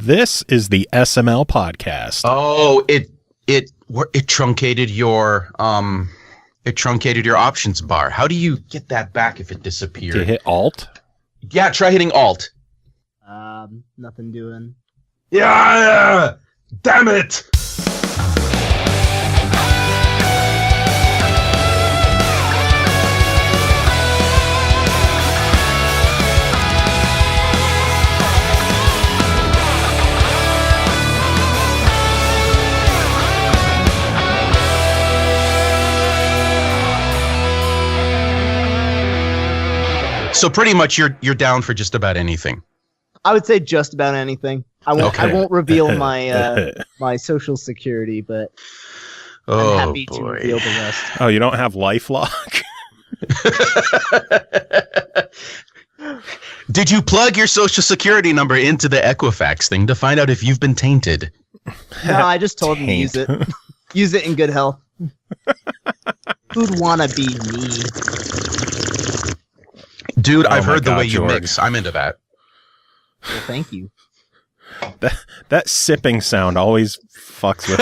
This is the SML Podcast. Oh, it truncated your options bar. How do you get that back if it disappeared? Do you hit Alt? Yeah, try hitting Alt. Nothing doing. Yeah! Damn it! So pretty much you're down for just about anything. I would say just about anything. I won't reveal my my social security, but I'm happy to reveal the rest. Oh, you don't have LifeLock? Did you plug your social security number into the Equifax thing to find out if you've been tainted? No, I just told him to use it. Use it in good health. Who'd wanna be me? Dude, I've heard the way you mix. I'm into that. Well, thank you. That sipping sound always fucks with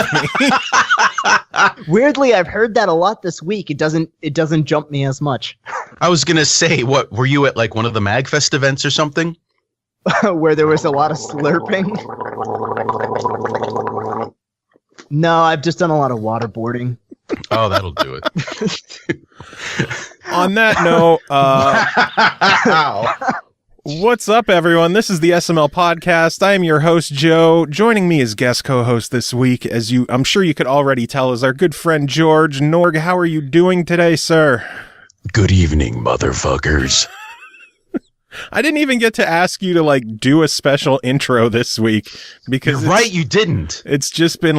me. Weirdly, I've heard that a lot this week. It doesn't jump me as much. I was gonna say, what were you at, like one of the MAGFest events or something? Where there was a lot of slurping? No, I've just done a lot of waterboarding. Oh, that'll do it. On that note, what's up, everyone? This is the SML Podcast. I am your host, Joe. Joining me as guest co-host this week, I'm sure you could already tell, is our good friend George. Norg, how are you doing today, sir? Good evening, motherfuckers. I didn't even get to ask you to do a special intro this week because you're right, you didn't. It's just been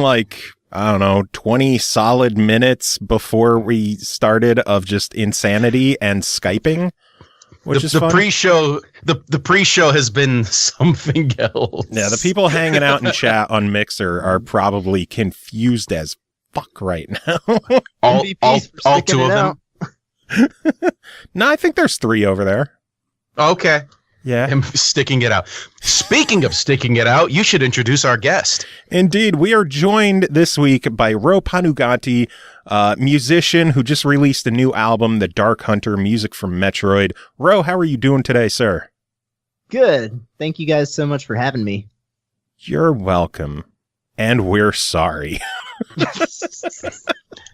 20 solid minutes before we started of just insanity and Skyping, which is fun. The pre-show has been something else. Yeah, the people hanging out in chat on Mixer are probably confused as fuck right now. all two of them? No, I think there's 3 over there. Okay. Yeah. I'm sticking it out. Speaking of sticking it out, you should introduce our guest. Indeed. We are joined this week by Ro Panuganti, musician who just released a new album, The Dark Hunter, music from Metroid. Ro, how are you doing today, sir? Good. Thank you guys so much for having me. You're welcome. And we're sorry.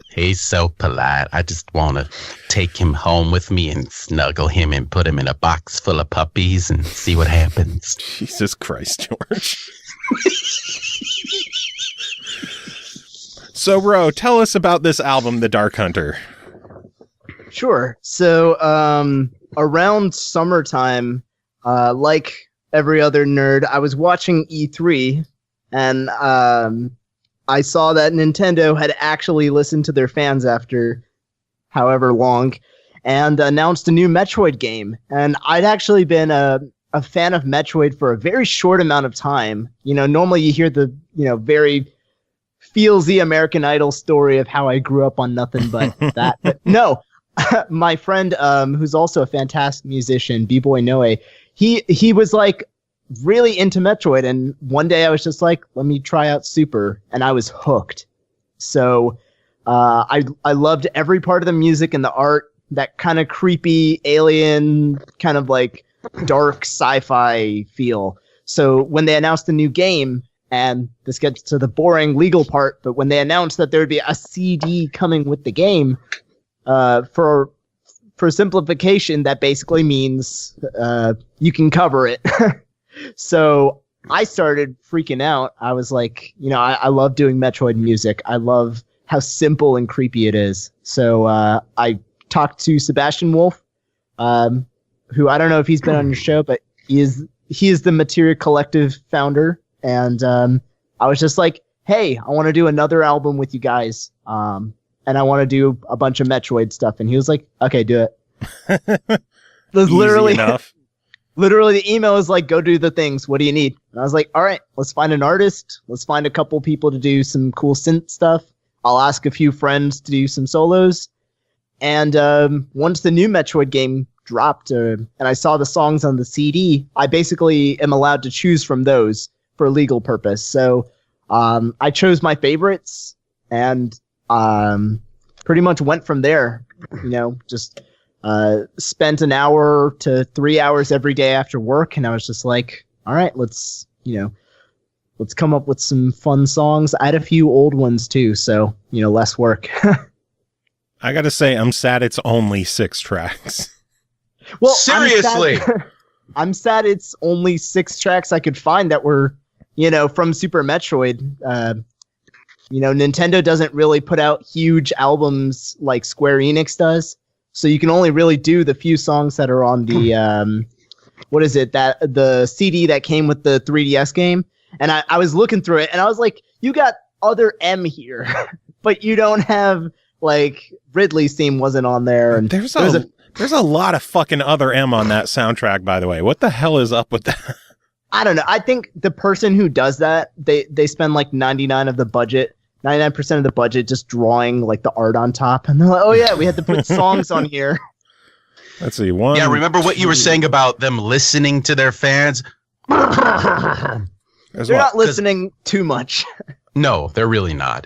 He's so polite. I just want to take him home with me and snuggle him and put him in a box full of puppies and see what happens. Jesus Christ, George. So, Ro, tell us about this album, The Dark Hunter. Sure. So, around summertime, like every other nerd, I was watching E3, and I saw that Nintendo had actually listened to their fans after however long and announced a new Metroid game. And I'd actually been a fan of Metroid for a very short amount of time. You know, normally you hear the, very feelsy American Idol story of how I grew up on nothing but that. But no, my friend, who's also a fantastic musician, B-Boy Noe, he was really into Metroid, and one day I was just like, let me try out Super, and I was hooked. So I loved every part of the music and the art, that kind of creepy alien, kind of dark sci-fi feel. So when they announced the new game, and this gets to the boring legal part, but when they announced that there would be a CD coming with the game, for simplification, that basically means you can cover it. So I started freaking out. I was like, I love doing Metroid music. I love how simple and creepy it is. So I talked to Sebastian Wolf, who I don't know if he's been on your show, but he is the Materia Collective founder. And I was just like, hey, I want to do another album with you guys. And I want to do a bunch of Metroid stuff. And he was like, okay, do it. Literally enough. Literally, the email is like, go do the things. What do you need? And I was like, all right, let's find an artist. Let's find a couple people to do some cool synth stuff. I'll ask a few friends to do some solos. And once the new Metroid game dropped and I saw the songs on the CD, I basically am allowed to choose from those. for legal purpose. So I chose my favorites and pretty much went from there. Just spent an hour to 3 hours every day after work, and I was just like, all right, let's come up with some fun songs. I had a few old ones too, so less work. I gotta say, I'm sad it's only 6 tracks. Well, seriously, I'm sad it's only 6 tracks I could find that were, from Super Metroid. Nintendo doesn't really put out huge albums like Square Enix does, so you can only really do the few songs that are on the the CD that came with the 3DS game. And I was looking through it, and I was like, you got other M here, but you don't have, like, Ridley's theme wasn't on there. And there's a lot of fucking other M on that soundtrack, by the way. What the hell is up with that? I don't know. I think the person who does that, they spend like 99% of the budget just drawing like the art on top. And they're like, oh yeah, we had to put songs on here. Let's see. One. Yeah, remember what you were saying about them listening to their fans? They're not listening too much. No, they're really not.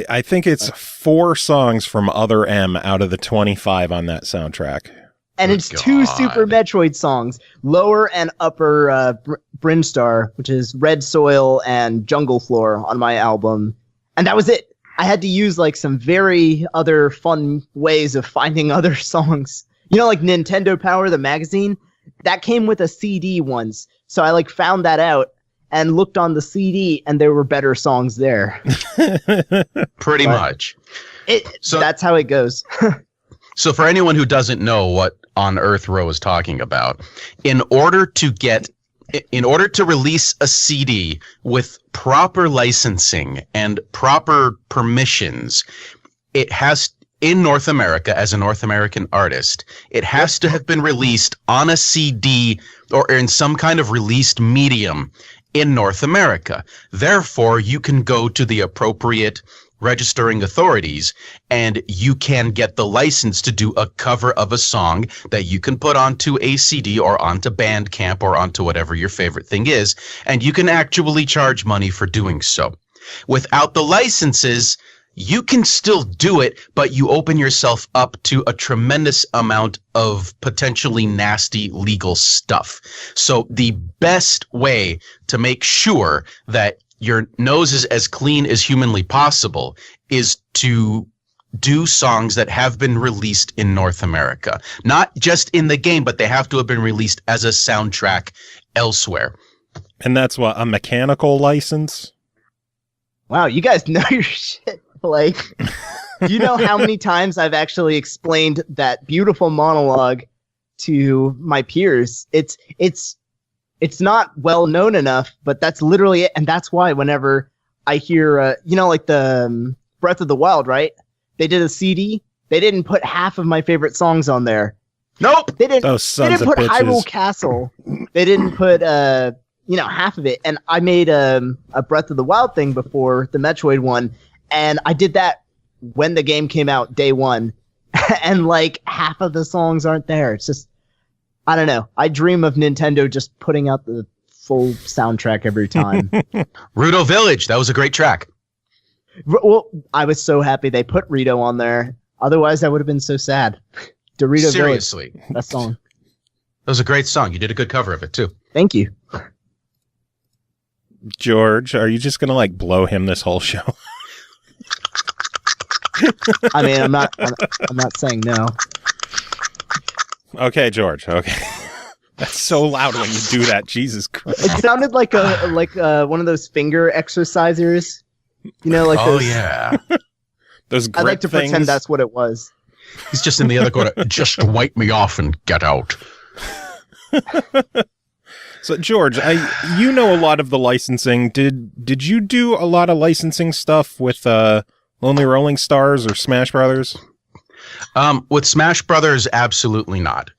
I think it's 4 songs from other M out of the 25 on that soundtrack. And it's 2 Super Metroid songs, Lower and Upper Brinstar, which is Red Soil and Jungle Floor on my album. And that was it. I had to use like some very other fun ways of finding other songs. Like Nintendo Power, the magazine, that came with a CD once. So I like found that out and looked on the CD, and there were better songs there. Pretty much. That's how it goes. So for anyone who doesn't know what on earth Ro is talking about, in order to release a CD with proper licensing and proper permissions, it has, in North America, as a North American artist, it has to have been released on a CD or in some kind of released medium in North America. Therefore, you can go to the appropriate registering authorities and you can get the license to do a cover of a song that you can put onto a CD or onto Bandcamp or onto whatever your favorite thing is, and you can actually charge money for doing so. Without the licenses, you can still do it, but you open yourself up to a tremendous amount of potentially nasty legal stuff. So the best way to make sure that your nose is as clean as humanly possible is to do songs that have been released in North America. Not just in the game, but they have to have been released as a soundtrack elsewhere. And that's what, a mechanical license? Wow, you guys know your shit. Like, you know how many times I've actually explained that beautiful monologue to my peers? It's not well known enough, but that's literally it. And that's why whenever I hear, like the Breath of the Wild, right? They did a CD. They didn't put half of my favorite songs on there. Nope. They didn't put bitches. Hyrule Castle. They didn't put, half of it. And I made a Breath of the Wild thing before the Metroid one. And I did that when the game came out, day one. And like half of the songs aren't there. It's just, I don't know. I dream of Nintendo just putting out the full soundtrack every time. Rudo Village. That was a great track. Well, I was so happy they put Rito on there. Otherwise, I would have been so sad. Dorito Seriously. Village. That song. That was a great song. You did a good cover of it, too. Thank you. George, are you just going to like blow him this whole show? I mean, I'm not saying no. Okay, George. Okay. That's so loud when you do that. Jesus Christ. It sounded like one of those finger exercisers. Like those. Oh yeah. Those grip I like to things. pretend that's what it was. He's just in the other corner. Just wipe me off and get out. So George, you know a lot of the licensing. Did you do a lot of licensing stuff with Lonely Rolling Stars or Smash Brothers? With Smash Brothers, absolutely not.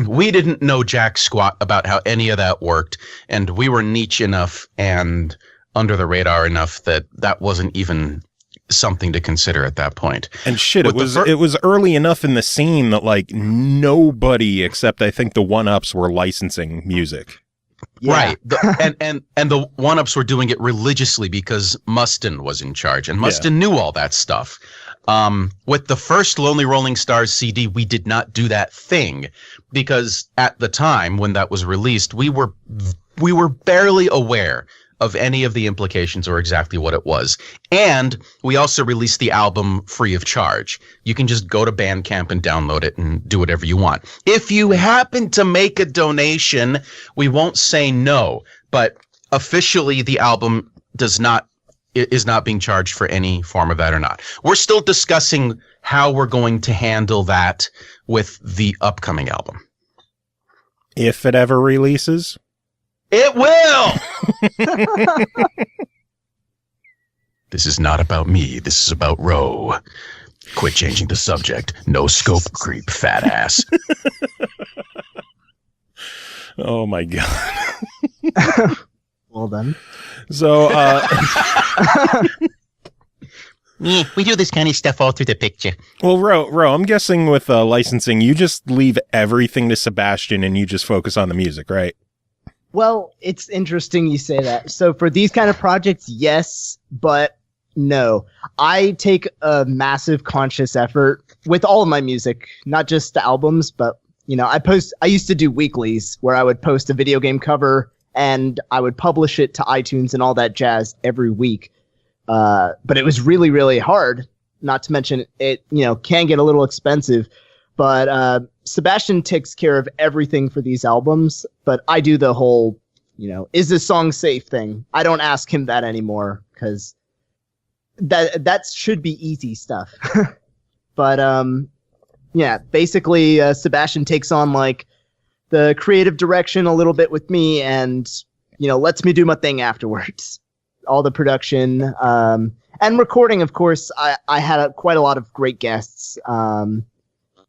We didn't know jack squat about how any of that worked, and we were niche enough and under the radar enough that wasn't even something to consider at that point. And shit, it was early enough in the scene that like nobody except I think the 1-Ups were licensing music. Right. And the one-ups were doing it religiously because Mustin was in charge, and Mustin knew all that stuff. With the first Lonely Rolling Stars CD, we did not do that thing because at the time when that was released, we were barely aware of any of the implications or exactly what it was. And we also released the album free of charge. You can just go to Bandcamp and download it and do whatever you want. If you happen to make a donation, we won't say no, but officially the album is not being charged for any form of that or not. We're still discussing how we're going to handle that with the upcoming album. If it ever releases? It will! This is not about me. This is about Ro. Quit changing the subject. No scope creep, fat ass. Oh my god. Well done. So, we do this kind of stuff all through the picture. Well, Ro, I'm guessing with licensing, you just leave everything to Sebastian and you just focus on the music, right? Well, it's interesting you say that. So for these kind of projects, yes, but no. I take a massive conscious effort with all of my music, not just the albums, but I used to do weeklies where I would post a video game cover and I would publish it to iTunes and all that jazz every week. But it was really, really hard, not to mention it, can get a little expensive. But Sebastian takes care of everything for these albums, but I do the whole, is this song safe thing. I don't ask him that anymore because that should be easy stuff. But basically Sebastian takes on like the creative direction a little bit with me and, lets me do my thing afterwards. All the production and recording, of course, I had quite a lot of great guests.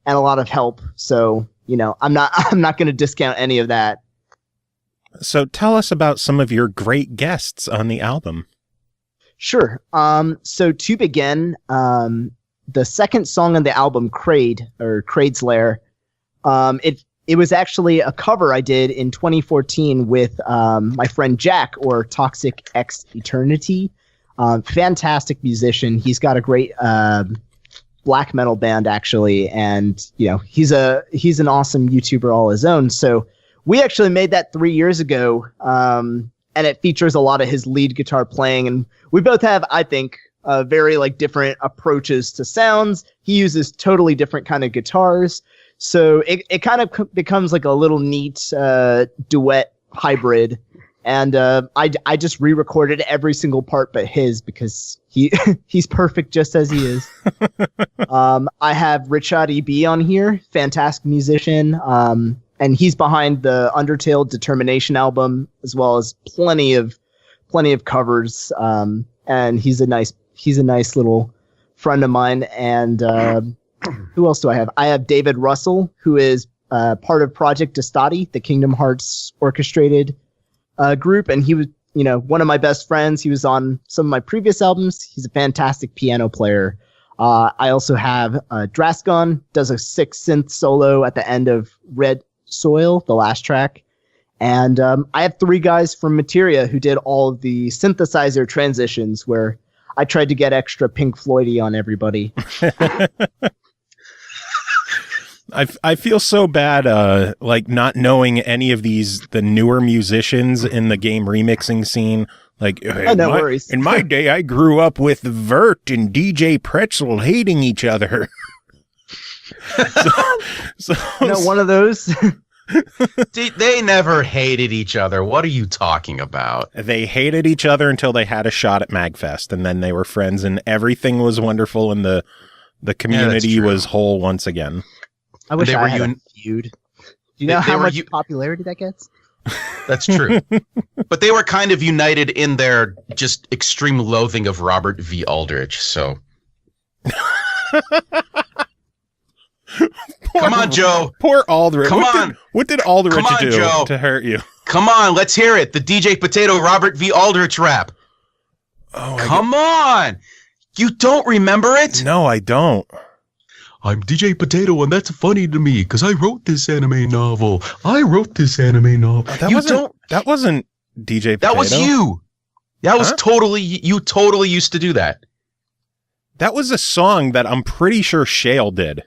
And a lot of help. So, I'm not going to discount any of that. So tell us about some of your great guests on the album. Sure. So to begin, the second song on the album, Crade's Lair, it was actually a cover I did in 2014 with my friend Jack, or Toxic X Eternity. Fantastic musician. He's got a great black metal band actually, and he's an awesome YouTuber all his own. So we actually made that 3 years ago, and it features a lot of his lead guitar playing, and we both have, I think, very like different approaches to sounds. He uses totally different kind of guitars, so it kind of becomes like a little neat duet hybrid. And I just re-recorded every single part but his because he's perfect just as he is. I have Richard E.B. on here, fantastic musician, and he's behind the Undertale Determination album as well as plenty of covers. And he's a nice little friend of mine. And who else do I have? I have David Russell, who is part of Project Destati, the Kingdom Hearts orchestrated group, and he was one of my best friends. He was on some of my previous albums. He's a fantastic piano player. I also have Drasgon, does a 6-synth solo at the end of Red Soil, the last track. And I have 3 guys from Materia who did all of the synthesizer transitions where I tried to get extra Pink Floyd-y on everybody. I feel so bad, like not knowing any of the newer musicians in the game remixing scene. Like, no worries. In my day, I grew up with Vert and DJ Pretzel hating each other. One of those. They never hated each other. What are you talking about? They hated each other until they had a shot at MAGFest, and then they were friends, and everything was wonderful, and the community was whole once again. I wish I had a feud. Do you know how much popularity that gets? That's true. But they were kind of united in their just extreme loathing of Robert V. Aldrich, so. Come on, Joe. Poor Aldrich. Come on. What did Aldrich do Joe. to hurt you? Come on, let's hear it. The DJ Potato Robert V. Aldrich rap. Oh, Come on. You don't remember it? No, I don't. I'm DJ Potato, and that's funny to me because I wrote this anime novel. That That wasn't DJ Potato. That was you. That was totally, you totally used to do that. That was a song that I'm pretty sure Shale did.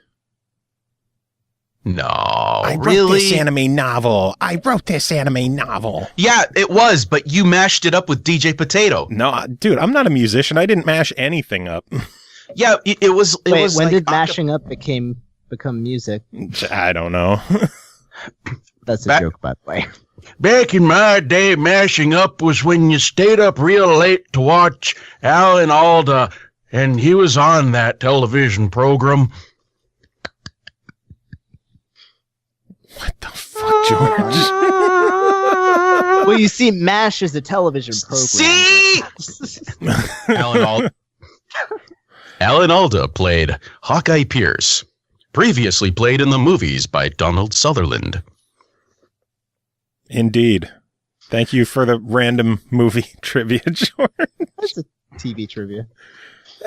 No, I wrote really? this anime novel. Yeah, it was, but you mashed it up with DJ Potato. No, dude, I'm not a musician. I didn't mash anything up. Yeah, it was. It Wait, was when like did mashing up become music? I don't know. That's a joke, by the way. Back in my day, mashing up was when you stayed up real late to watch Alan Alda, and he was on that television program. What the fuck, George? Well, you see, MASH is a television program. See? Alan Alda played Hawkeye Pierce, previously played in the movies by Donald Sutherland. Indeed. Thank you for the random movie trivia, George. That's a TV trivia.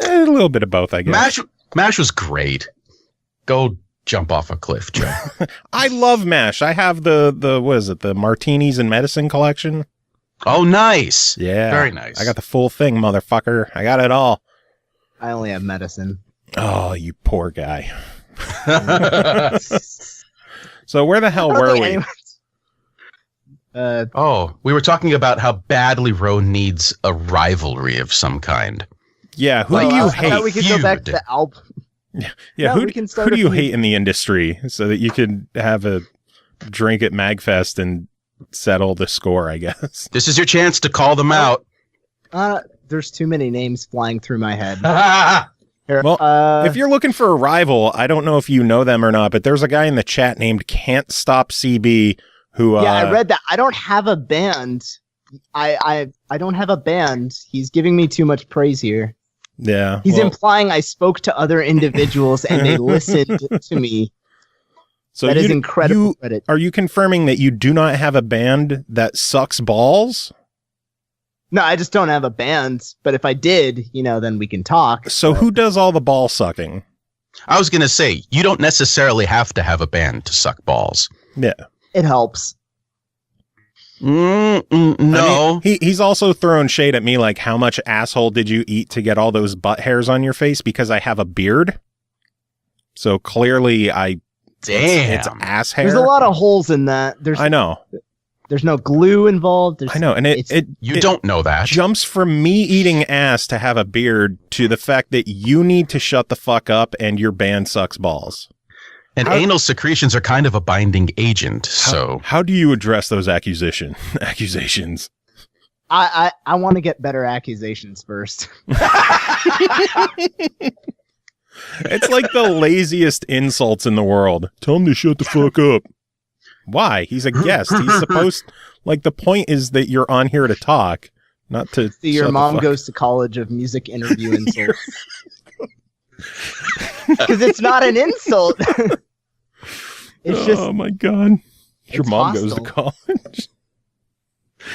A little bit of both, I guess. MASH was great. Go jump off a cliff, Joe. I love MASH. I have the what is it, the Martinis and Medicine collection. Oh, nice. Yeah. Very nice. I got the full thing, motherfucker. I got it all. I only have medicine. Oh, you poor guy. So where the hell were we? We were talking about how badly Ro needs a rivalry of some kind. Yeah, who do you hate? I thought we could go back to the album. Yeah, who do you hate in the industry so that you can have a drink at MAGFest and settle the score, I guess? This is your chance to call them out. There's too many names flying through my head. Here, well, if you're looking for a rival, I don't know if you know them or not, but there's a guy in the chat named Can't Stop CB who... yeah, I read that. I don't have a band. I don't have a band. He's giving me too much praise here. Yeah. He's implying I spoke to other individuals and they listened to me. So that is incredible credit. Are you confirming that you do not have a band that sucks balls? No, I just don't have a band. But if I did, then we can talk. So who does all the ball sucking? I was going to say, you don't necessarily have to have a band to suck balls. Yeah. It helps. No. I mean, he's also throwing shade at me like, how much asshole did you eat to get all those butt hairs on your face? Because I have a beard. So clearly it's ass hair. There's a lot of holes in that. I know. There's no glue involved. I know. And you don't know that. Jumps from me eating ass to have a beard to the fact that you need to shut the fuck up and your band sucks balls. And anal secretions are kind of a binding agent, so... How do you address those accusations? I want to get better accusations first. It's like the laziest insults in the world. Tell him to shut the fuck up. Why? He's a guest. He's supposed... Like, the point is that you're on here to talk, not to... See, your mom goes to College of Music interview insults. Because it's not an insult. It's just... Oh, my God. Your mom hostile. goes to college?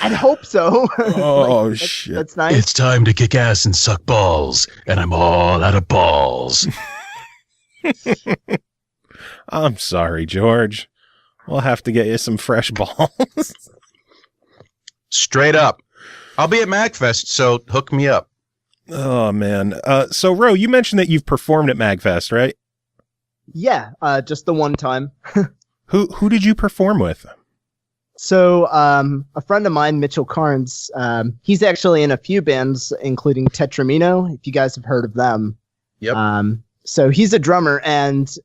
I'd hope so. Oh, shit. That's nice. It's time to kick ass and suck balls, and I'm all out of balls. I'm sorry, George. We'll have to get you some fresh balls. Straight up. I'll be at MAGFest, so hook me up. Oh, man. So, Ro, you mentioned that you've performed at MAGFest, right? Yeah, just the one time. Who did you perform with? So, a friend of mine, Mitchell Carnes, he's actually in a few bands, including Tetramino, if you guys have heard of them. Yep. So he's a drummer, and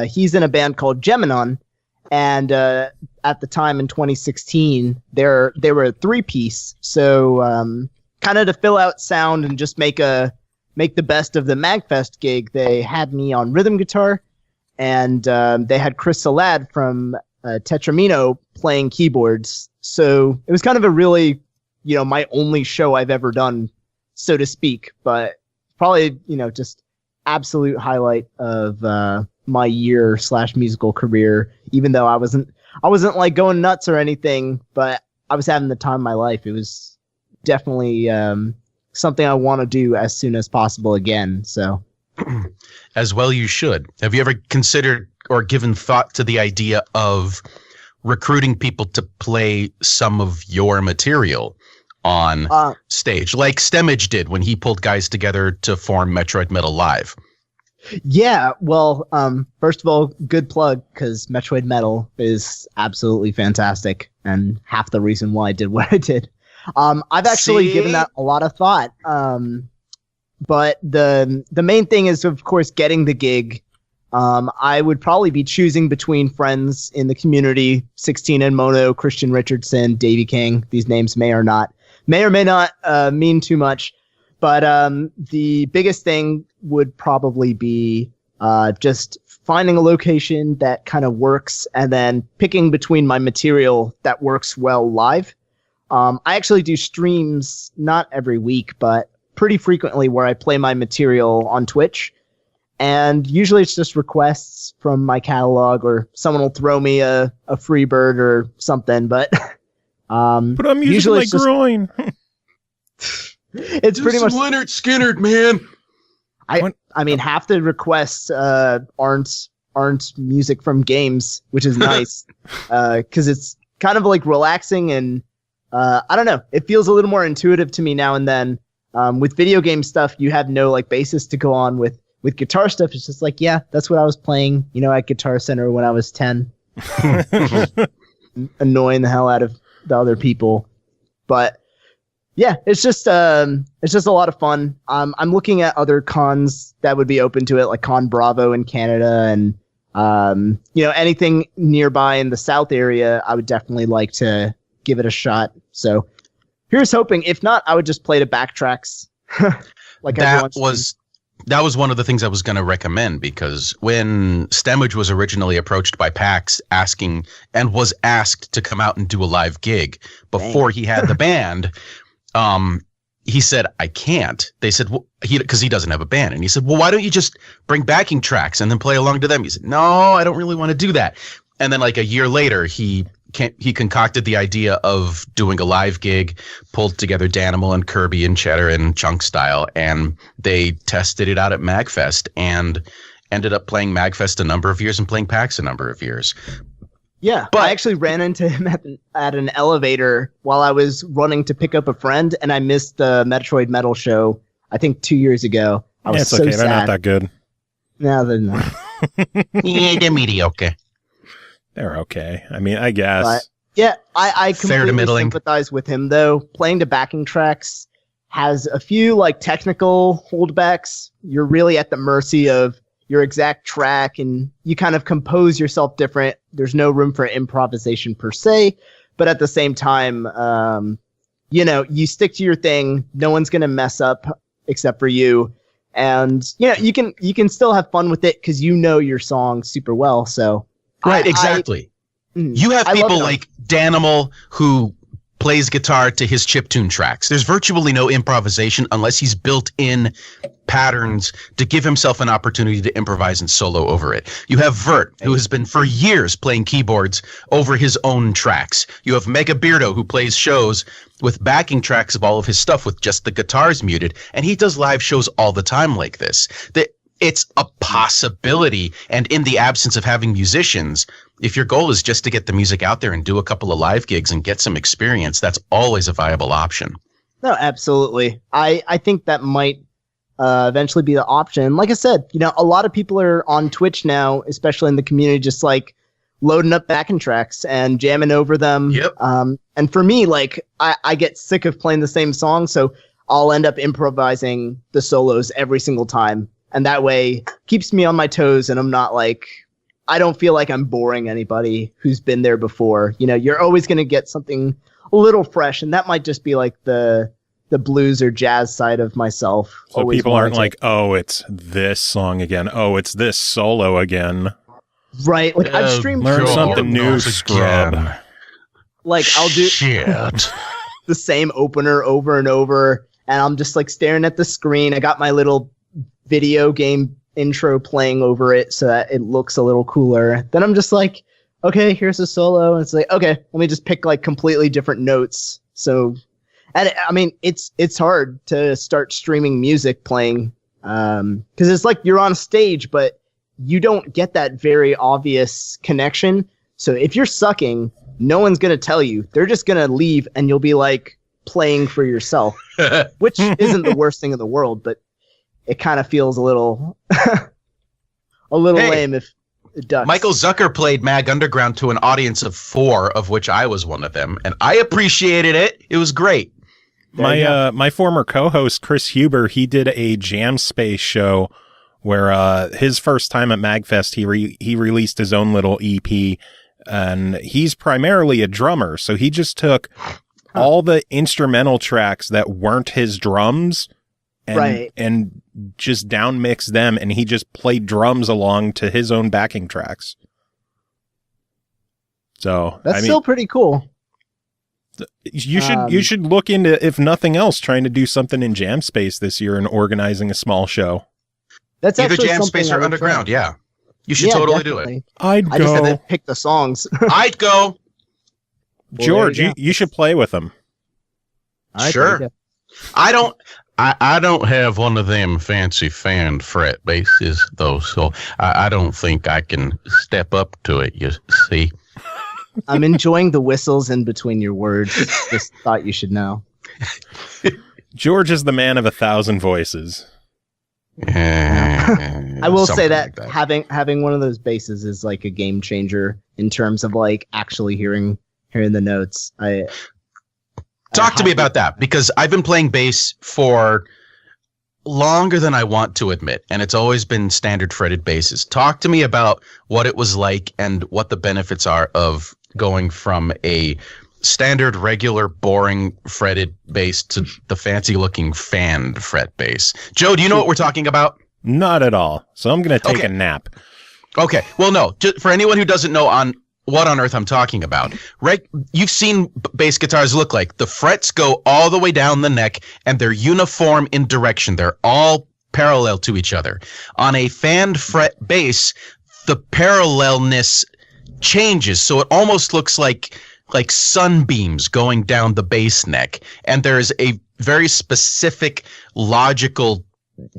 he's in a band called Geminon. And at the time in 2016, they were a 3-piece. So kind of to fill out sound and just make the best of the MAGFest gig, they had me on rhythm guitar, and they had Chris Salad from Tetramino playing keyboards. So it was kind of a really, my only show I've ever done, so to speak. But probably, just absolute highlight of my year / musical career, even though I wasn't like going nuts or anything, but I was having the time of my life. It was definitely something I want to do as soon as possible again. So, as well you should. Have you ever considered or given thought to the idea of recruiting people to play some of your material on stage, like Stemage did when he pulled guys together to form Metroid Metal Live. Yeah, well, first of all, good plug, because Metroid Metal is absolutely fantastic, and half the reason why I did what I did. I've actually given that a lot of thought, but the main thing is, of course, getting the gig. I would probably be choosing between friends in the community, 16 and Mono, Christian Richardson, Davey King. These names may or may not mean too much. But the biggest thing would probably be just finding a location that kind of works and then picking between my material that works well live. I actually do streams, not every week, but pretty frequently, where I play my material on Twitch. And usually it's just requests from my catalog, or someone will throw me a free bird or something. But I'm using my groin. It's pretty much Leonard Skinner, man. I mean, half the requests aren't music from games, which is nice, because it's kind of like relaxing, and I don't know, it feels a little more intuitive to me now and then. With video game stuff, you have no like basis to go on. With guitar stuff, it's just like, yeah, that's what I was playing, at Guitar Center when I was 10, annoying the hell out of the other people, but. Yeah, it's just a lot of fun. I'm looking at other cons that would be open to it, like Con Bravo in Canada, and anything nearby in the South area. I would definitely like to give it a shot. So here's hoping. If not, I would just play the backtracks. Like that was one of the things I was going to recommend, because when Stemage was originally approached by PAX asking and was asked to come out and do a live gig before he had the band. He said, I can't. They said, well, because he doesn't have a band. And he said, well, why don't you just bring backing tracks and then play along to them? He said, no, I don't really want to do that. And then like a year later, he concocted the idea of doing a live gig, pulled together Danimal and Kirby and Cheddar and Chunk Style, and they tested it out at MAGFest and ended up playing MAGFest a number of years and playing PAX a number of years. Yeah, but I actually ran into him at an elevator while I was running to pick up a friend, and I missed the Metroid Metal show, I think 2 years ago. I was so okay. sad. They're not that good. No, they're not. Yeah, they're mediocre. They're okay. I mean, I guess. But, yeah, I completely sympathize with him, though. Playing the backing tracks has a few like technical holdbacks. You're really at the mercy of your exact track, and you kind of compose yourself different. There's no room for improvisation per se, but at the same time, you stick to your thing. No one's going to mess up except for you. And, you can still have fun with it because your song super well. So right. Exactly. You have people like Danimal who plays guitar to his chiptune tracks. There's virtually no improvisation unless he's built in patterns to give himself an opportunity to improvise and solo over it. You have Vert, who has been for years playing keyboards over his own tracks. You have Mega Beardo, who plays shows with backing tracks of all of his stuff with just the guitars muted, and he does live shows all the time like this. It's a possibility, and in the absence of having musicians, if your goal is just to get the music out there and do a couple of live gigs and get some experience, that's always a viable option. No, absolutely. I think that might eventually be the option. Like I said, a lot of people are on Twitch now, especially in the community, just like loading up backing tracks and jamming over them. Yep. And for me, like I get sick of playing the same song, so I'll end up improvising the solos every single time. And that way keeps me on my toes, and I'm not like, I don't feel like I'm boring anybody who's been there before. You're always going to get something a little fresh, and that might just be like the blues or jazz side of myself. So people aren't like, oh, it's this song again. Oh, it's this solo again. Right. Like I've streamed. Learn something new, scrub. Like I'll do the same opener over and over, and I'm just like staring at the screen. I got my little video game intro playing over it so that it looks a little cooler. Then I'm just like, okay, here's a solo. And it's like, okay, let me just pick like completely different notes. So, and I mean, it's hard to start streaming music playing, because it's like you're on stage, but you don't get that very obvious connection. So if you're sucking, no one's going to tell you. They're just going to leave and you'll be like playing for yourself, which isn't the worst thing in the world, but it kind of feels a little lame if it does. Michael Zucker played Mag Underground to an audience of 4, of which I was one of them, and I appreciated it. It was great. My former co-host Chris Huber, he did a Jam Space show where his first time at MAGFest, he released his own little EP, and he's primarily a drummer, so he just took all the instrumental tracks that weren't his drums and just down mixed them, and he just played drums along to his own backing tracks. So that's still pretty cool. You should look into, if nothing else, trying to do something in Jam Space this year and organizing a small show. That's either actually Jam Space or Underground. Try. Yeah, you should totally definitely. Do it. I just have to pick the songs. I'd go. George, you should play with them. Sure. I don't have one of them fancy fan fret basses though, so I don't think I can step up to it. You see. I'm enjoying the whistles in between your words. Just thought you should know. George is the man of 1,000 voices. I will say that, having one of those basses is like a game changer in terms of like actually hearing the notes. Talk to me about that, because I've been playing bass for longer than I want to admit, and it's always been standard fretted basses. Talk to me about what it was like and what the benefits are of going from a standard, regular, boring fretted bass to the fancy looking fanned fret bass. Joe, do you know what we're talking about? Not at all. So I'm going to take a nap. Okay. Well, no, just for anyone who doesn't know on what on earth I'm talking about. You've seen bass guitars look like. The frets go all the way down the neck and they're uniform in direction. They're all parallel to each other. On a fanned fret bass, the parallelness changes. So it almost looks like sunbeams going down the bass neck. And there's a very specific logical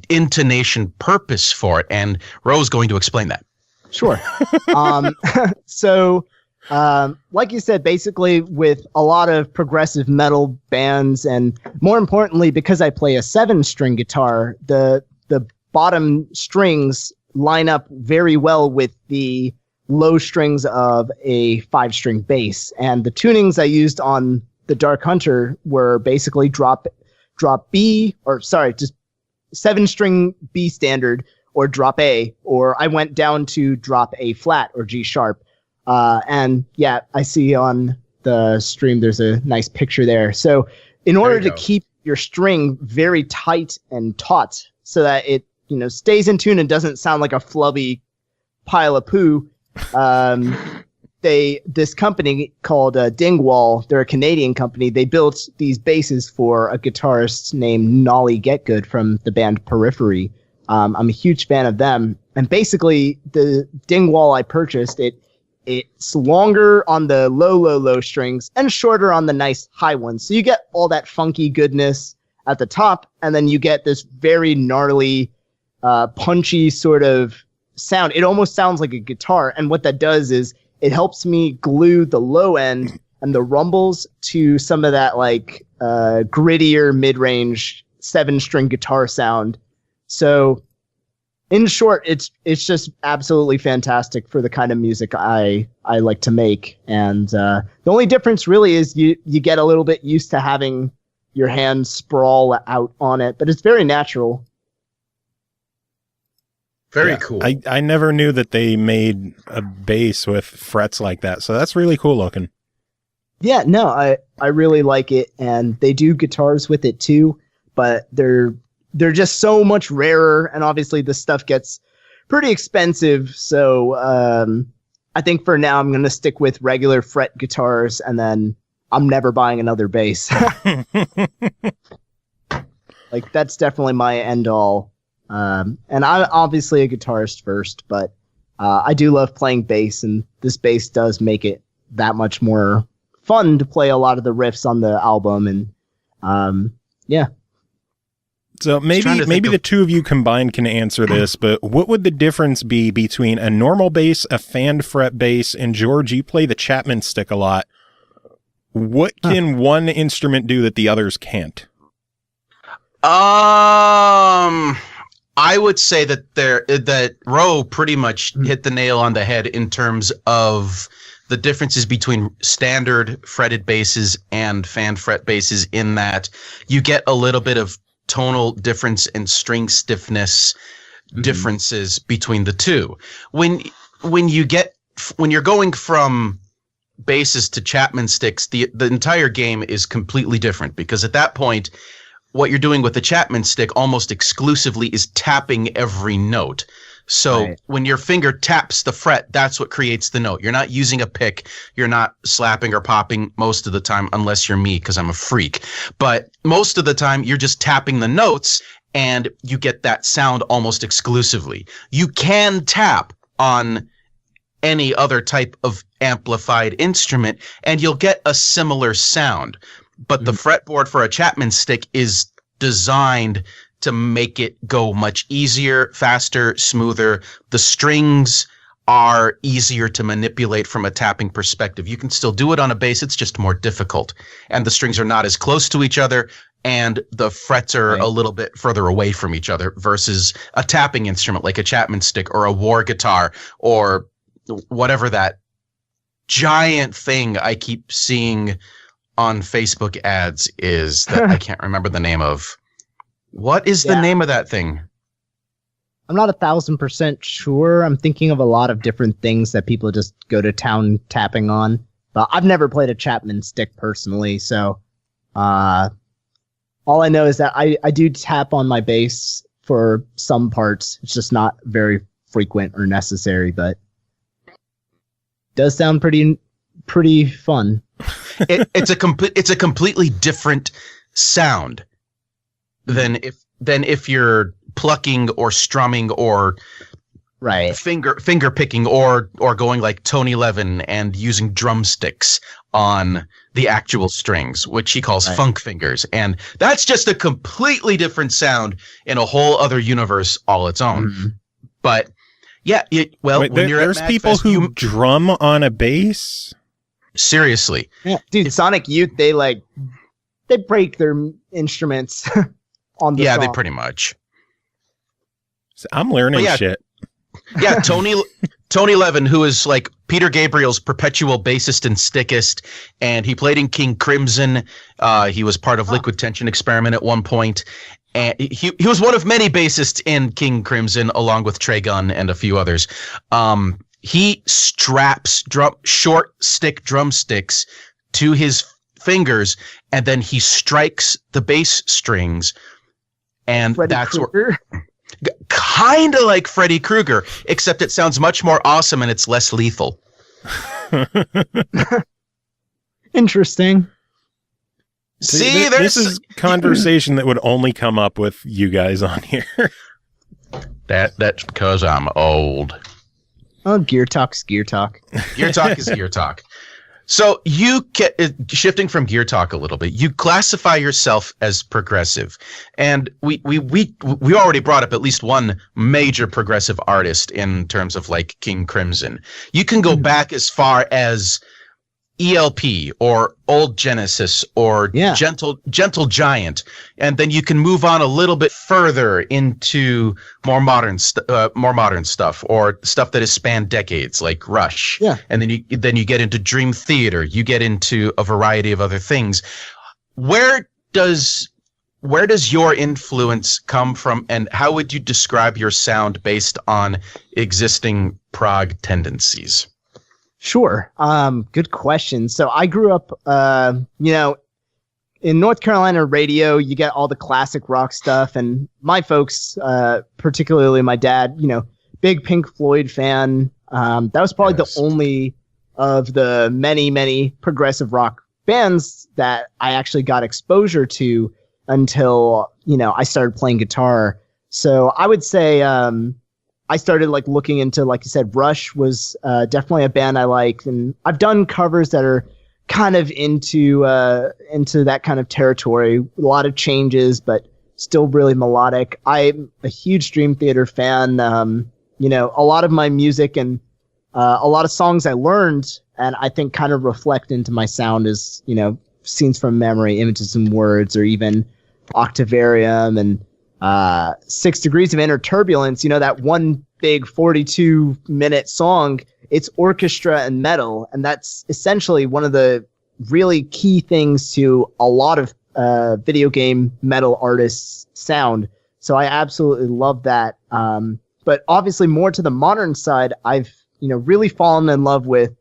intonation purpose for it. And Ro's going to explain that. Sure. So, like you said, basically with a lot of progressive metal bands, and more importantly, because I play a 7-string guitar, the bottom strings line up very well with the low strings of a 5-string bass. And the tunings I used on the Dark Hunter were basically drop B, just 7-string B standard, or drop A, or I went down to drop A flat or G sharp. And yeah, I see on the stream there's a nice picture there. So in order to keep your string very tight and taut so that it, stays in tune and doesn't sound like a flubby pile of poo, this company called Dingwall, they're a Canadian company, they built these basses for a guitarist named Nolly Getgood from the band Periphery. I'm a huge fan of them. And basically, the Dingwall I purchased, it's longer on the low strings and shorter on the nice high ones. So you get all that funky goodness at the top, and then you get this very gnarly, punchy sort of sound. It almost sounds like a guitar. And what that does is it helps me glue the low end and the rumbles to some of that like grittier mid-range 7-string guitar sound. So, in short, it's just absolutely fantastic for the kind of music I like to make. And the only difference really is you get a little bit used to having your hands sprawl out on it, but it's very natural. Very cool. I never knew that they made a bass with frets like that, so that's really cool looking. Yeah, no, I really like it, and they do guitars with it too, but they're just so much rarer, and obviously this stuff gets pretty expensive. So I think for now I'm going to stick with regular fret guitars, and then I'm never buying another bass. Like that's definitely my end all. And I'm obviously a guitarist first, but I do love playing bass, and this bass does make it that much more fun to play a lot of the riffs on the album. And yeah. So maybe the two of you combined can answer this, but what would the difference be between a normal bass, a fan fret bass, and George, you play the Chapman stick a lot. What can one instrument do that the others can't? I would say that Ro pretty much hit the nail on the head in terms of the differences between standard fretted basses and fan fret basses, in that you get a little bit of tonal difference and string stiffness differences between the two. When you're going from basses to Chapman sticks, the entire game is completely different, because at that point, what you're doing with the Chapman stick almost exclusively is tapping every note. So when your finger taps the fret, that's what creates the note. You're not using a pick. You're not slapping or popping most of the time, unless you're me, because I'm a freak. But most of the time, you're just tapping the notes, and you get that sound almost exclusively. You can tap on any other type of amplified instrument, and you'll get a similar sound. But the fretboard for a Chapman stick is designed to make it go much easier, faster, smoother. The strings are easier to manipulate from a tapping perspective. You can still do it on a bass, it's just more difficult. And the strings are not as close to each other, and the frets are a little bit further away from each other, versus a tapping instrument like a Chapman stick or a war guitar or whatever that giant thing I keep seeing on Facebook ads is, that I can't remember the name of. What is the name of that thing? I'm not 1,000% sure. I'm thinking of a lot of different things that people just go to town tapping on. But I've never played a Chapman stick personally, so all I know is that I do tap on my bass for some parts. It's just not very frequent or necessary, but it does sound pretty fun. It's a completely different sound than if you're plucking or strumming or finger picking or going like Tony Levin and using drumsticks on the actual strings, which he calls funk fingers. And that's just a completely different sound in a whole other universe all its own. But yeah, when you're there's at people MAGFest, who drum on a bass? Seriously. Yeah, dude, Sonic Youth, they break their instruments on the song. They pretty much. So I'm learning shit. Yeah, Tony Levin, who is like Peter Gabriel's perpetual bassist and stickist, and he played in King Crimson. He was part of Liquid Tension Experiment at one point, and he was one of many bassists in King Crimson, along with Trey Gunn and a few others. He straps short stick drumsticks to his fingers, and then he strikes the bass strings, and that's where. Kind of like Freddy Krueger, except it sounds much more awesome and it's less lethal. Interesting. See, this is conversation that would only come up with you guys on here. That's because I'm old. Oh, Gear Talk's Gear Talk. Gear Talk is Gear Talk. So you shifting from Gear Talk a little bit, you classify yourself as progressive, and we already brought up at least one major progressive artist in terms of like King Crimson. You can go back as far as ELP or Old Genesis or Gentle Giant, and then you can move on a little bit further into more modern stuff or stuff that has spanned decades, like Rush. Yeah, and then you get into Dream Theater. You get into a variety of other things. Where does your influence come from, and how would you describe your sound based on existing prog tendencies? Sure. Good question. So I grew up, in North Carolina radio, you get all the classic rock stuff, and my folks, particularly my dad, big Pink Floyd fan. That was probably the only of the many, many progressive rock bands that I actually got exposure to until, I started playing guitar. So I would say, I started looking into, like you said, Rush was definitely a band I liked, and I've done covers that are kind of into that kind of territory. A lot of changes, but still really melodic. I'm a huge Dream Theater fan. You know, a lot of my music and a lot of songs I learned and I think kind of reflect into my sound as, you know, Scenes from Memory, Images and Words, or even Octavarium and 6 Degrees of Inner Turbulence. You know, that one big 42-minute song, it's orchestra and metal, and that's essentially one of the really key things to a lot of video game metal artists' sound. So I absolutely love that. But obviously more to the modern side, I've, you know, really fallen in love with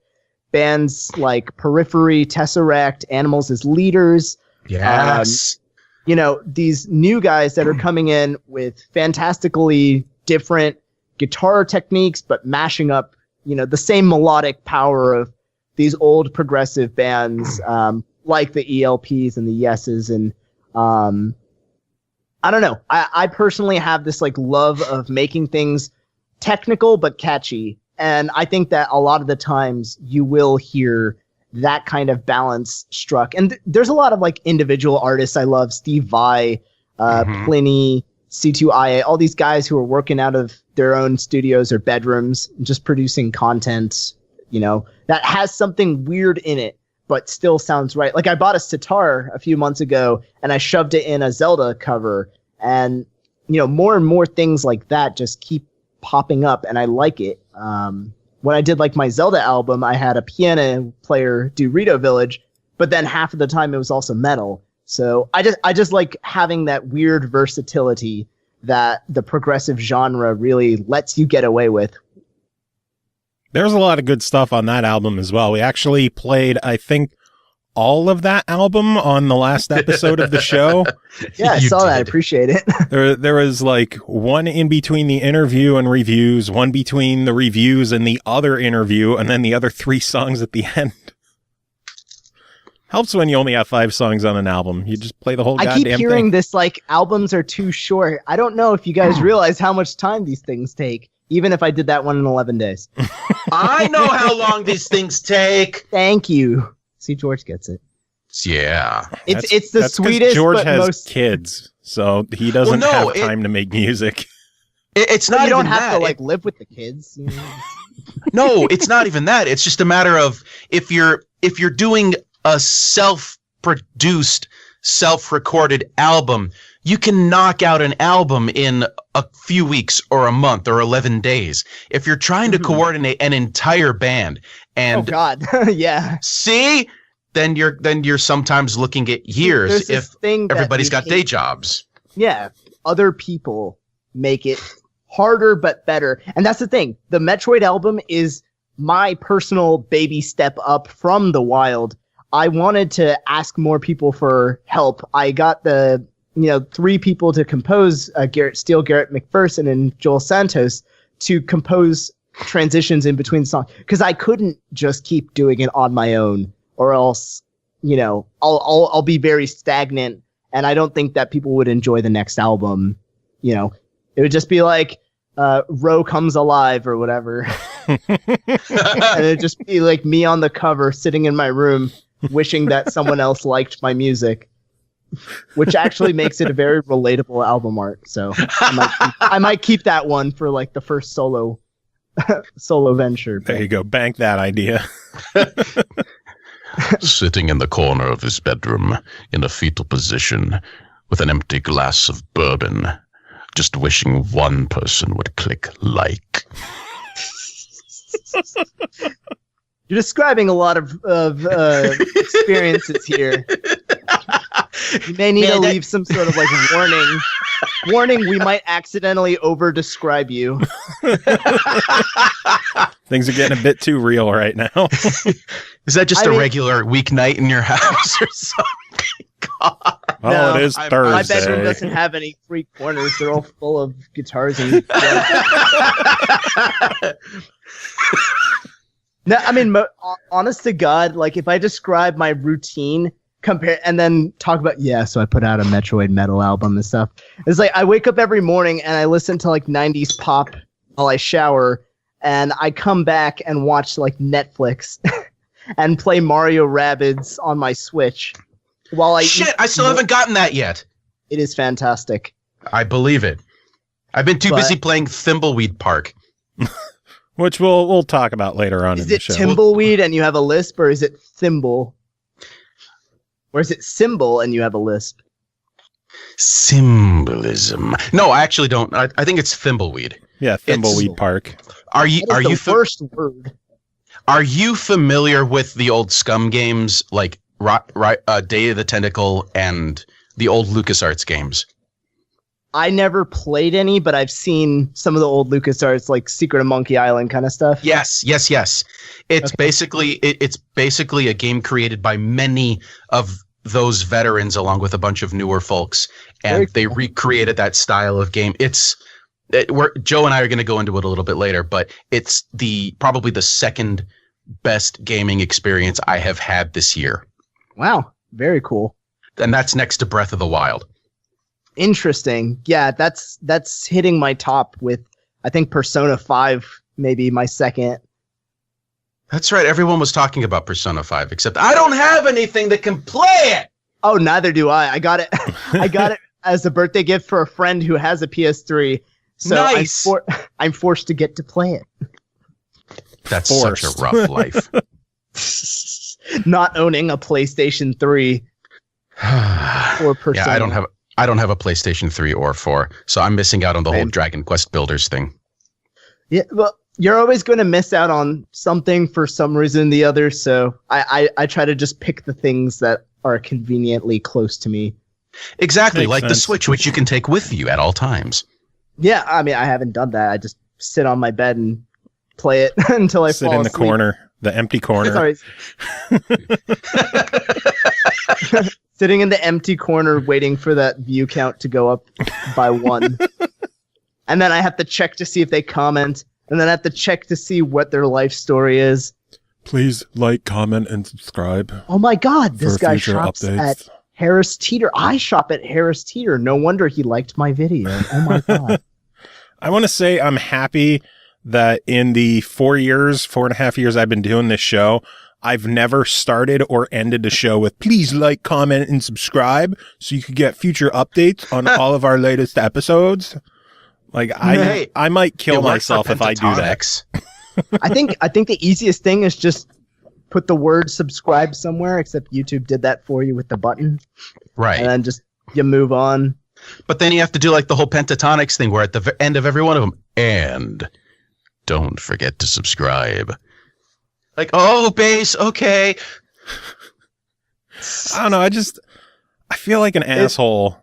bands like Periphery, Tesseract, Animals as Leaders. Yes. You know, these new guys that are coming in with fantastically different guitar techniques, but mashing up, you know, the same melodic power of these old progressive bands, like the ELPs and the Yeses. And, I don't know. I personally have this like love of making things technical, but catchy. And I think that a lot of the times you will hear that kind of balance struck. And there's a lot of like individual artists I love. Steve Vai, Pliny, C2IA, all these guys who are working out of their own studios or bedrooms, just producing content, you know, that has something weird in it, but still sounds right. Like I bought a sitar a few months ago and I shoved it in a Zelda cover, and, you know, more and more things like that just keep popping up, and I like it. When I did like my Zelda album, I had a piano player do Rito Village, but then half of the time it was also metal. So I just like having that weird versatility that the progressive genre really lets you get away with. There's a lot of good stuff on that album as well. We actually played, I think, all of that album on the last episode of the show. Yeah, I saw that. I appreciate it. There was like one in between the interview and reviews, one between the reviews and the other interview, and then the other 3 songs at the end. Helps when you only have 5 songs on an album. You just play the whole goddamn thing. I keep hearing this, like, albums are too short. I don't know if you guys realize how much time these things take, even if I did that one in 11 days. I know how long these things take. Thank you. See, George gets it. Yeah. It's the sweetest, George but has most kids, so he doesn't have time to make music. It's not. You don't even have that. to like live with the kids. You know? No, it's not even that. It's just a matter of if you're doing a self-produced, self-recorded album, you can knock out an album in a few weeks or a month or 11 days. If you're trying to coordinate an entire band and oh god, yeah. See, then you're sometimes looking at years if everybody's got day jobs. Yeah, other people make it harder but better. And that's the thing. The Metroid album is my personal baby step up from the Wild. I wanted to ask more people for help. I got the 3 people to compose, Garrett Steele, Garrett McPherson, and Joel Santos, to compose transitions in between songs, because I couldn't just keep doing it on my own, or else, I'll be very stagnant, and I don't think that people would enjoy the next album. It would just be like Ro Comes Alive or whatever, and it'd just be like me on the cover, sitting in my room, wishing that someone else liked my music. Which actually makes it a very relatable album art. So I might keep that one for like the first solo venture. There you go. Bank that idea. Sitting in the corner of his bedroom in a fetal position with an empty glass of bourbon, just wishing one person would click like. You're describing a lot of experiences here. You may need to leave some sort of like warning. Warning, we might accidentally over-describe you. Things are getting a bit too real right now. Is that just a regular weeknight in your house or something? God. Well, it is Thursday. My bedroom doesn't have any 3 corners. They're all full of guitars and... No, I mean, honest to God, like if I describe my routine, and then talk about, so I put out a Metroid metal album and stuff. It's like I wake up every morning and I listen to like 90s pop while I shower, and I come back and watch like Netflix and play Mario Rabbids on my Switch while I I still haven't gotten that yet. It is fantastic. I believe it. I've been too busy playing Thimbleweed Park. Which we'll talk about later on in the show. Is it Timbleweed and you have a lisp, or is it Thimble? Or is it Symbol and you have a lisp? Symbolism. No, I actually don't. I think it's Thimbleweed. Yeah, Thimbleweed Park. Are you first word? Are you familiar with the old Scum games like Day of the Tentacle and the old LucasArts games? I never played any, but I've seen some of the old LucasArts, like Secret of Monkey Island kind of stuff. Yes. It's basically a game created by many of those veterans, along with a bunch of newer folks, and they recreated that style of game. Joe and I are going to go into it a little bit later, but it's probably the second best gaming experience I have had this year. Wow, very cool. And that's next to Breath of the Wild. Interesting. Yeah, that's hitting my top with, I think, Persona 5, maybe my second. That's right. Everyone was talking about Persona 5, except I don't have anything that can play it. Oh, neither do I. I got it. I got it as a birthday gift for a friend who has a PS3. So nice. I'm forced to get to play it. That's such a rough life. Not owning a PlayStation 3 or Persona. Yeah, I don't have a PlayStation 3 or 4, so I'm missing out on the whole Dragon Quest Builders thing. Yeah, well, you're always going to miss out on something for some reason or the other, so I try to just pick the things that are conveniently close to me. Exactly, like the Switch, which you can take with you at all times. Yeah, I mean, I haven't done that. I just sit on my bed and play it until I fall asleep. Sit in the corner, the empty corner. Sorry. Sitting in the empty corner waiting for that view count to go up by 1. And then I have to check to see if they comment. And then I have to check to see what their life story is. Please like, comment, and subscribe. Oh my God, this guy shops at Harris Teeter. I shop at Harris Teeter. No wonder he liked my video. Oh my God. I want to say I'm happy that in the 4.5 years I've been doing this show, I've never started or ended the show with please like, comment, and subscribe so you can get future updates on all of our latest episodes. Like I might kill myself if I do that. I think the easiest thing is just put the word subscribe somewhere, except YouTube did that for you with the button. Right. And then just you move on. But then you have to do like the whole Pentatonics thing where at the end of every one of them, and don't forget to subscribe. Like, oh, bass, okay. I don't know. I feel like an asshole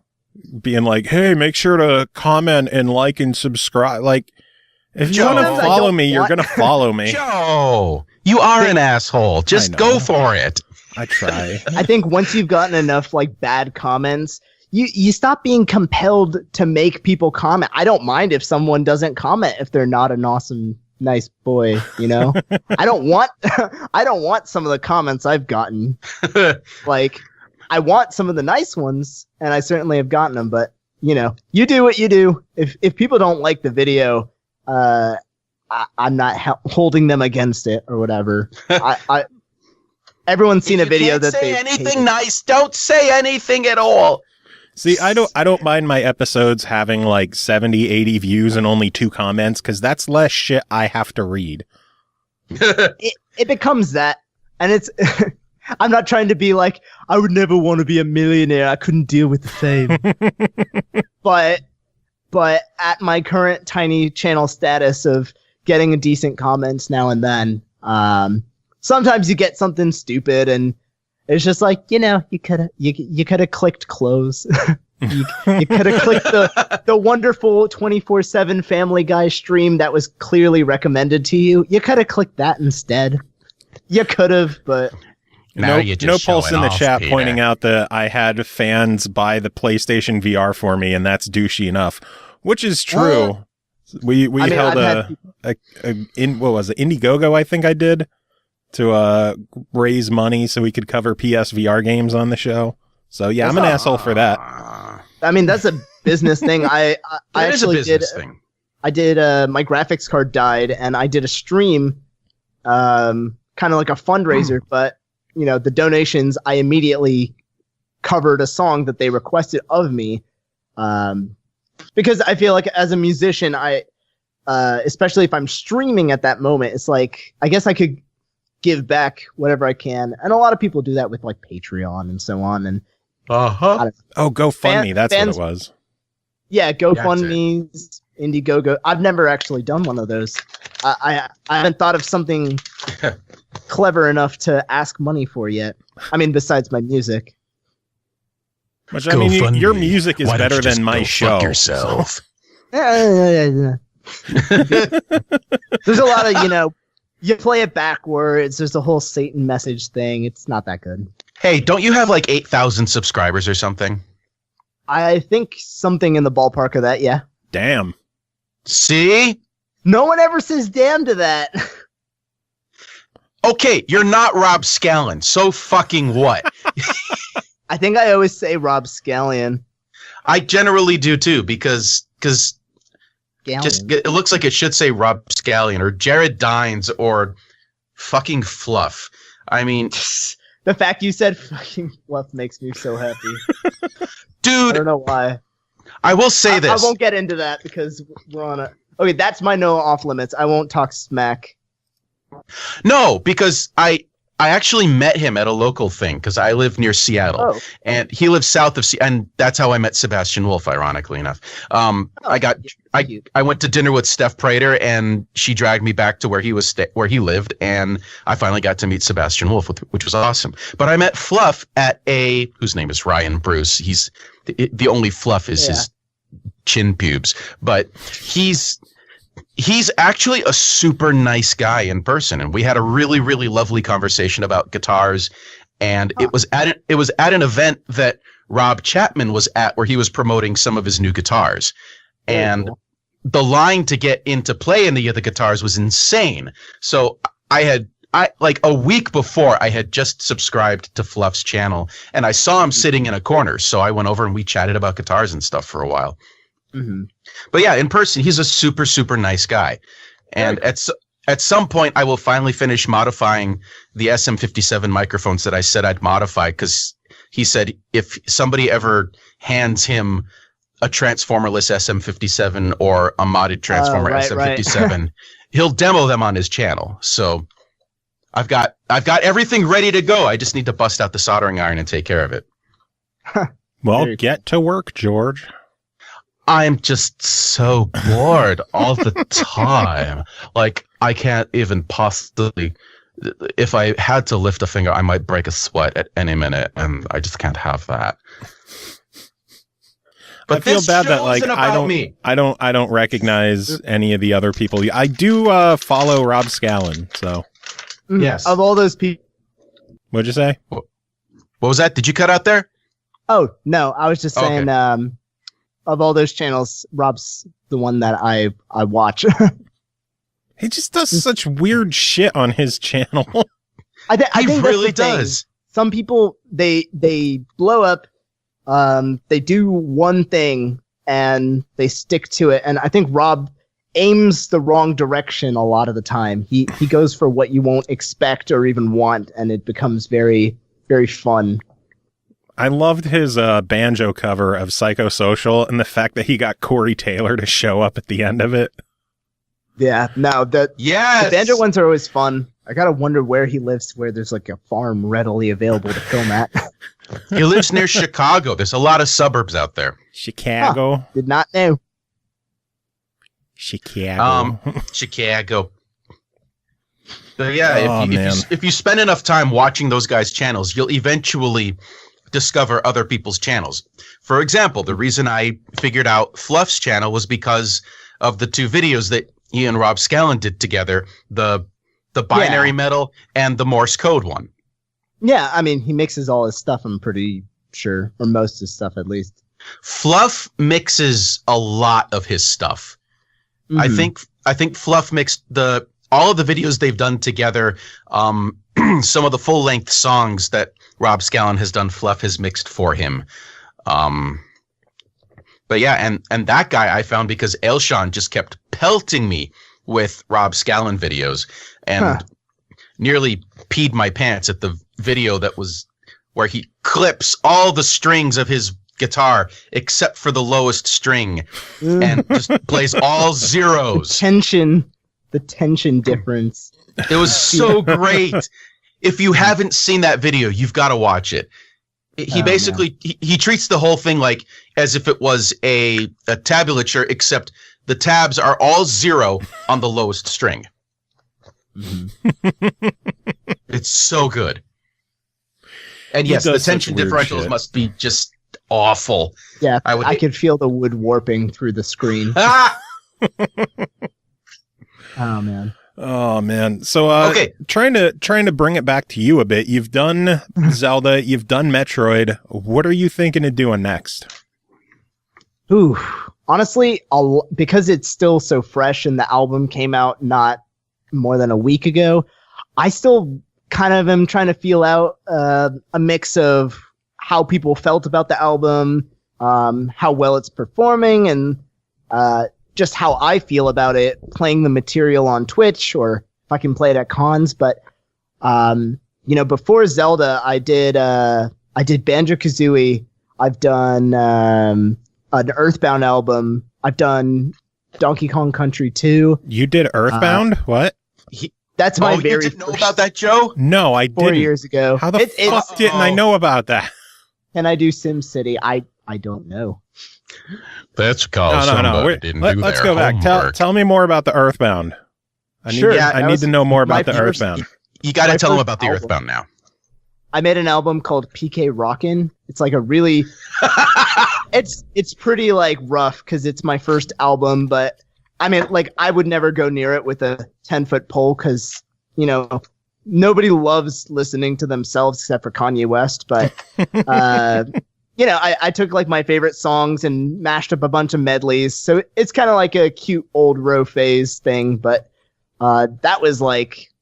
being like, hey, make sure to comment and like and subscribe. Like, if you want to follow me, you're going to follow me. Joe, you are an asshole. Just go for it. I try. I think once you've gotten enough like bad comments, you stop being compelled to make people comment. I don't mind if someone doesn't comment if they're not an awesome, nice boy, you know? I don't want some of the comments I've gotten. Like, I want some of the nice ones, and I certainly have gotten them, but you know, you do what you do. If people don't like the video, I'm not holding them against it or whatever. Everyone's seen a video that they say anything nice. Don't say anything at all. See, I don't mind my episodes having like 70, 80 views and only 2 comments because that's less shit I have to read. It becomes that, and it's. I'm not trying to be like, I would never want to be a millionaire. I couldn't deal with the fame. but at my current tiny channel status of getting a decent comments now and then, sometimes you get something stupid and it's just like, you know, you could have clicked close. you could have clicked the wonderful 24/7 Family Guy stream that was clearly recommended to you. You could have clicked that instead. You could have, but no Pulse in the chat Peter. Pointing out that I had fans buy the PlayStation VR for me, and that's douchey enough, which is true. We held what was it, Indiegogo? I think I did to raise money so we could cover PSVR games on the show. So yeah, I'm an asshole for that. I mean, that's a business thing. I actually did. I did. My graphics card died, and I did a stream, kind of like a fundraiser, but. You know, the donations, I immediately covered a song that they requested of me. Because I feel like as a musician, especially if I'm streaming at that moment, it's like, I guess I could give back whatever I can. And a lot of people do that with like Patreon and so on. And GoFundMe. That's what it was. Yeah, GoFundMe's, Indiegogo. I've never actually done one of those. I haven't thought of something clever enough to ask money for yet. I mean, besides my music. Which, I mean, your music is better than my show. Fuck yourself. There's a lot of, you play it backwards. There's a whole Satan message thing. It's not that good. Hey, don't you have like 8,000 subscribers or something? I think something in the ballpark of that, yeah. Damn. See? No one ever says damn to that. Okay, you're not Rob Scallon. So fucking what? I think I always say Rob Scallion. I generally do too, because it looks like it should say Rob Scallion or Jared Dines or fucking Fluff. I mean, the fact you said fucking Fluff makes me so happy. Dude, I don't know why. I will say this. I won't get into that because we're on a... Okay, that's my no off limits. I won't talk smack. No, because I actually met him at a local thing because I live near Seattle, and he lives south of Seattle, and that's how I met Sebastian Wolf. Ironically enough, I went to dinner with Steph Prater, and she dragged me back to where he was where he lived, and I finally got to meet Sebastian Wolf, which was awesome. But I met Fluff at whose name is Ryan Bruce. He's the only Fluff is his chin pubes, but he's actually a super nice guy in person, and we had a really, really lovely conversation about guitars. And it was at an event that Rob Chapman was at, where he was promoting some of his new guitars, and the line to get into play any of the guitars was insane. So I like a week before, I had just subscribed to Fluff's channel, and I saw him sitting in a corner, so I went over and we chatted about guitars and stuff for a while. Mm-hmm. But yeah, in person, he's a super, super nice guy. And at some point, I will finally finish modifying the SM57 microphones that I said I'd modify, because he said if somebody ever hands him a transformerless SM57 or a modded transformer SM57, he'll demo them on his channel. So I've got everything ready to go. I just need to bust out the soldering iron and take care of it. Well, get to work, George. I'm just so bored all the time. Like, I can't even possibly... If I had to lift a finger, I might break a sweat at any minute, and I just can't have that. But I feel bad that like I don't recognize any of the other people. I do follow Rob Scallon, so yes. Of all those people, what'd you say? What was that? Did you cut out there? Oh no, I was just saying. Okay. Of all those channels, Rob's the one that I watch. He just does such weird shit on his channel. I think really does. Some people they blow up. They do one thing and they stick to it. And I think Rob aims the wrong direction a lot of the time. He goes for what you won't expect or even want, and it becomes very, very fun. I loved his banjo cover of Psychosocial, and the fact that he got Corey Taylor to show up at the end of it. Yeah, no, the banjo ones are always fun. I gotta wonder where he lives, where there's like a farm readily available to film at. He lives near Chicago. There's a lot of suburbs out there. Chicago. Huh, did not know. Chicago. Chicago. So yeah, if you spend enough time watching those guys' channels, you'll eventually discover other people's channels. For example, the reason I figured out Fluff's channel was because of the two videos that he and Rob Scallon did together, the binary metal and the Morse code one. Yeah, I mean, he mixes all his stuff, I'm pretty sure, or most of his stuff at least. Fluff mixes a lot of his stuff. Mm-hmm. I think Fluff mixed all of the videos they've done together. Some of the full length songs that Rob Scallon has done, Fluff has mixed for him. But yeah, and that guy I found because Elshan just kept pelting me with Rob Scallon videos and nearly peed my pants at the video that was where he clips all the strings of his guitar except for the lowest string and just plays all zeros. The tension difference. It was so great. If you haven't seen that video, you've got to watch it. He basically he treats the whole thing like as if it was a tablature, except the tabs are all zero on the lowest string. Mm-hmm. It's so good. And yes, the tension differentials must be just awful. Yeah, I could feel the wood warping through the screen. Oh man. So okay. trying to bring it back to you a bit. You've done Zelda, you've done Metroid. What are you thinking of doing next? Ooh, honestly, because it's still so fresh and the album came out not more than a week ago, I still kind of am trying to feel out a mix of how people felt about the album, how well it's performing, and just how I feel about it playing the material on Twitch, or if I can play it at cons. But before Zelda, I did Banjo-Kazooie. I've done an Earthbound album. I've done Donkey Kong Country 2. You did Earthbound? What? That's my very you didn't know about that, Joe? No, I didn't. 4 years ago. How the fuck didn't I know about that? And I do SimCity. I don't know. That's because somebody didn't do Let's their go back. Tell me more about the Earthbound. I need to know more about the Earthbound. You got to tell them about the Earthbound now. I made an album called PK Rockin'. It's like a really, it's pretty like rough because it's my first album, but I mean, like I would never go near it with a 10-foot pole because, nobody loves listening to themselves except for Kanye West. But, I took like my favorite songs and mashed up a bunch of medleys. So it's kind of like a cute old Ro phase thing. But that was like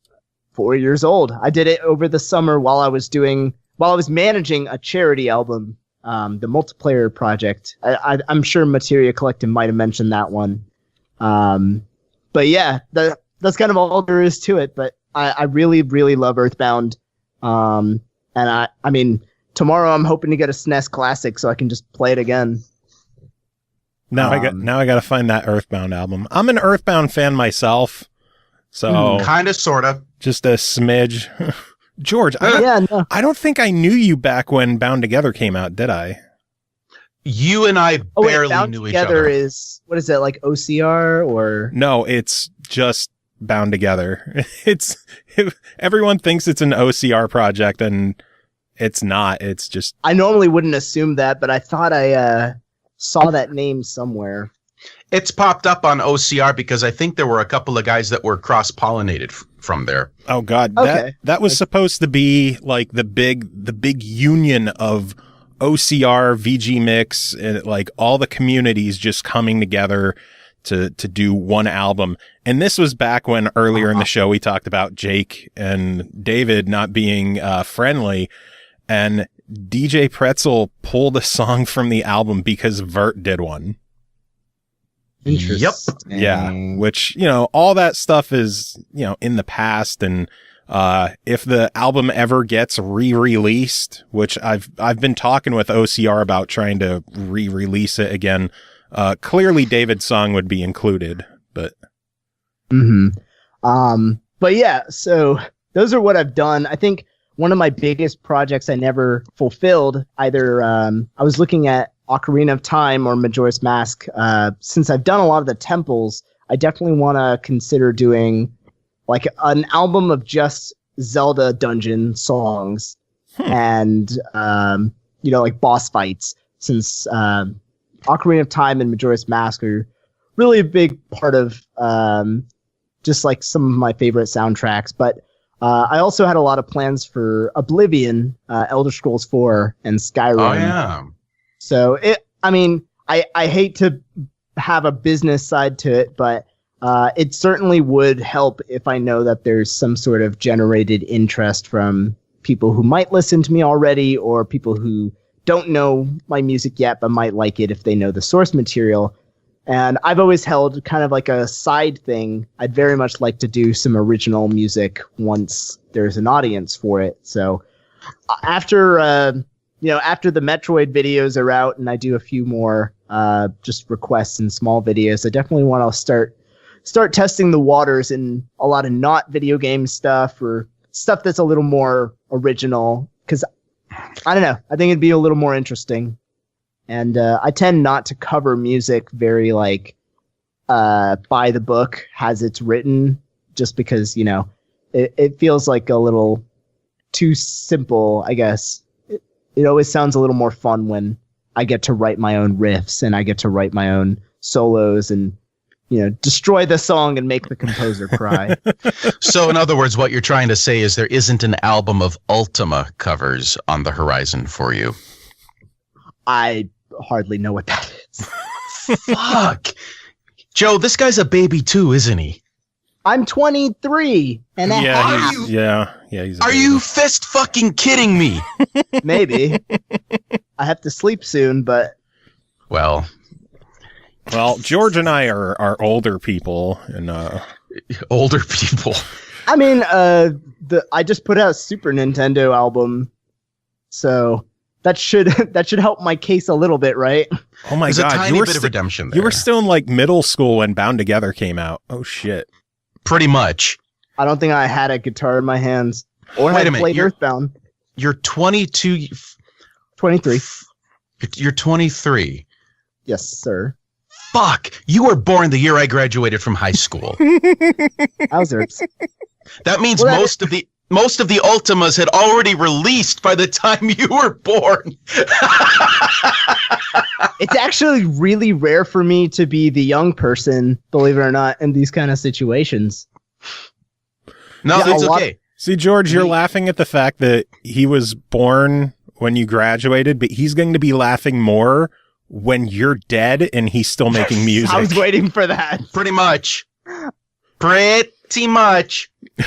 4 years old. I did it over the summer while I was managing a charity album, the Multiplayer Project. I'm sure Materia Collective might have mentioned that one. But yeah, that's kind of all there is to it. But I really, really love Earthbound. And I mean, tomorrow I'm hoping to get a SNES Classic so I can just play it again. Now I got to find that Earthbound album. I'm an Earthbound fan myself. So kind of, sort of. Just a smidge. George, I don't think I knew you back when Bound Together came out, did I? You and I barely knew each other. Together is, what is it, like OCR or? No, it's just Bound Together. Everyone thinks it's an OCR project and it's not. It's just. I normally wouldn't assume that, but I thought I saw that name somewhere. It's popped up on OCR because I think there were a couple of guys that were cross-pollinated from there. Oh God, okay. That was supposed to be like the big union of OCR, VG Mix, and like all the communities just coming together to do one album. And this was back when earlier in the show we talked about Jake and David not being friendly, and DJ Pretzel pulled a song from the album because Vert did one. Interesting. Yep. Yeah, which, all that stuff is, in the past, and if the album ever gets re-released, which I've been talking with OCR about trying to re-release it again, clearly David's song would be included, but but yeah, so those are what I've done. I think one of my biggest projects I never fulfilled, either I was looking at Ocarina of Time or Majora's Mask. Since I've done a lot of the temples, I definitely want to consider doing like an album of just Zelda dungeon songs and, like boss fights, since Ocarina of Time and Majora's Mask are really a big part of just like some of my favorite soundtracks. But I also had a lot of plans for Oblivion, Elder Scrolls 4, and Skyrim. Oh, yeah. So I hate to have a business side to it, but it certainly would help if I know that there's some sort of generated interest from people who might listen to me already, or people who don't know my music yet but might like it if they know the source material. And I've always held kind of like a side thing. I'd very much like to do some original music once there's an audience for it. So after after the Metroid videos are out and I do a few more just requests and small videos, I definitely want to start testing the waters in a lot of not video game stuff or stuff that's a little more original. Because I don't know, I think it'd be a little more interesting. And I tend not to cover music very like by the book as it's written, just because it feels like a little too simple, I guess. It always sounds a little more fun when I get to write my own riffs and I get to write my own solos and, destroy the song and make the composer cry. So in other words, what you're trying to say is there isn't an album of Ultima covers on the horizon for you. I hardly know what that is. Fuck. Joe, this guy's a baby too, isn't he? I'm 23 and a half. He's Are you fist fucking kidding me? Maybe. I have to sleep soon, but Well, George and I are older people, and older people. I mean, I just put out a Super Nintendo album, so that should help my case a little bit, right? Oh my There's god, a tiny bit of redemption there. You were still in like middle school when Bound Together came out. Oh shit. Pretty much. I don't think I had a guitar in my hands or Wait had a minute, played Earthbound. You're 22. 23. You're 23. Yes, sir. Fuck. You were born the year I graduated from high school. Wowzers. That means most of the Ultimas had already released by the time you were born. It's actually really rare for me to be the young person, believe it or not, in these kind of situations. No, that's okay. See, George, you're laughing at the fact that he was born when you graduated, but he's going to be laughing more when you're dead and he's still making music. I was waiting for that. Pretty much. Pretty much. You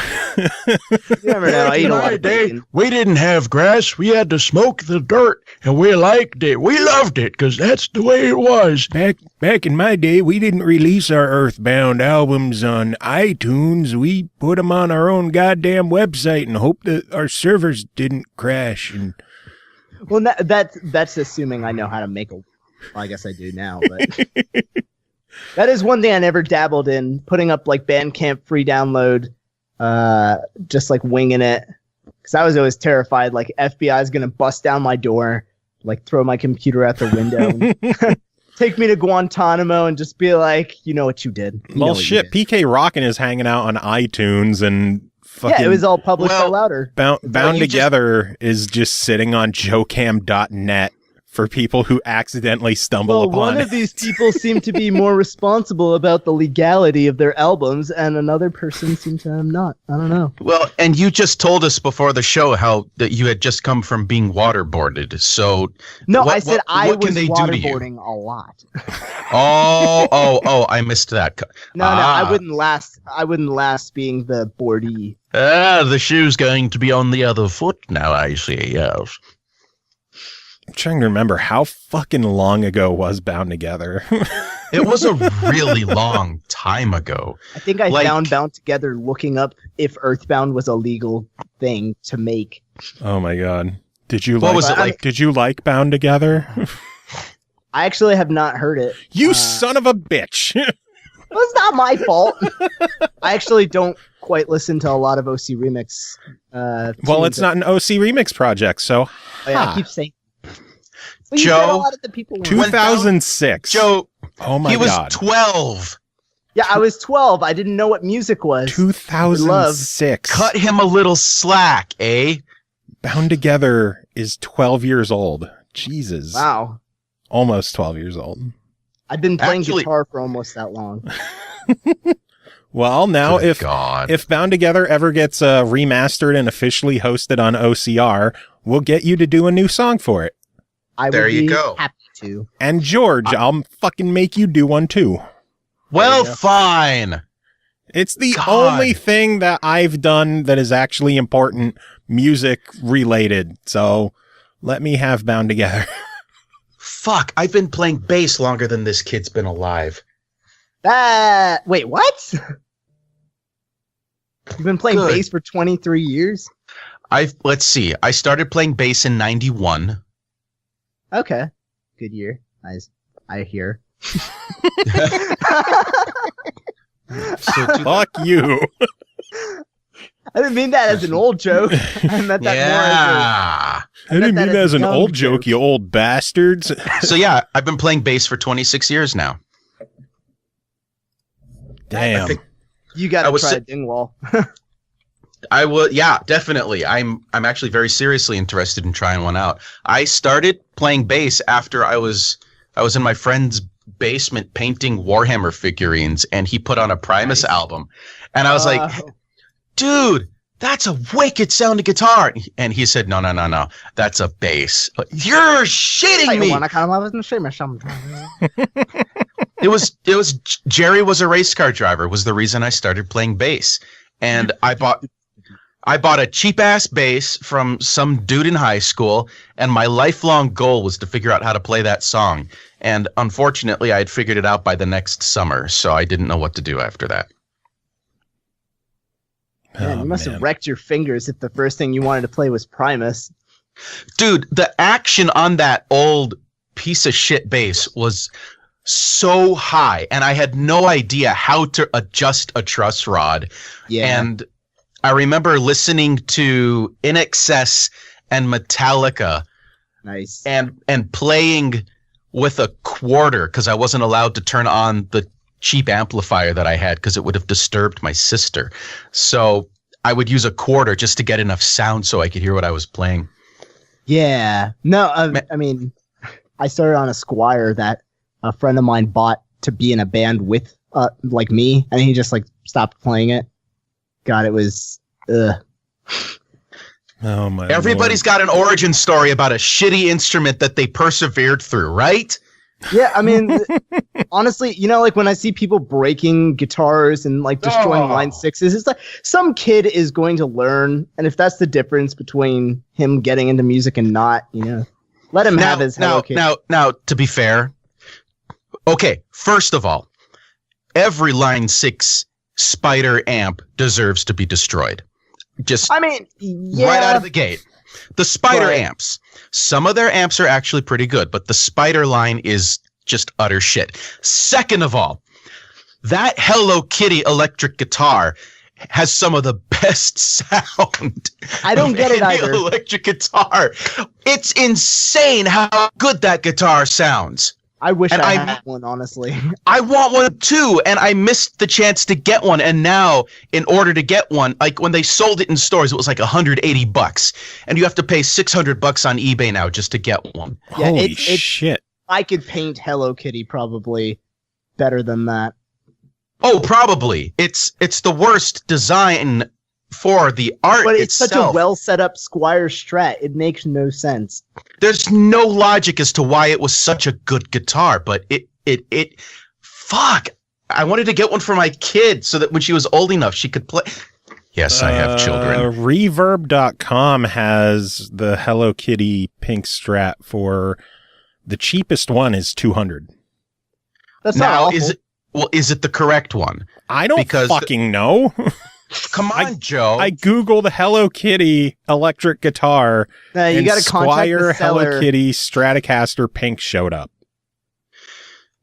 never know. I eat a lot of bacon. We didn't have grass. We had to smoke the dirt, and we liked it. We loved it because that's the way it was. Back in my day, we didn't release our Earthbound albums on iTunes. We put them on our own goddamn website and hoped that our servers didn't crash. And well, that's assuming I know how to make a. Well, I guess I do now, but that is one thing I never dabbled in, putting up like Bandcamp free download, just like winging it. Because I was always terrified, like FBI is going to bust down my door, like throw my computer out the window, take me to Guantanamo and just be like, you know what you did. Well, shit, PK Rockin' is hanging out on iTunes and fucking... Yeah, it was all published by Louder. Bound Together is just sitting on jocam.net. For people who accidentally stumble upon one of these people seemed to be more responsible about the legality of their albums, and another person seemed to not. I don't know. Well, and you just told us before the show how that you had just come from being waterboarded. So no, I said I was waterboarding a lot. Oh, I missed that. No, I wouldn't last. I wouldn't last being the boardee. The shoe's going to be on the other foot now. I see. Yes. I'm trying to remember how fucking long ago was Bound Together. It was a really long time ago. I think I found Bound Together looking up if Earthbound was a legal thing to make. Oh my god. Did you like Bound Together? I actually have not heard it. You son of a bitch. It's not my fault. I actually don't quite listen to a lot of OC Remix. Well, it's not an OC Remix project, so... Oh, yeah, I keep saying... Well, Joe, a lot of the people 2006. Joe, oh my god. He was 12. Yeah, I was 12. I didn't know what music was. 2006. Cut him a little slack, eh? Bound Together is 12 years old. Jesus. Wow. Almost 12 years old. I've been playing guitar for almost that long. Well, now if Bound Together ever gets remastered and officially hosted on OCR, we'll get you to do a new song for it. I would be happy to. And George, I'll fucking make you do one too. Well, fine. It's the only thing that I've done that is actually important, music related. So let me have Bound Together. Fuck, I've been playing bass longer than this kid's been alive. Wait, what? You've been playing bass for 23 years? Let's see. I started playing bass in 91. Okay. Good year. I hear. Fuck you. I didn't mean that as an old joke. I meant that more as I didn't mean that as an old joke, you old bastards. So yeah, I've been playing bass for 26 years now. Damn. You got to try Dingwall. I would, yeah, definitely. I'm actually very seriously interested in trying one out. I started playing bass after I was in my friend's basement painting Warhammer figurines, and he put on a Primus album, and I was like, dude, that's a wicked sounding guitar. And he said, no, that's a bass. You're shitting me. It was Jerry was a race car driver was the reason I started playing bass. And I bought a cheap ass bass from some dude in high school, and my lifelong goal was to figure out how to play that song. And unfortunately, I had figured it out by the next summer, so I didn't know what to do after that. Man, you must have wrecked your fingers if the first thing you wanted to play was Primus. Dude, the action on that old piece of shit bass was so high, and I had no idea how to adjust a truss rod. Yeah. And I remember listening to In Excess and Metallica. Nice. And playing with a quarter because I wasn't allowed to turn on the cheap amplifier that I had because it would have disturbed my sister. So I would use a quarter just to get enough sound so I could hear what I was playing. Yeah. No, I mean, I started on a Squire that a friend of mine bought to be in a band with, like me, and he just like stopped playing it. God, it was, Oh my Everybody's got an origin story about a shitty instrument that they persevered through, right? Yeah, I mean, honestly, you know, like when I see people breaking guitars and like destroying line sixes, it's like some kid is going to learn, and if that's the difference between him getting into music and not, you know, let him have his Hello Kitty. Now, to be fair, okay, first of all, every line 6 Spider amp deserves to be destroyed. Just, I mean, yeah. Right out of the gate. The Spider amps, some of their amps are actually pretty good, but the Spider line is just utter shit. Second of all, that Hello Kitty electric guitar has some of the best sound. I don't get it either. Electric guitar. It's insane how good that guitar sounds. I wish I had one, honestly. I want one too, and I missed the chance to get one. And now, in order to get one, like when they sold it in stores, it was like $180, and you have to pay $600 on eBay now just to get one. Yeah, Holy shit! I could paint Hello Kitty probably better than that. Oh, probably. It's the worst design for the art but it's itself. Such a well set up Squire Strat. It makes no sense. There's no logic as to why it was such a good guitar, but it fuck. I wanted to get one for my kid so that when she was old enough she could play. Yes, I have children. Reverb.com has the Hello Kitty pink Strat for the cheapest one is $200. That's not awful. Is it the correct one? I don't fucking know. Come on, Joe. I Googled Hello Kitty electric guitar you gotta Squire Hello Kitty Stratocaster pink showed up.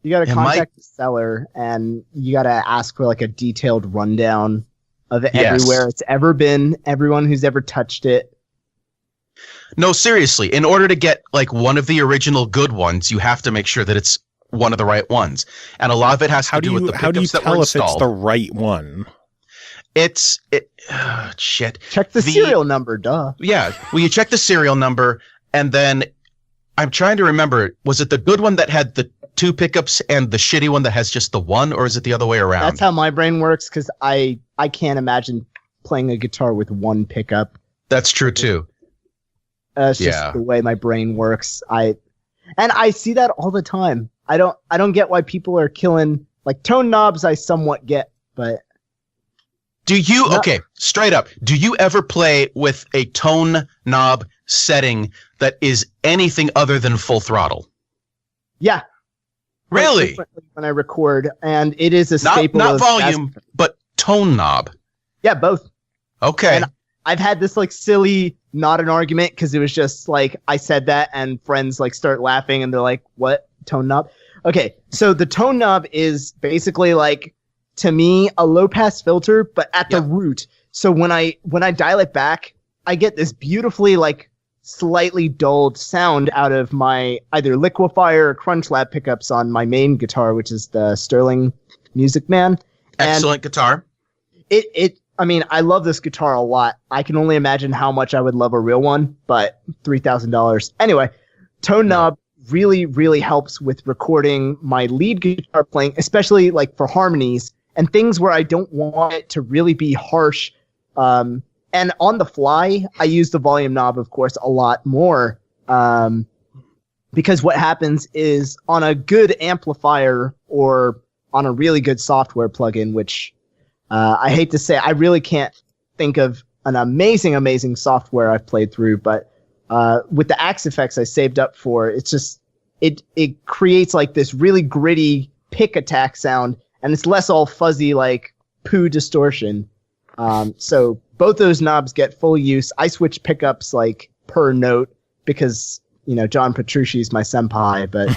You got to contact the seller and you got to ask for like a detailed rundown of everywhere it's ever been, everyone who's ever touched it. No, seriously. In order to get like one of the original good ones, you have to make sure that it's one of the right ones. And a lot of it has to do with the pickups that were installed. How do you tell if it's the right one? Shit. Check the serial number, duh. Yeah. Well, you check the serial number, and then I'm trying to remember, was it the good one that had the 2 pickups and the shitty one that has just the 1, or is it the other way around? That's how my brain works, because I can't imagine playing a guitar with 1 pickup. That's true too. It's just the way my brain works. I see that all the time. I don't get why people are killing like tone knobs. I somewhat get, but okay, straight up, do you ever play with a tone knob setting that is anything other than full throttle? Yeah. Really? When I record, and it is a staple. Not volume, but tone knob. Yeah, both. Okay. And I've had this like silly, not an argument, because it was just like I said that and friends like start laughing and they're like, what? Tone knob? Okay, so the tone knob is basically like, to me, a low pass filter, but at the root. So when I dial it back, I get this beautifully like slightly dulled sound out of my either liquefier or crunch lab pickups on my main guitar, which is the Sterling Music Man. Excellent guitar. I mean, I love this guitar a lot. I can only imagine how much I would love a real one, but $3,000. Anyway, tone knob really, really helps with recording my lead guitar playing, especially like for harmonies and things where I don't want it to really be harsh. And on the fly, I use the volume knob, of course, a lot more. Because what happens is on a good amplifier or on a really good software plugin, which I hate to say, I really can't think of an amazing software I've played through, but with the Axe effects I saved up for, it's just, it creates like this really gritty pick attack sound, and it's less all fuzzy like poo distortion. So both those knobs get full use. I switch pickups like per note because, you know, John Petrucci is my senpai, but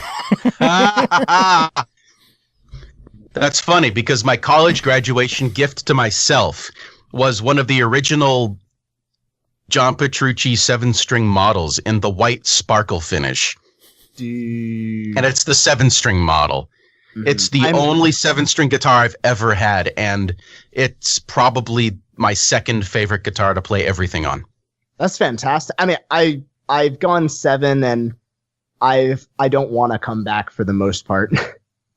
that's funny because my college graduation gift to myself was one of the original John Petrucci 7-string models in the white sparkle finish. And it's the 7-string model. Mm-hmm. It's the only 7-string guitar I've ever had, and it's probably my second favorite guitar to play everything on. That's fantastic. I mean, I've gone 7, and I don't want to come back for the most part.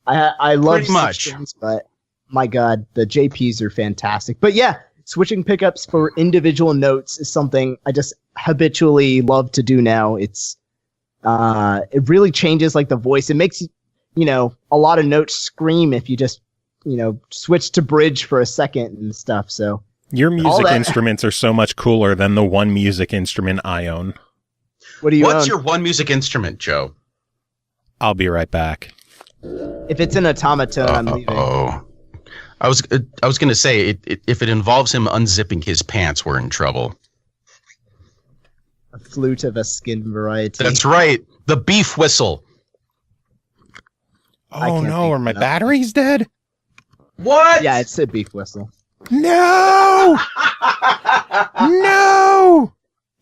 I love 6 strings, but my God, the JPs are fantastic. But yeah, switching pickups for individual notes is something I just habitually love to do now. It's it really changes like the voice. It makes, you know, a lot of notes scream if you just, you know, switch to bridge for a second and stuff. So your music instruments are so much cooler than the one music instrument I own. What's your one music instrument, Joe? I'll be right back. If it's an automaton, I'm leaving. Oh, I was going to say if it involves him unzipping his pants, we're in trouble. A flute of a skin variety. That's right. The beef whistle. Oh no, are my batteries dead? What? Yeah, it's a beef whistle. No! No!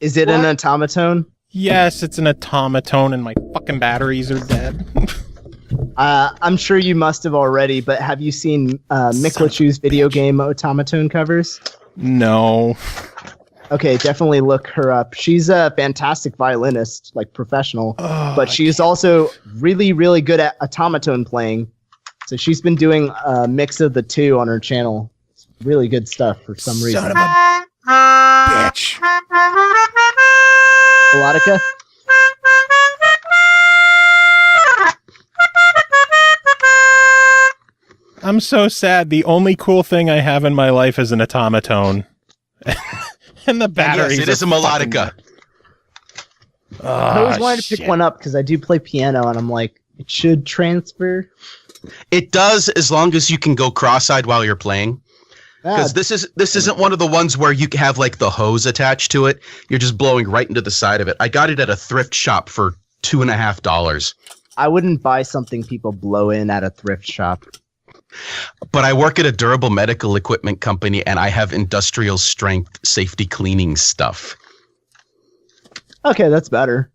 Is it an automaton? Yes, it's an automaton and my fucking batteries are dead. I'm sure you must have already, but have you seen Mick LeChu's video game automaton covers? No. Okay, definitely look her up. She's a fantastic violinist, like professional, but she's also really, really good at automaton playing. So she's been doing a mix of the two on her channel. It's really good stuff for some reason. Son of a bitch. Melodica? I'm so sad. The only cool thing I have in my life is an automaton. And the batteries. Yes, it is a melodica. I always wanted to pick one up because I do play piano, and I'm like, it should transfer. It does, as long as you can go cross-eyed while you're playing. Because this isn't one of the ones where you have like the hose attached to it. You're just blowing right into the side of it. I got it at a thrift shop for $2.50. I wouldn't buy something people blow in at a thrift shop. But I work at a durable medical equipment company, and I have industrial strength safety cleaning stuff. Okay, that's better.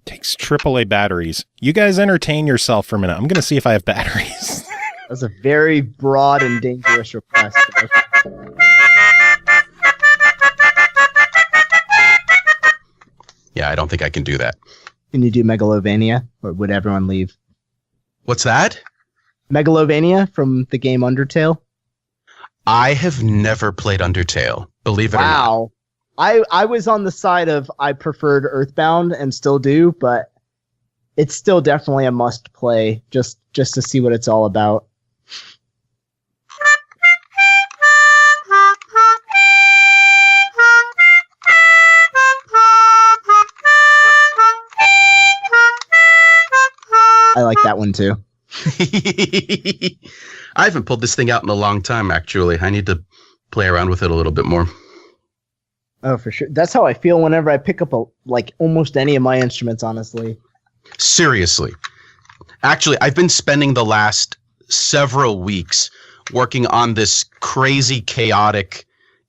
Takes AAA batteries. You guys entertain yourself for a minute. I'm going to see if I have batteries. That's a very broad and dangerous request. Yeah, I don't think I can do that. Can you do Megalovania, or would everyone leave? What's that? Megalovania from the game Undertale? I have never played Undertale, believe it or not. Wow. I was on the side of I preferred Earthbound and still do, but it's still definitely a must play just to see what it's all about. I like that one too. I haven't pulled this thing out in a long time, actually. I need to play around with it a little bit more. Oh, for sure. That's how I feel whenever I pick up almost any of my instruments, honestly. Seriously. Actually, I've been spending the last several weeks working on this crazy, chaotic,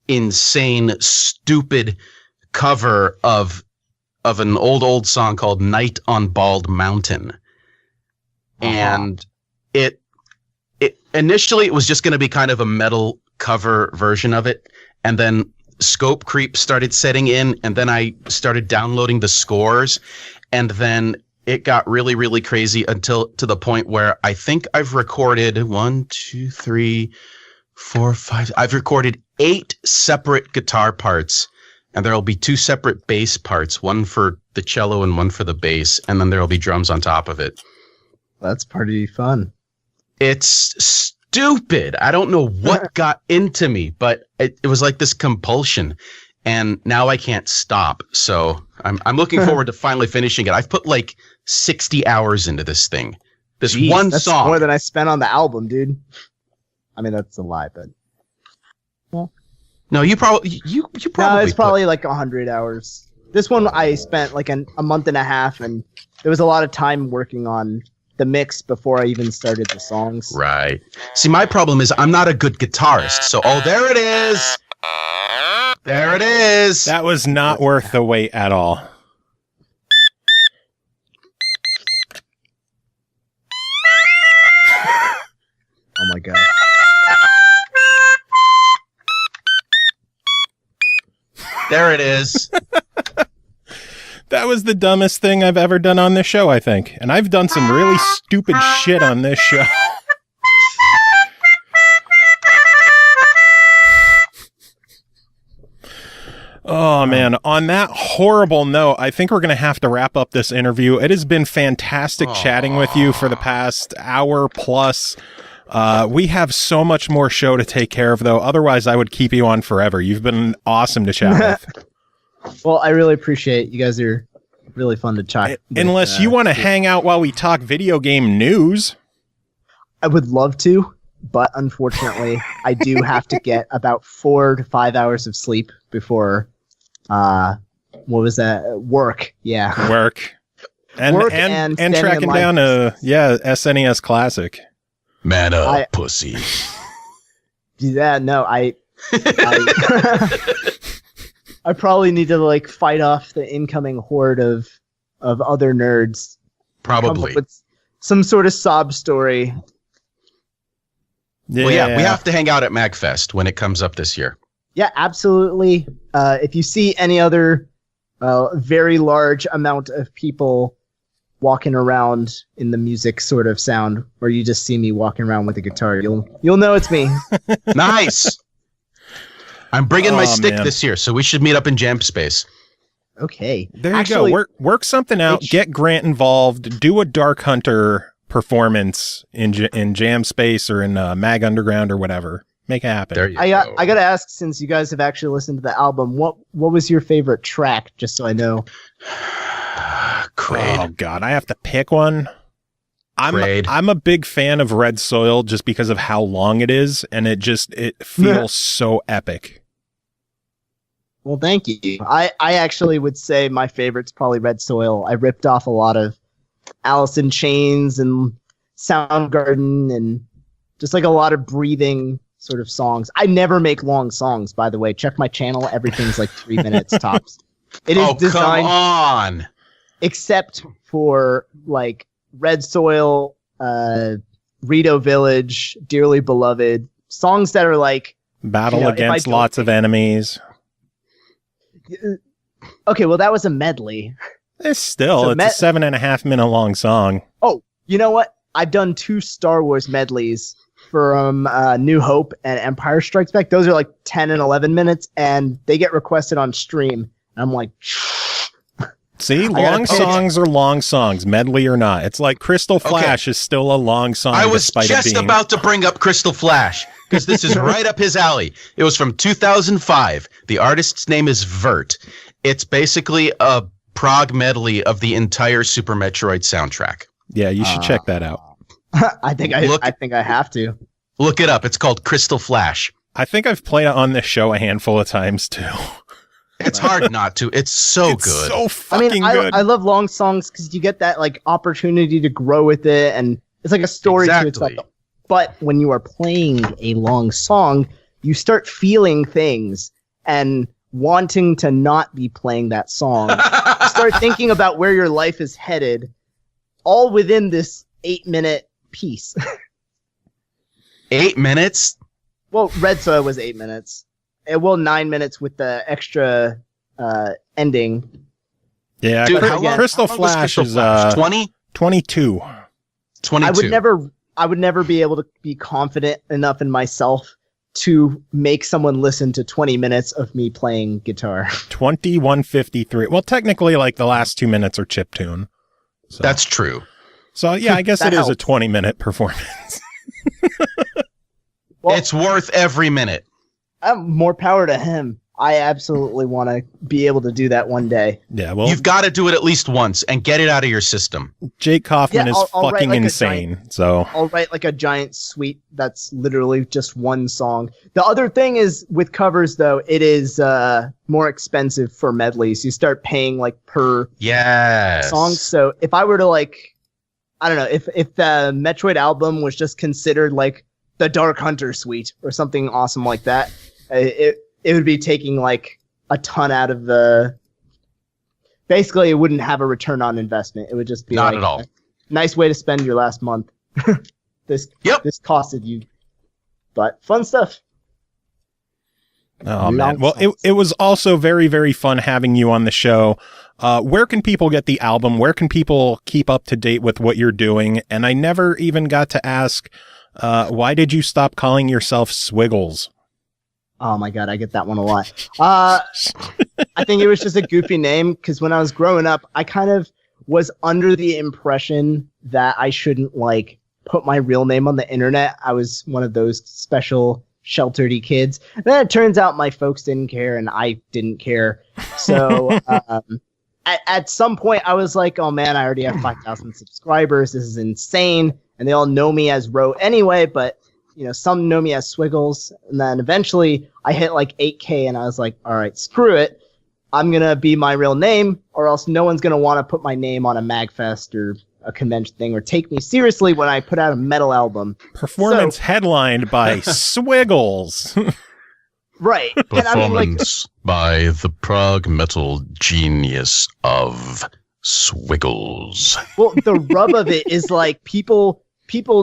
insane, stupid cover of an old song called Night on Bald Mountain. And it initially it was just going to be kind of a metal cover version of it, and then scope creep started setting in, and then I started downloading the scores, and then it got really, really crazy to the point where I think I've recorded 1, 2, 3, 4, 5. I've recorded 8 separate guitar parts, and there'll be 2 separate bass parts, one for the cello and one for the bass, and then there'll be drums on top of it. That's pretty fun. It's stupid. I don't know what got into me, but it was like this compulsion, and now I can't stop. So I'm looking forward to finally finishing it. I've put like 60 hours into this thing. This one that's song. More than I spent on the album, dude. I mean, that's a lie, but no, you probably no, it's probably like 100 hours. This one I spent like a month and a half, and there was a lot of time working on the mix before I even started the songs. Right. See, my problem is I'm not a good guitarist. So, there it is. There it is. That was not worth the wait at all. Oh my god. There it is. That was the dumbest thing I've ever done on this show, I think. And I've done some really stupid shit on this show. Oh, man. On that horrible note, I think we're going to have to wrap up this interview. It has been fantastic chatting with you for the past hour plus. We have so much more show to take care of, though. Otherwise, I would keep you on forever. You've been awesome to chat with. Well, I really appreciate it. You guys are really fun to chat. Unless you want to hang out while we talk video game news. I would love to, but unfortunately, I do have to get about 4 to 5 hours of sleep before, what was that? Work. Yeah. Work. And tracking down a SNES classic. Man up, pussy. Yeah, no, I probably need to like fight off the incoming horde of other nerds. Probably. With some sort of sob story. Yeah. Well, yeah, we have to hang out at MAGFest when it comes up this year. Yeah, absolutely. If you see any other very large amount of people walking around in the music sort of sound, or you just see me walking around with a guitar, you'll know it's me. Nice. I'm bringing my stick this year, so we should meet up in Jam Space. Okay. There you go. Work something out. Get Grant involved. Do a Dark Hunter performance in Jam Space or in Mag Underground or whatever. Make it happen. There you go. I gotta ask, since you guys have actually listened to the album, what was your favorite track? Just so I know. Crade. Oh God, I have to pick one. I'm a big fan of Red Soil just because of how long it is, and it feels so epic. Well, thank you. I actually would say my favorite's probably Red Soil. I ripped off a lot of Alice in Chains and Soundgarden and just like a lot of breathing sort of songs. I never make long songs, by the way. Check my channel. Everything's like 3 minutes tops. It is designed, come on. Except for like Red Soil, Rito Village, Dearly Beloved, songs that are like battle against lots of enemies. Okay, well that was a medley. It's a 7.5 minute long song. Oh, you know what? I've done 2 Star Wars medleys from New Hope and Empire Strikes Back. Those are like 10 and 11 minutes, and they get requested on stream. And I'm like, see, long songs are long songs, medley or not. It's like Crystal Flash is still a long song. I was just about to bring up Crystal Flash because this is right up his alley. It was from 2005. The artist's name is Vert. It's basically a prog medley of the entire Super Metroid soundtrack. Yeah, you should check that out. I think I have to. Look it up. It's called Crystal Flash. I think I've played it on this show a handful of times too. It's hard not to. It's so good. So fucking good. I love long songs because you get that like opportunity to grow with it, and it's like a story to itself. But when you are playing a long song, you start feeling things and wanting to not be playing that song. You start thinking about where your life is headed, all within this 8-minute piece. 8 minutes? Well, Red Soil was 8 minutes. 9 minutes with the extra ending. Yeah, dude, Crystal Flash is 20? 22. 22. I would never be able to be confident enough in myself to make someone listen to 20 minutes of me playing guitar. 21:53. Well, technically, like the last 2 minutes are chiptune. So. That's true. So yeah, I guess it is a 20-minute performance. Well, it's worth every minute. More power to him. I absolutely want to be able to do that one day. Yeah, well, you've got to do it at least once and get it out of your system. Jake Kaufman is fucking insane. So I'll write like a giant suite that's literally just one song. The other thing is with covers, though, it is more expensive for medleys. You start paying like per song. So if I were to like, I don't know, if the Metroid album was just considered like the Dark Hunter suite or something awesome like that, it would be taking like a ton out of the. Basically, it wouldn't have a return on investment. It would just be not like at all. A nice way to spend your last month. This costed you, but fun stuff. Oh man! Well, it was also very, very fun having you on the show. Where can people get the album? Where can people keep up to date with what you're doing? And I never even got to ask, why did you stop calling yourself Swiggles? Oh my God, I get that one a lot. I think it was just a goofy name because when I was growing up, I kind of was under the impression that I shouldn't like put my real name on the internet. I was one of those special sheltered-y kids. And then it turns out my folks didn't care and I didn't care. So at some point I was like, oh man, I already have 5,000 subscribers. This is insane. And they all know me as Ro anyway, but you know, some know me as Swiggles, and then eventually I hit like 8K and I was like, all right, screw it. I'm going to be my real name or else no one's going to want to put my name on a MAGFest or a convention thing or take me seriously when I put out a metal album. Performance headlined by Swiggles. Right. Performance by the prog metal genius of Swiggles. Well, the rub of it is like people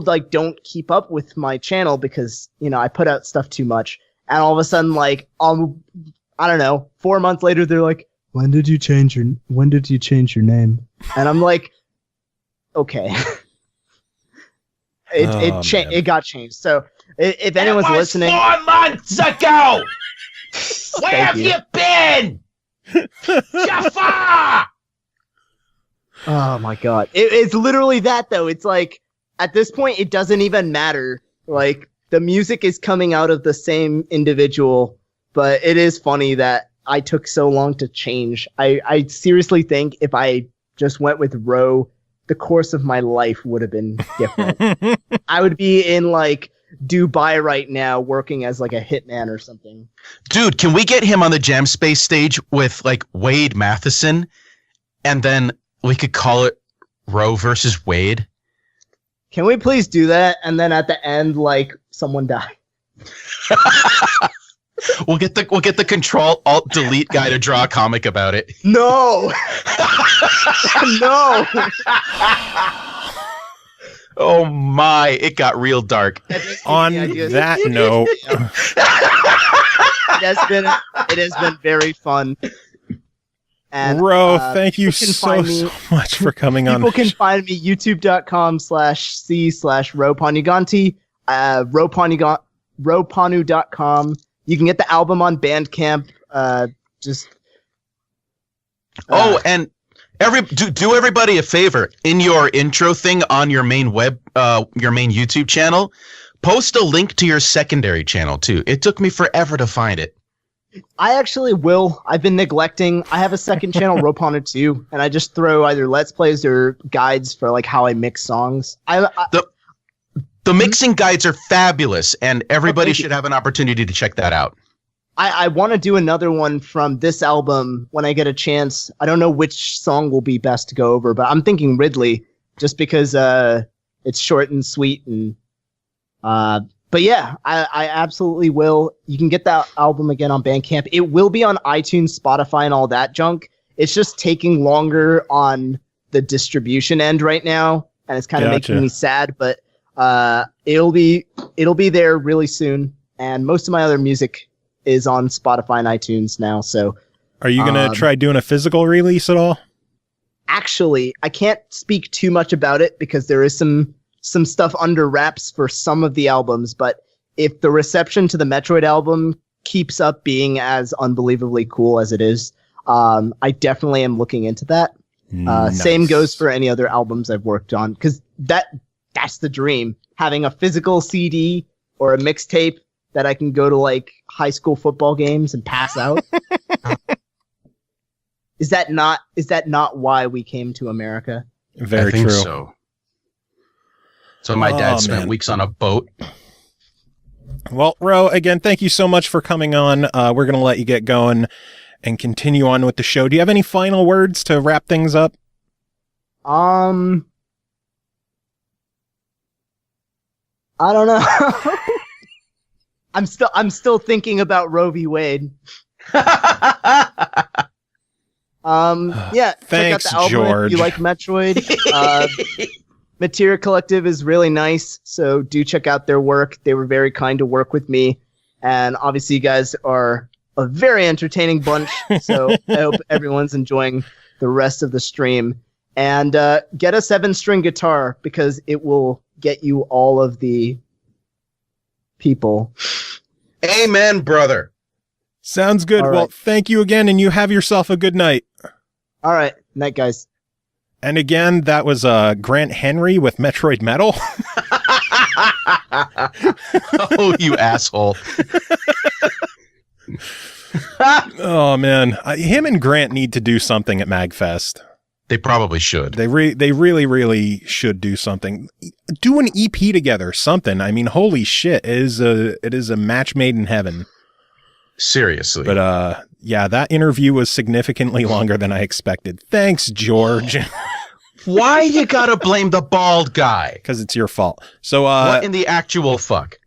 like don't keep up with my channel because, you know, I put out stuff too much. And all of a sudden, like, I don't know, 4 months later, they're like, when did you change your name? And I'm like, okay. It got changed. So if anyone's listening, 4 months ago. Where have you been? Jafar! Oh my God. It's literally that though. It's like, at this point, it doesn't even matter. Like, the music is coming out of the same individual, but it is funny that I took so long to change. I seriously think if I just went with Ro, the course of my life would have been different. I would be in, like, Dubai right now working as, like, a hitman or something. Dude, can we get him on the Jam Space stage with, like, Wade Matheson? And then we could call it Ro versus Wade? Can we please do that? And then at the end, like, someone die. We'll get the Control Alt Delete guy to draw a comic about it. No. No. Oh my! It got real dark. On that note, it has been very fun. And, Ro, thank you so much for coming on. People can find me youtube.com/c/Ro Panuganti, ropanu.com. You can get the album on Bandcamp. And do everybody a favor in your intro thing on your main your main YouTube channel. Post a link to your secondary channel too. It took me forever to find it. I actually will. I've been neglecting. I have a second channel, Ro Panu 2, and I just throw either Let's Plays or guides for like how I mix songs. The mixing guides are fabulous, and everybody should have an opportunity to check that out. I want to do another one from this album when I get a chance. I don't know which song will be best to go over, but I'm thinking Ridley, just because it's short and sweet. And but yeah, I absolutely will. You can get that album again on Bandcamp. It will be on iTunes, Spotify, and all that junk. It's just taking longer on the distribution end right now, and it's kind of making me sad. But it'll be there really soon. And most of my other music is on Spotify and iTunes now. So, are you gonna try doing a physical release at all? Actually, I can't speak too much about it because there is some stuff under wraps for some of the albums. But if the reception to the Metroid album keeps up being as unbelievably cool as it is, I definitely am looking into that. Nice. Same goes for any other albums I've worked on, because that's the dream, having a physical CD or a mixtape that I can go to like high school football games and pass out. Is that not why we came to America? Very I think true. So my dad spent weeks on a boat. Well, Ro, again, thank you so much for coming on. We're going to let you get going and continue on with the show. Do you have any final words to wrap things up? I don't know. I'm still thinking about Roe v. Wade. Yeah, thanks, check out the album George. if you like Metroid. Materia Collective is really nice, so do check out their work. They were very kind to work with me, and obviously you guys are a very entertaining bunch, so I hope everyone's enjoying the rest of the stream. And get a 7-string guitar, because it will get you all of the people. Amen, brother. Sounds good. All Well, right. thank you again, and you have yourself a good night. All right. Night, guys. And again, that was Grant Henry with Metroid Metal. Oh, you asshole. Oh, man. Him and Grant need to do something at MAGFest. They probably should. They really, really should do something. Do an EP together, something. I mean, holy shit. It is a match made in heaven. Seriously. But yeah, that interview was significantly longer than I expected. Thanks, George. Why you gotta blame the bald guy? Because it's your fault. So what in the actual fuck?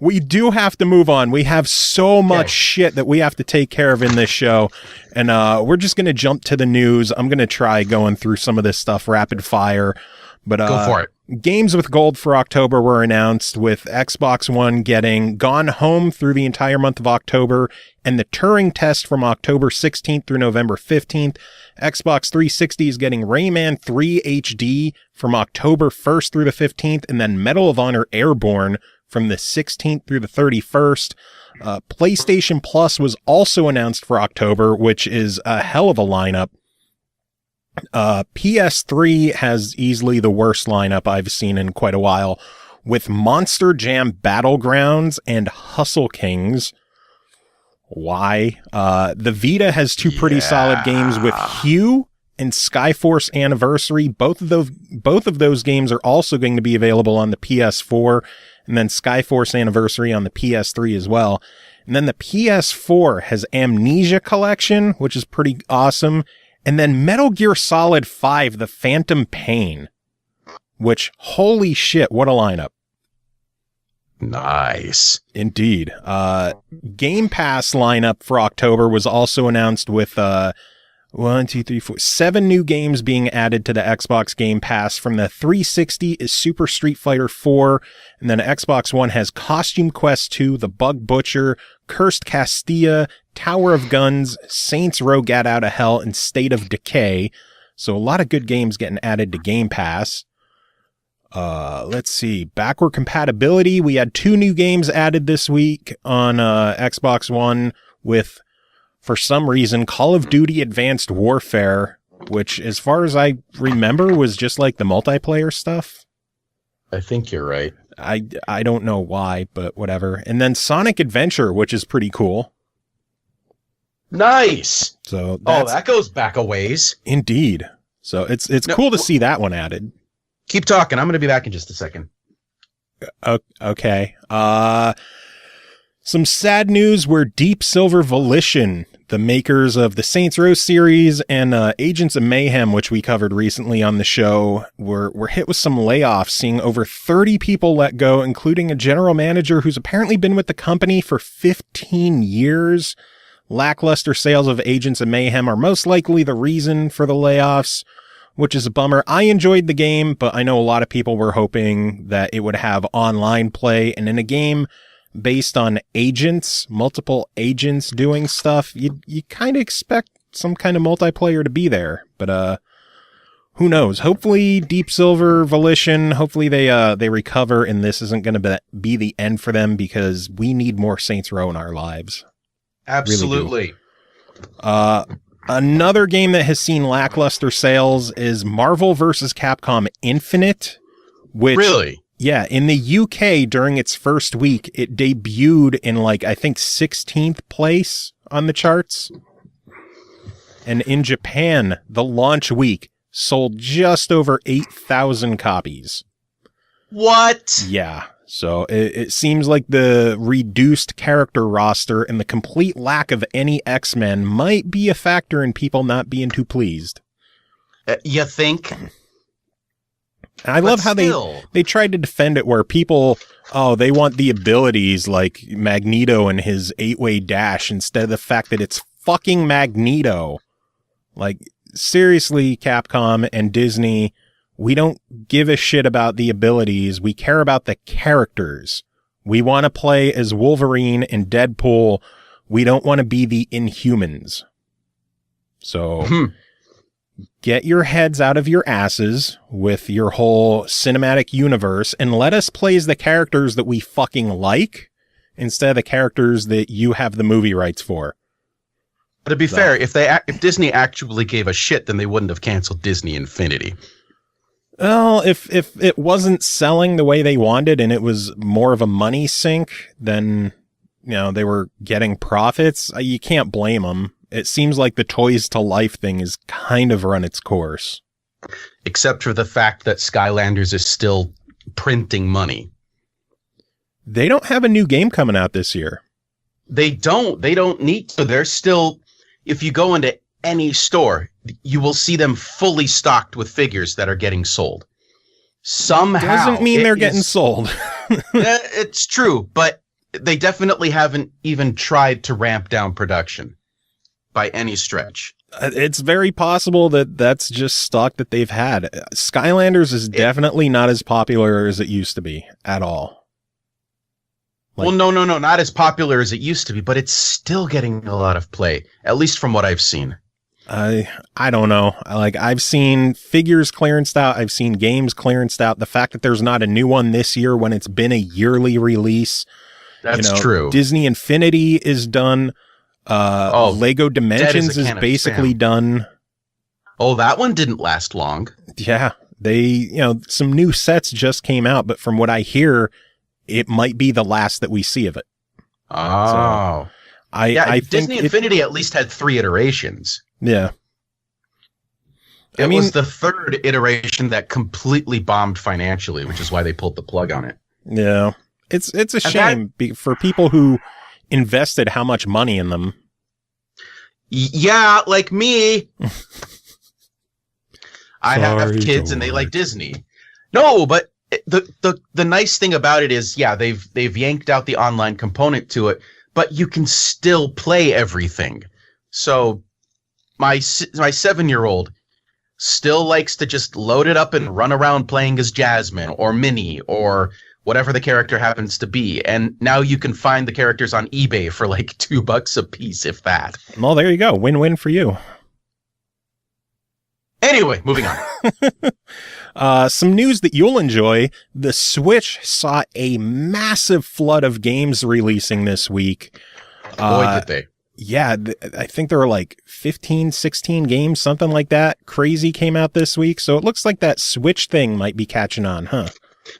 we do have to move on. We have so much shit that we have to take care of in this show. And we're just going to jump to the news. I'm going to try going through some of this stuff rapid fire. But go for it. Games with gold for October were announced, with Xbox One getting Gone Home through the entire month of October, and the Turing Test from October 16th through November 15th. Xbox 360 is getting Rayman 3 HD from October 1st through the 15th, and then Medal of Honor Airborne from the 16th through the 31st. PlayStation Plus was also announced for October, which is a hell of a lineup. PS3 has easily the worst lineup I've seen in quite a while, with Monster Jam Battlegrounds and Hustle Kings. Why? The Vita has two pretty solid games with Hue and Skyforce Anniversary. Both of those games are also going to be available on the PS4, and then Skyforce Anniversary on the PS3 as well. And then the PS4 has Amnesia Collection, which is pretty awesome. And then Metal Gear Solid 5, The Phantom Pain, which, holy shit, what a lineup. Nice. Indeed. Game Pass lineup for October was also announced with 7 new games being added to the Xbox Game Pass. From the 360 is Super Street Fighter 4, and then Xbox One has Costume Quest 2, The Bug Butcher, Cursed Castilla, Tower of Guns, Saints Row Get Out of Hell, and State of Decay. So a lot of good games getting added to Game Pass. Let's see. Backward compatibility. We had 2 new games added this week on Xbox One with, for some reason, Call of Duty Advanced Warfare, which, as far as I remember, was just like the multiplayer stuff. I think you're right. I don't know why, but whatever. And then Sonic Adventure, which is pretty cool. Nice. So that goes back a ways. Indeed. So it's cool to see that one added. Keep talking. I'm going to be back in just a second. Okay. Some sad news where Deep Silver Volition, the makers of the Saints Row series and Agents of Mayhem, which we covered recently on the show, were hit with some layoffs, seeing over 30 people let go, including a general manager who's apparently been with the company for 15 years. Lackluster sales of Agents of Mayhem are most likely the reason for the layoffs, which is a bummer. I enjoyed the game, but I know a lot of people were hoping that it would have online play, and in a game based on agents, multiple agents doing stuff, you kind of expect some kind of multiplayer to be there, but who knows? Hopefully Deep Silver Volition, hopefully they recover and this isn't going to be the end for them, because we need more Saints Row in our lives. Absolutely. Really. Another game that has seen lackluster sales is Marvel vs. Capcom Infinite, which really? Yeah, in the UK during its first week, it debuted in I think 16th place on the charts. And in Japan, the launch week sold just over 8,000 copies. What? Yeah, so it seems like the reduced character roster and the complete lack of any X-Men might be a factor in people not being too pleased. You think? I love how they tried to defend it where people, they want the abilities like Magneto and his 8-way dash instead of the fact that it's fucking Magneto. Seriously, Capcom and Disney, we don't give a shit about the abilities. We care about the characters. We want to play as Wolverine and Deadpool. We don't want to be the Inhumans. So... Get your heads out of your asses with your whole cinematic universe and let us play as the characters that we fucking like instead of the characters that you have the movie rights for. But to be fair, if Disney actually gave a shit, then they wouldn't have canceled Disney Infinity. Well, if it wasn't selling the way they wanted and it was more of a money sink, then they were getting profits. You can't blame them. It seems like the Toys to Life thing is kind of run its course. Except for the fact that Skylanders is still printing money. They don't have a new game coming out this year. They don't need to. They're still, if you go into any store, you will see them fully stocked with figures that are getting sold. Somehow. Doesn't mean they're getting sold. It's true, but they definitely haven't even tried to ramp down production. By any stretch. It's very possible that that's just stock that they've had. Skylanders is definitely not as popular as it used to be at all. Well, no, not as popular as it used to be, but it's still getting a lot of play, at least from what I've seen. I don't know. I've seen figures clearanced out. I've seen games clearanced out. The fact that there's not a new one this year when it's been a yearly release. That's true. Disney Infinity is done. Lego Dimensions is basically done. Oh, that one didn't last long. Yeah. They, some new sets just came out, but from what I hear, it might be the last that we see of it. Oh. So I Disney think Infinity at least had 3 iterations. Yeah. It was the 3rd iteration that completely bombed financially, which is why they pulled the plug on it. Yeah. It's a shame for people who invested how much money in them. Yeah, like me. I have kids and they like Disney. No, but the nice thing about it is, they've yanked out the online component to it, but you can still play everything. So my 7-year-old still likes to just load it up and run around playing as Jasmine or Minnie or whatever the character happens to be. And now you can find the characters on eBay for $2 a piece, if that. Well, there you go. Win-win for you. Anyway, moving on. Some news that you'll enjoy. The Switch saw a massive flood of games releasing this week. Boy, did they. Yeah, I think there were 15, 16 games, something like that. Crazy came out this week. So it looks like that Switch thing might be catching on, huh?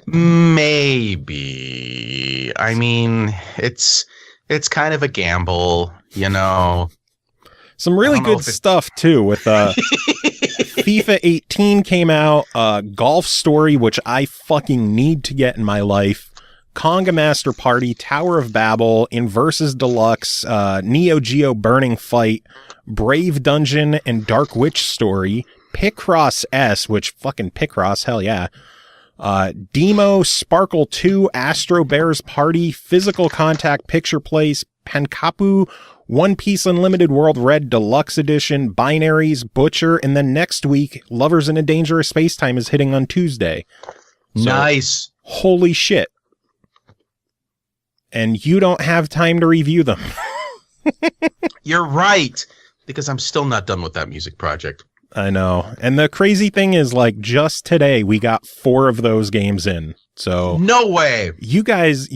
Maybe. I mean, it's kind of a gamble, Some really good stuff too with FIFA 18 came out, Golf Story, which I fucking need to get in my life. Conga Master Party, Tower of Babel, Inversus Deluxe, Neo Geo Burning Fight, Brave Dungeon, and Dark Witch Story, Picross S, which fucking Picross, hell yeah. Demo, Sparkle 2, Astro Bears Party, Physical Contact Picture Place, Pankapu, One Piece Unlimited World Red Deluxe Edition, Binaries, Butcher, and then next week, Lovers in a Dangerous Spacetime is hitting on Tuesday. So, nice. Holy shit. And you don't have time to review them. You're right, because I'm still not done with that music project. I know. And the crazy thing is, like, just today, we got 4 of those games in. So no way. You guys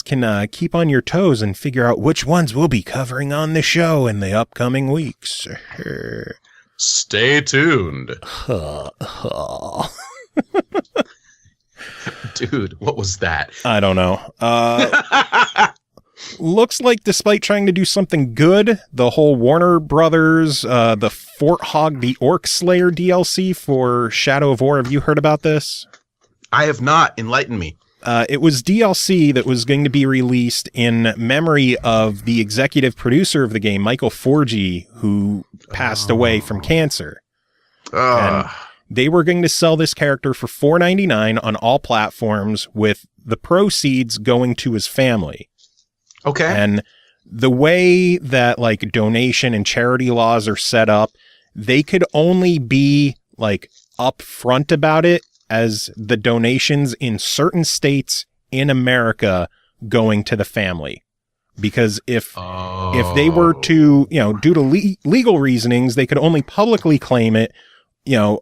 can keep on your toes and figure out which ones we'll be covering on the show in the upcoming weeks. Stay tuned. Dude, what was that? I don't know. Looks like despite trying to do something good, the whole Warner Brothers, the Forthog the Orc Slayer DLC for Shadow of War. Have you heard about this? I have not. Enlighten me. It was DLC that was going to be released in memory of the executive producer of the game, Michael Forgey, who passed away from cancer. And they were going to sell this character for $4.99 on all platforms, with the proceeds going to his family. Okay. And the way that like donation and charity laws are set up, they could only be like upfront about it as the donations in certain states in America going to the family. Because if they were to, due to legal reasonings, they could only publicly claim it.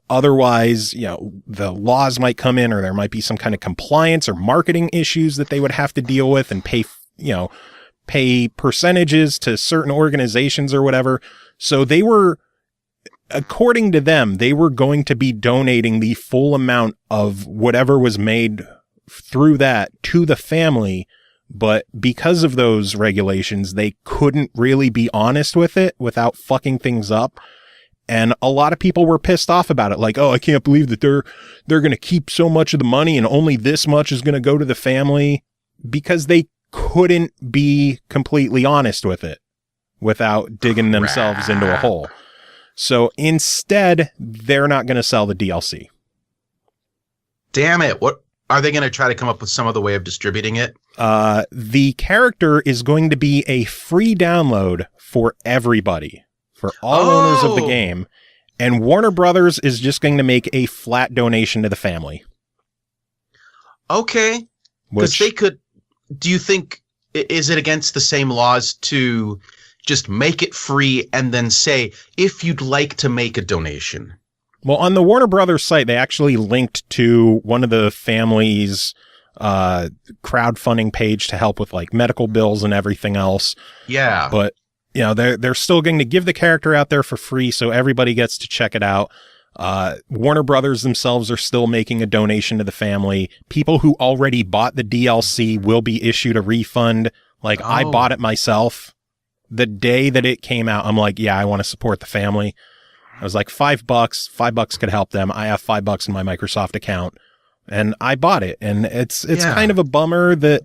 Otherwise, the laws might come in, or there might be some kind of compliance or marketing issues that they would have to deal with and pay percentages to certain organizations or whatever. So they were, according to them, they were going to be donating the full amount of whatever was made through that to the family. But because of those regulations, they couldn't really be honest with it without fucking things up. And a lot of people were pissed off about it. Like, oh, I can't believe that they're going to keep so much of the money and only this much is going to go to the family, because they couldn't be completely honest with it without digging themselves into a hole. So instead, they're not going to sell the DLC. Damn it. What are they going to try to come up with some other way of distributing it? The character is going to be a free download for everybody, for all owners of the game. And Warner Brothers is just going to make a flat donation to the family. Okay. Because they could, do you think, is it against the same laws to just make it free and then say, if you'd like to make a donation? Well, on the Warner Brothers site, they actually linked to one of the family's crowdfunding page to help with like medical bills and everything else. Yeah. But, they're still going to give the character out there for free, so everybody gets to check it out. Warner Brothers themselves are still making a donation to the family. People who already bought the DLC will be issued a refund. Like, I bought it myself. The day that it came out, I'm like, yeah, I want to support the family. I was like, $5 could help them. I have $5 in my Microsoft account, and I bought it. And it's kind of a bummer that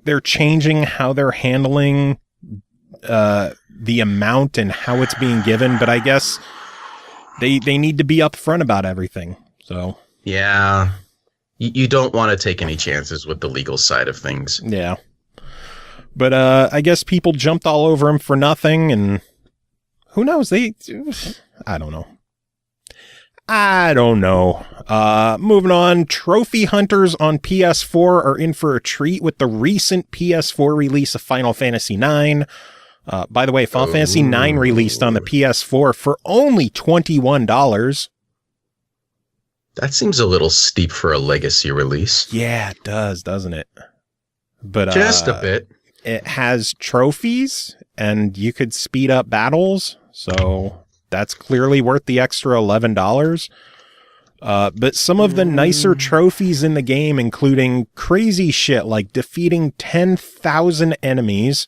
they're changing how they're handling the amount and how it's being given, but I guess they need to be upfront about everything. So yeah, you don't want to take any chances with the legal side of things. Yeah, but I guess people jumped all over him for nothing, and who knows? I don't know. Moving on, trophy hunters on PS4 are in for a treat with the recent PS4 release of Final Fantasy IX. By the way, Final Fantasy IX released on the PS4 for only $21. That seems a little steep for a legacy release. Yeah, it does, doesn't it? But just a bit. It has trophies, and you could speed up battles, so that's clearly worth the extra $11. But some of the nicer trophies in the game, including crazy shit like defeating 10,000 enemies,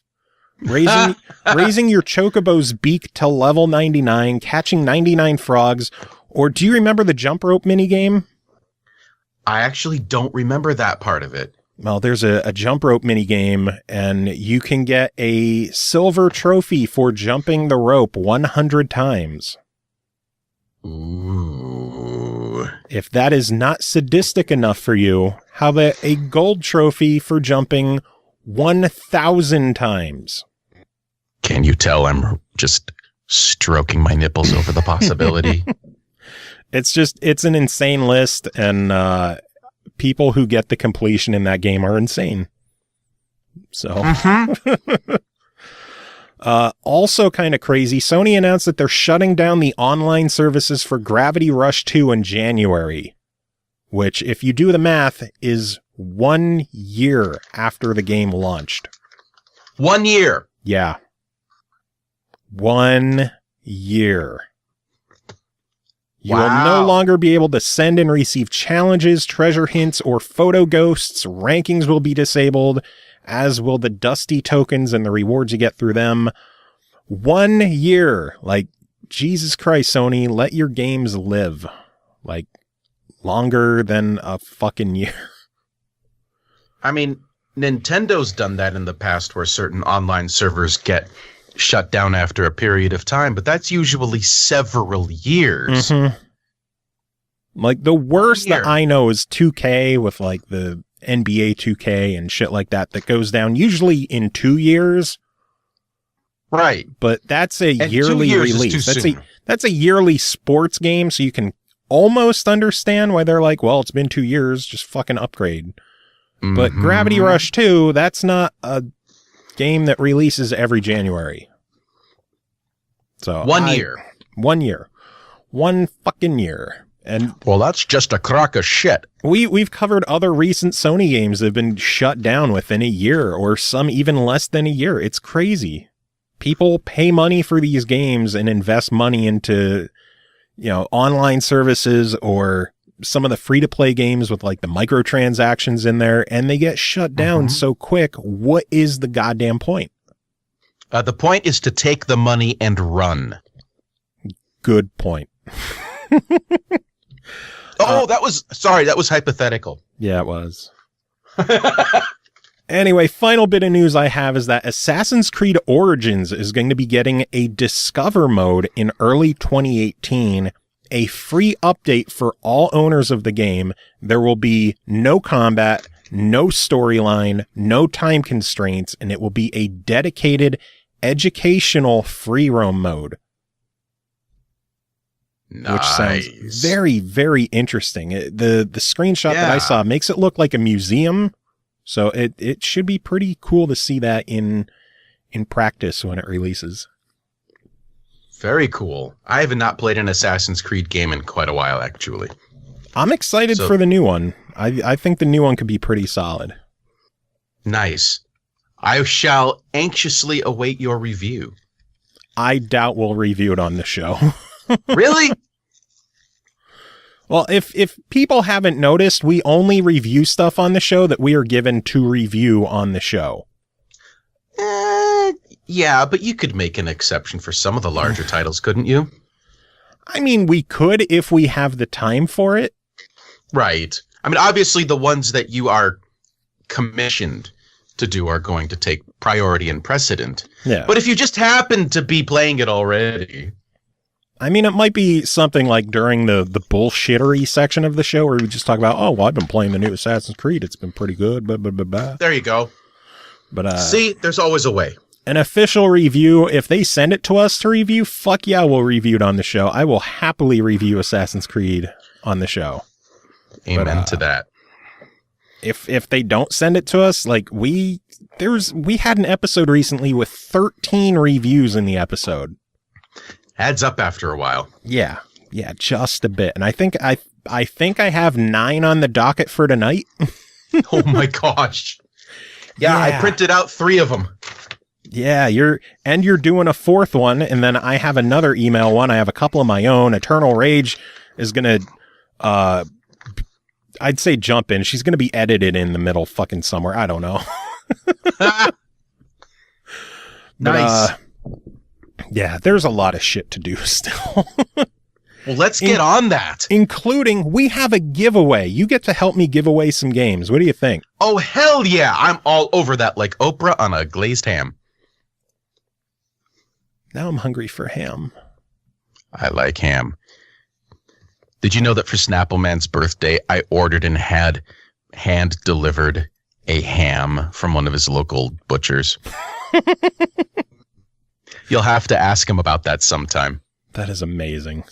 raising your chocobo's beak to level 99, catching 99 frogs, or do you remember the jump rope minigame? I actually don't remember that part of it. Well, there's a jump rope mini game, and you can get a silver trophy for jumping the rope 100 times. Ooh. If that is not sadistic enough for you, how about a gold trophy for jumping 1,000 times? Can you tell I'm just stroking my nipples over the possibility? It's an insane list, and people who get the completion in that game are insane. So, also kind of crazy, Sony announced that they're shutting down the online services for Gravity Rush 2 in January, which, if you do the math, is 1 year after the game launched. 1 year. Yeah. 1 year. You will no longer be able to send and receive challenges, treasure hints, or photo ghosts. Rankings will be disabled, as will the Dusty tokens and the rewards you get through them. 1 year. Like, Jesus Christ, Sony, let your games live. Like, longer than a fucking year. I mean, Nintendo's done that in the past where certain online servers get shut down after a period of time, but that's usually several years. Mm-hmm. Like, the worst that I know is 2K with, like, the NBA 2K and shit like that goes down usually in 2 years. Right. But that's a and year release. That's a yearly sports game, so you can almost understand why they're like, well, it's been 2 years, just fucking upgrade. Mm-hmm. But Gravity Rush 2, that's not a game that releases every January. So 1 year. 1 year. 1 fucking year. And well, that's just a crock of shit. We've covered other recent Sony games that have been shut down within a year, or some even less than a year. It's crazy. People pay money for these games and invest money into, online services or some of the free-to-play games with like the microtransactions in there, and they get shut down so quick. What is the goddamn point? The point is to take the money and run. Good point. That was hypothetical. Yeah, it was. Anyway, final bit of news I have is that Assassin's Creed Origins is going to be getting a Discover mode in early 2018, a free update for all owners of the game. There will be no combat, no storyline, no time constraints, and it will be a dedicated educational free roam mode. Nice. Which sounds very, very interesting. The screenshot that I saw makes it look like a museum, so it should be pretty cool to see that in practice when it releases. Very cool. I have not played an Assassin's Creed game in quite a while, actually. I'm excited for the new one. I think the new one could be pretty solid. Nice. I shall anxiously await your review. I doubt we'll review it on the show. Really? Well, if people haven't noticed, we only review stuff on the show that we are given to review on the show. Yeah, but you could make an exception for some of the larger titles, couldn't you? I mean, we could if we have the time for it. Right. I mean, obviously the ones that you are commissioned to do are going to take priority and precedent. Yeah. But if you just happen to be playing it already... I mean, it might be something like during the bullshittery section of the show where we just talk about, oh, well, I've been playing the new Assassin's Creed. It's been pretty good. Blah, blah, blah, blah. There you go. But see, there's always a way. An official review, if they send it to us to review, fuck yeah, we'll review it on the show. I will happily review Assassin's Creed on the show. Amen to that. If they don't send it to us, like we had an episode recently with 13 reviews in the episode. Adds up after a while. Yeah, just a bit. And I think I have 9 on the docket for tonight. Oh my gosh. Yeah, I printed out 3 of them. Yeah, you're doing a 4th one, and then I have another email one. I have a couple of my own. Eternal Rage is gonna I'd say jump in. She's gonna be edited in the middle fucking somewhere. I don't know. Nice. Yeah, there's a lot of shit to do still. Well, let's get on that. Including, we have a giveaway. You get to help me give away some games. What do you think? Oh, hell yeah. I'm all over that, like Oprah on a glazed ham. Now I'm hungry for ham. I like ham. Did you know that for Snappleman's birthday, I ordered and had hand-delivered a ham from one of his local butchers? You'll have to ask him about that sometime. That is amazing.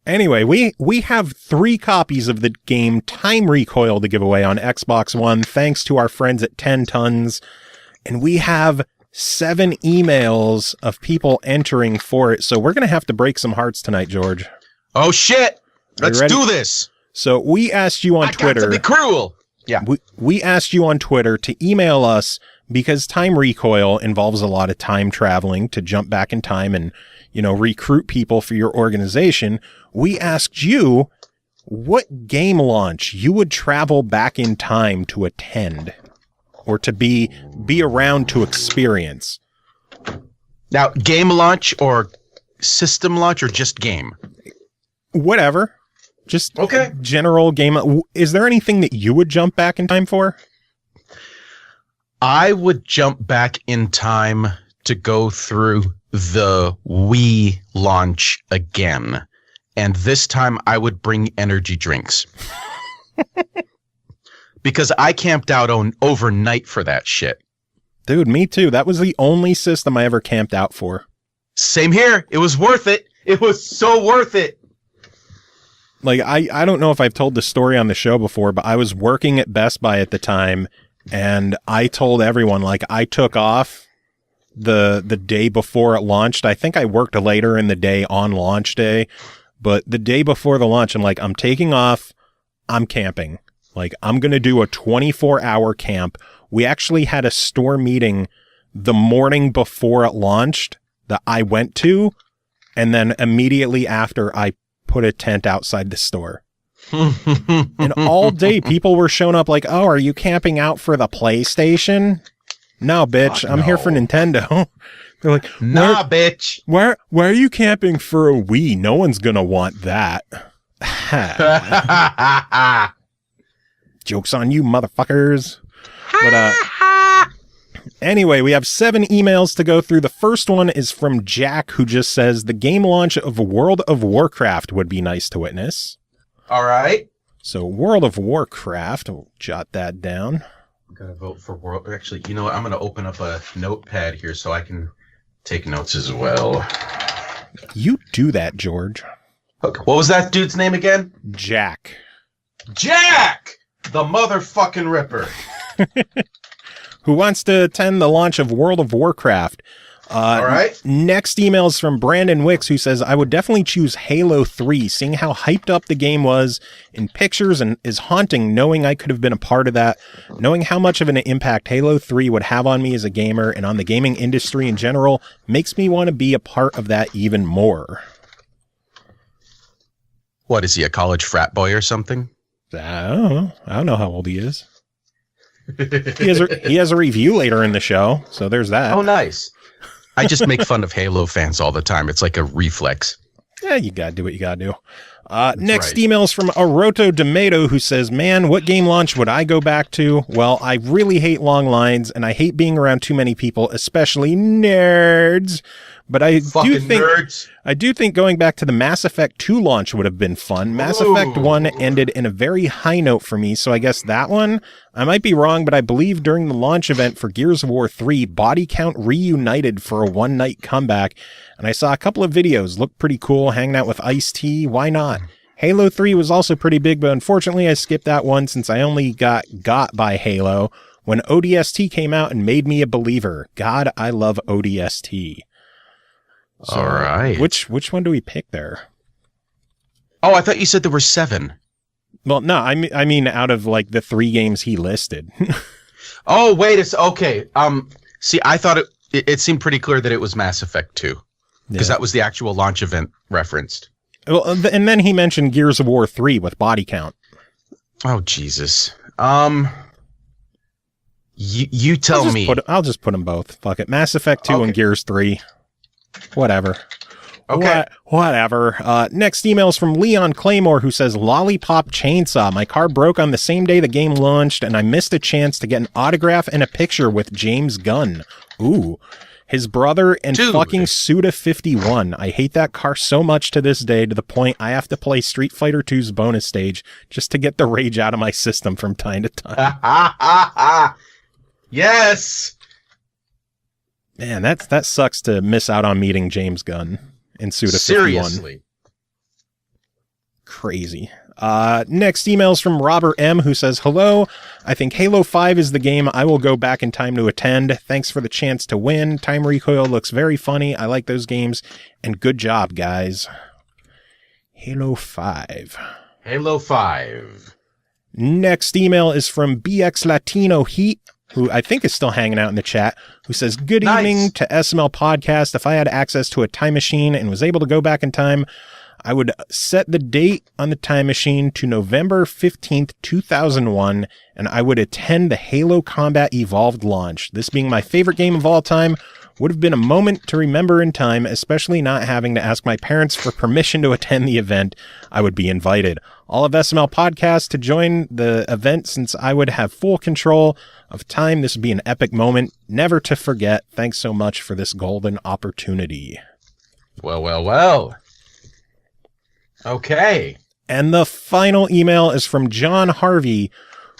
Anyway, we have 3 copies of the game Time Recoil to give away on Xbox One, thanks to our friends at 10 Tons. And we have 7 emails of people entering for it. So we're going to have to break some hearts tonight, George. Oh, shit. Let's do this. So we asked you on Twitter. Got to be cruel. Yeah. We asked you on Twitter to email us because Time Recoil involves a lot of time traveling to jump back in time and, recruit people for your organization. We asked you what game launch you would travel back in time to attend or to be around to experience. Now, game launch or system launch or just game? Whatever. Just okay. General game. Is there anything that you would jump back in time for? I would jump back in time to go through the Wii launch again. And this time I would bring energy drinks. Because I camped out overnight for that shit. Dude, me too. That was the only system I ever camped out for. Same here. It was worth it. It was so worth it. Like, I don't know if I've told the story on the show before, but I was working at Best Buy at the time, and I told everyone, like, I took off the day before it launched. I think I worked later in the day on launch day, but the day before the launch, I'm like, I'm taking off, I'm camping. Like, I'm going to do a 24-hour camp. We actually had a store meeting the morning before it launched that I went to, and then immediately after I put a tent outside the store. And all day people were showing up like, oh, are you camping out for the PlayStation? No, bitch. I'm here for Nintendo. They're like, nah, bitch. Why are you camping for a Wii? No one's going to want that. Joke's on you, motherfuckers. But, anyway, we have 7 emails to go through. The first one is from Jack, who just says, the game launch of World of Warcraft would be nice to witness. All right. So, World of Warcraft, we'll jot that down. I'm going to vote for World. Actually, you know what? I'm going to open up a notepad here so I can take notes as well. You do that, George. Okay. What was that dude's name again? Jack. Jack! The motherfucking Ripper. Who wants to attend the launch of World of Warcraft. All right. Next email is from Brandon Wicks, who says, I would definitely choose Halo 3, seeing how hyped up the game was in pictures and is haunting knowing I could have been a part of that, knowing how much of an impact Halo 3 would have on me as a gamer and on the gaming industry in general makes me want to be a part of that even more. What, is he a college frat boy or something? I don't know how old he is. He has a review later in the show, so there's that. Oh, nice. I just make fun of Halo fans all the time. It's like a reflex. Yeah, you gotta do what you gotta do. Next email's from Aroto Tomato, who says, man, what game launch would I go back to? Well, I really hate long lines, and I hate being around too many people, especially nerds. But I do think going back to the Mass Effect 2 launch would have been fun. Mass Effect 1 ended in a very high note for me, so I guess that one, I might be wrong, but I believe during the launch event for Gears of War 3, Body Count reunited for a one-night comeback, and I saw a couple of videos. Looked pretty cool, hanging out with Ice-T. Why not? Halo 3 was also pretty big, but unfortunately I skipped that one since I only got by Halo when ODST came out and made me a believer. God, I love ODST. So, all right. Which one do we pick there? Oh, I thought you said there were 7. Well, no, I mean out of like the 3 games he listed. Oh, wait, it's okay. See, I thought it seemed pretty clear that it was Mass Effect 2 because that was the actual launch event referenced. Well, and then he mentioned Gears of War 3 with Body Count. Oh, Jesus. You tell me. I'll just put them both. Fuck it. Mass Effect 2 and Gears 3. Whatever. Okay. Whatever. Next email is from Leon Claymore, who says, Lollipop Chainsaw. My car broke on the same day the game launched, and I missed a chance to get an autograph and a picture with James Gunn. Ooh. His brother and fucking Suda51. I hate that car so much to this day, to the point I have to play Street Fighter 2's bonus stage just to get the rage out of my system from time to time. Yes! Man, that sucks to miss out on meeting James Gunn in Suda51. Seriously. Crazy. Next email is from Robert M, who says, hello, I think Halo 5 is the game I will go back in time to attend. Thanks for the chance to win. Time Recoil looks very funny. I like those games. And good job, guys. Halo 5. Halo 5. Next email is from BX Latino Heat, who I think is still hanging out in the chat, who says, good evening to SML Podcast. If I had access to a time machine and was able to go back in time, I would set the date on the time machine to November 15th, 2001, and I would attend the Halo Combat Evolved launch. This being my favorite game of all time, would have been a moment to remember in time, especially not having to ask my parents for permission to attend the event. I would be invited. All of SML Podcast to join the event, since I would have full control of time. This would be an epic moment, never to forget. Thanks so much for this golden opportunity. Well. Okay. And the final email is from John Harvey,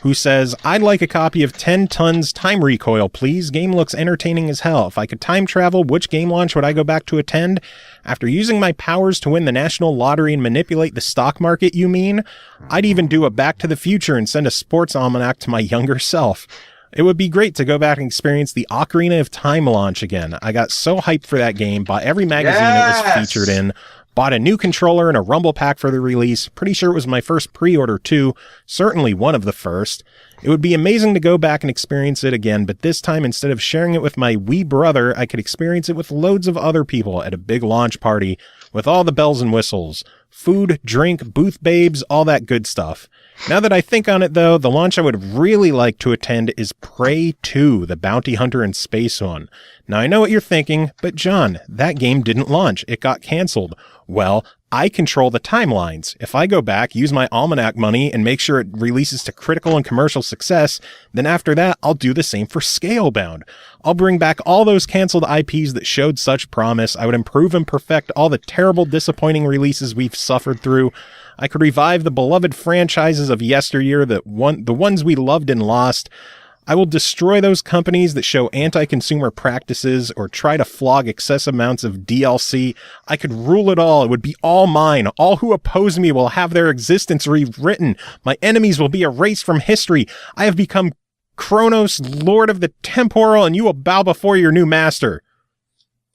who says, I'd like a copy of 10 Tons Time Recoil, please. Game looks entertaining as hell. If I could time travel, which game launch would I go back to attend? After using my powers to win the national lottery and manipulate the stock market, you mean? I'd even do a Back to the Future and send a sports almanac to my younger self. It would be great to go back and experience the Ocarina of Time launch again. I got so hyped for that game, bought every magazine it was featured in, bought a new controller and a rumble pack for the release. Pretty sure it was my first pre-order too. Certainly one of the first. It would be amazing to go back and experience it again, but this time, instead of sharing it with my wee brother, I could experience it with loads of other people at a big launch party with all the bells and whistles. Food, drink, booth babes, all that good stuff. Now that I think on it though, the launch I would really like to attend is Prey 2, the Bounty Hunter in Space one. Now I know what you're thinking, but John, that game didn't launch. It got canceled. Well, I control the timelines. If I go back, use my almanac money, and make sure it releases to critical and commercial success, then after that, I'll do the same for Scalebound. I'll bring back all those canceled IPs that showed such promise. I would improve and perfect all the terrible, disappointing releases we've suffered through. I could revive the beloved franchises of yesteryear, the ones we loved and lost. I will destroy those companies that show anti-consumer practices or try to flog excessive amounts of DLC. I could rule it all. It would be all mine. All who oppose me will have their existence rewritten. My enemies will be erased from history. I have become Kronos, Lord of the Temporal, and you will bow before your new master.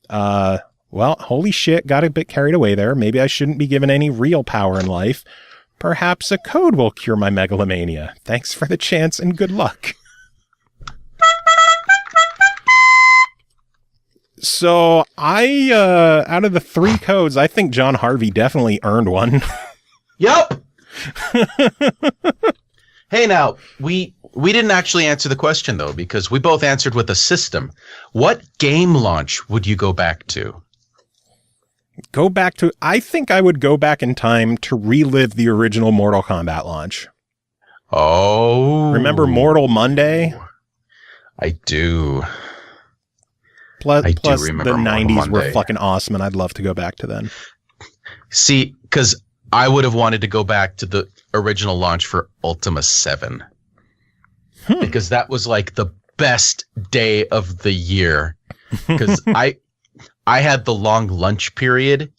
Well, holy shit, got a bit carried away there. Maybe I shouldn't be given any real power in life. Perhaps a code will cure my megalomania. Thanks for the chance and good luck. So out of the 3 codes, I think John Harvey definitely earned one. Yup. Hey, now we didn't actually answer the question though, because we both answered with a system. What game launch would you go back to? I think I would go back in time to relive the original Mortal Kombat launch. Oh. Remember Mortal Monday? I do. Plus the remember 90s were fucking awesome, and I'd love to go back to them. See, because I would have wanted to go back to the original launch for Ultima 7. Because that was like the best day of the year. Because I had the long lunch period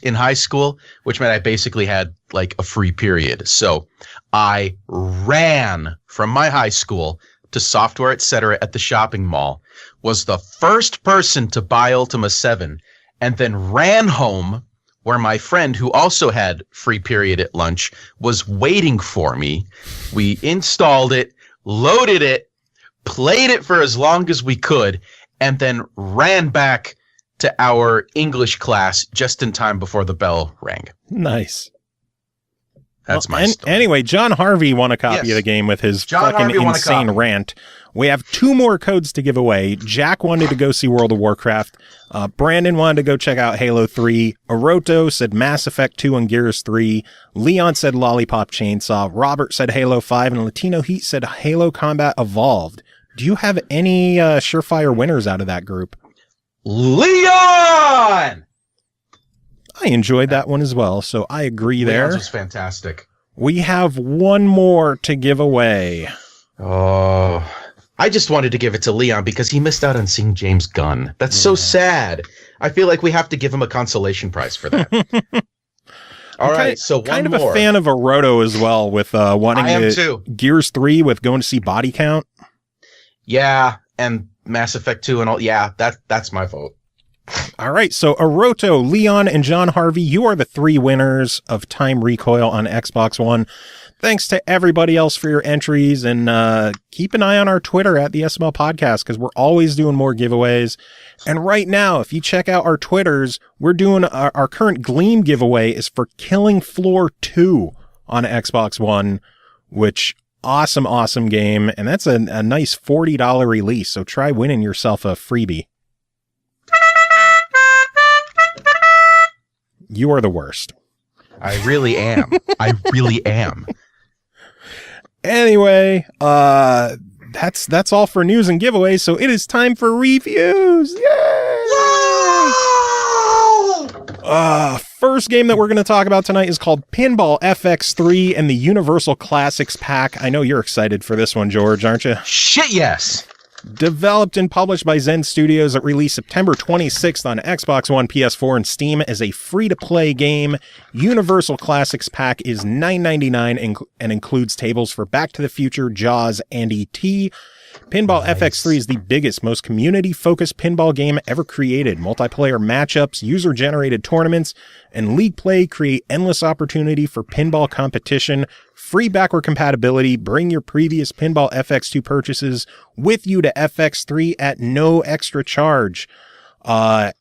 in high school, which meant I basically had like a free period. So I ran from my high school to Software Etc. at the shopping mall, was the first person to buy Ultima 7, and then ran home where my friend, who also had free period at lunch, was waiting for me. We installed it, loaded it, played it for as long as we could, and then ran back to our English class just in time before the bell rang. Nice. That's my story. Anyway, John Harvey won a copy of the game with his fucking insane rant. We have 2 more codes to give away. Jack wanted to go see World of Warcraft. Brandon wanted to go check out Halo 3. Oroto said Mass Effect 2 and Gears 3. Leon said Lollipop Chainsaw. Robert said Halo 5. And Latino Heat said Halo Combat Evolved. Do you have any surefire winners out of that group? Leon! I enjoyed that one as well, so I agree there. Leon's was fantastic. We have 1 more to give away. Oh, I just wanted to give it to Leon because he missed out on seeing James Gunn. That's so sad. I feel like we have to give him a consolation prize for that. All right, so one kind of more. A fan of Oroto as well, with wanting to Gears 3 with going to see body count. Yeah, and Mass Effect 2 and all. Yeah, that's my vote. All right, so Oroto, Leon, and John Harvey, you are the 3 winners of Time Recoil on Xbox One. Thanks to everybody else for your entries, and keep an eye on our Twitter at the SML Podcast, because we're always doing more giveaways. And right now, if you check out our Twitters, we're doing our current Gleam giveaway is for Killing Floor 2 on Xbox One, which awesome game, and that's a nice $40 release, so try winning yourself a freebie. You are the worst. I really am. I really am. Anyway, that's all for news and giveaways, so it is time for reviews. Yay! First game that we're going to talk about tonight is called Pinball FX3 and the Universal Classics Pack. I know you're excited for this one, George, aren't you? Shit, yes. Developed and published by Zen Studios, it released September 26th on Xbox One, PS4, and Steam as a free-to-play game. Universal Classics Pack is $9.99 and includes tables for Back to the Future, Jaws, and E.T. Pinball FX3 is the biggest, most community-focused pinball game ever created. Multiplayer matchups, user-generated tournaments, and league play create endless opportunity for pinball competition. Free backward compatibility. Bring your previous Pinball FX2 purchases with you to FX3 at no extra charge. As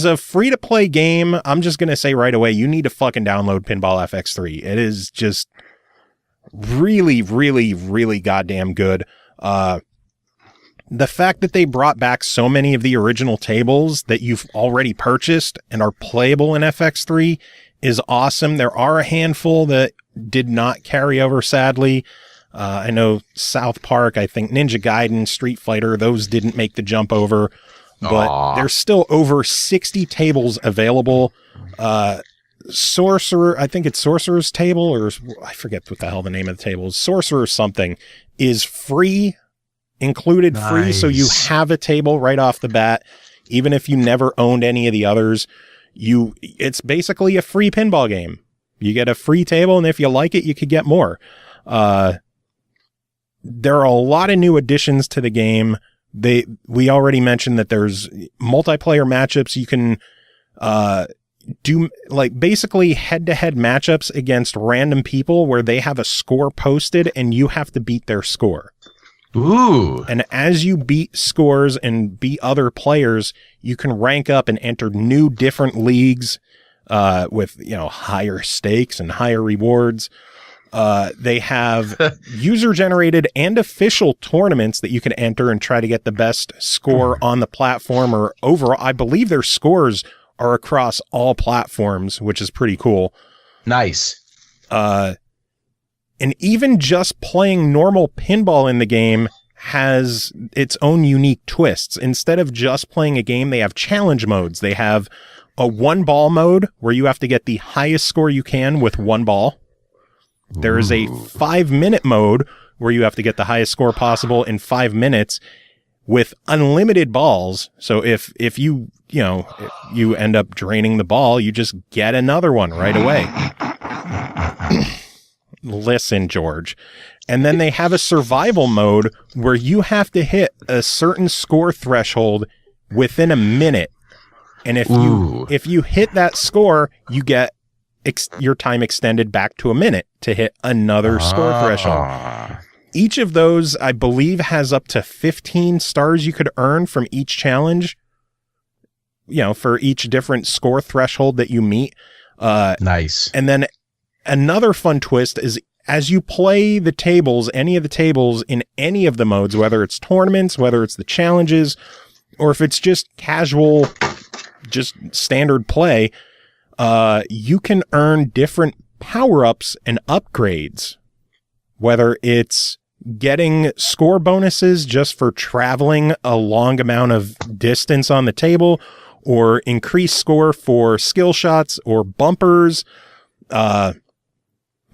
a free-to-play game, I'm just going to say right away, you need to fucking download Pinball FX3. It is just really goddamn good. The fact that they brought back so many of the original tables that you've already purchased and are playable in FX3 is awesome. There are a handful that did not carry over, sadly. I know South Park, I think Ninja Gaiden, Street Fighter, those didn't make the jump over, but there's still over 60 tables available. Sorcerer, I think it's Sorcerer's Table, or I forget what the hell the name of the table is. Sorcerer something is free, included free, so you have a table right off the bat, even if you never owned any of the others. It's basically a free pinball game. You get a free table, and if you like it, you could get more. There are a lot of new additions to the game. We already mentioned that there's multiplayer matchups. You can do like basically head-to-head matchups against random people where they have a score posted and you have to beat their score. Ooh. And as you beat scores and beat other players, you can rank up and enter new different leagues with, higher stakes and higher rewards. They have user-generated and official tournaments that you can enter and try to get the best score on the platform or overall. I believe their scores are across all platforms, which is pretty cool. Nice. And even just playing normal pinball in the game has its own unique twists. Instead of just playing a game, they have challenge modes. They have a 1-ball mode where you have to get the highest score you can with 1 ball. There is a 5-minute mode where you have to get the highest score possible in 5 minutes with unlimited balls. So if you end up draining the ball, you just get another one right away. Listen, George. And then they have a survival mode where you have to hit a certain score threshold within a minute. And if you hit that score, you get your time extended back to a minute to hit another score threshold. Each of those, I believe, has up to 15 stars you could earn from each challenge, for each different score threshold that you meet. Nice. And then another fun twist is as you play the tables, any of the tables in any of the modes, whether it's tournaments, whether it's the challenges, or if it's just casual, just standard play, you can earn different power-ups and upgrades, whether it's getting score bonuses just for traveling a long amount of distance on the table, or increased score for skill shots or bumpers,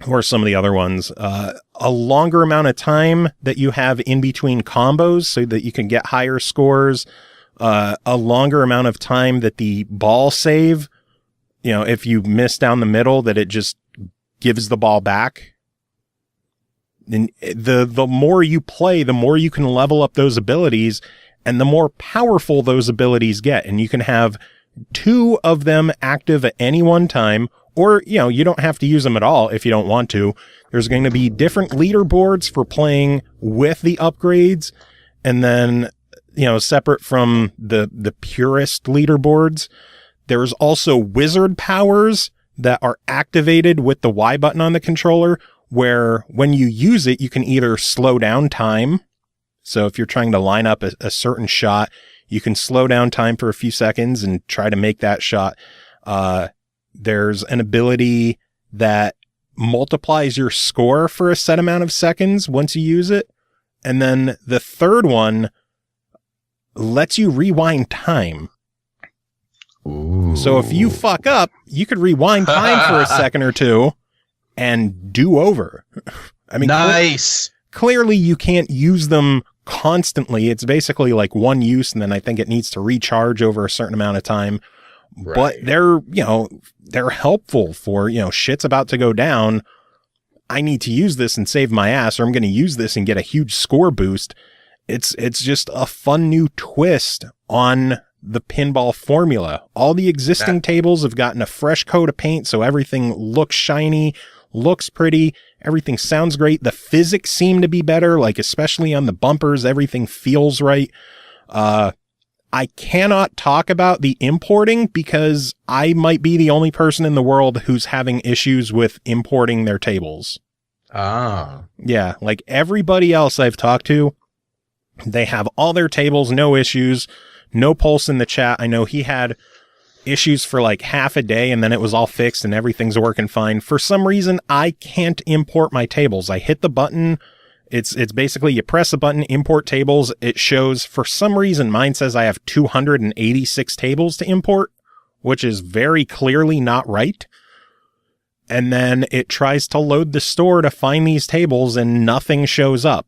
or some of the other ones, a longer amount of time that you have in between combos so that you can get higher scores, a longer amount of time that the ball save, if you miss down the middle, that it just gives the ball back. And the more you play, the more you can level up those abilities, and the more powerful those abilities get. And you can have 2 of them active at any one time, or, you don't have to use them at all if you don't want to. There's going to be different leaderboards for playing with the upgrades. And then, separate from the purest leaderboards, there's also wizard powers that are activated with the Y button on the controller, where when you use it, you can either slow down time. So if you're trying to line up a certain shot, you can slow down time for a few seconds and try to make that shot. There's an ability that multiplies your score for a set amount of seconds once you use it. And then the third one lets you rewind time. Ooh. So if you fuck up, you could rewind time for a second or two and do over. I mean, nice. Clearly you can't use them constantly. It's basically like one use, and then I think it needs to recharge over a certain amount of time. Right. But they're helpful for, shit's about to go down. I need to use this and save my ass, or I'm going to use this and get a huge score boost. It's just a fun new twist on the pinball formula. All the existing tables have gotten a fresh coat of paint, so everything looks shiny, looks pretty, everything sounds great. The physics seem to be better, like especially on the bumpers, everything feels right. I cannot talk about the importing because I might be the only person in the world who's having issues with importing their tables. Ah. Yeah, like everybody else I've talked to, they have all their tables, no issues, no pulse in the chat. I know he had issues for like half a day and then it was all fixed and everything's working fine. For some reason, I can't import my tables. I hit the button. It's basically you press the button, import tables. It shows, for some reason, mine says I have 286 tables to import, which is very clearly not right. And then it tries to load the store to find these tables and nothing shows up.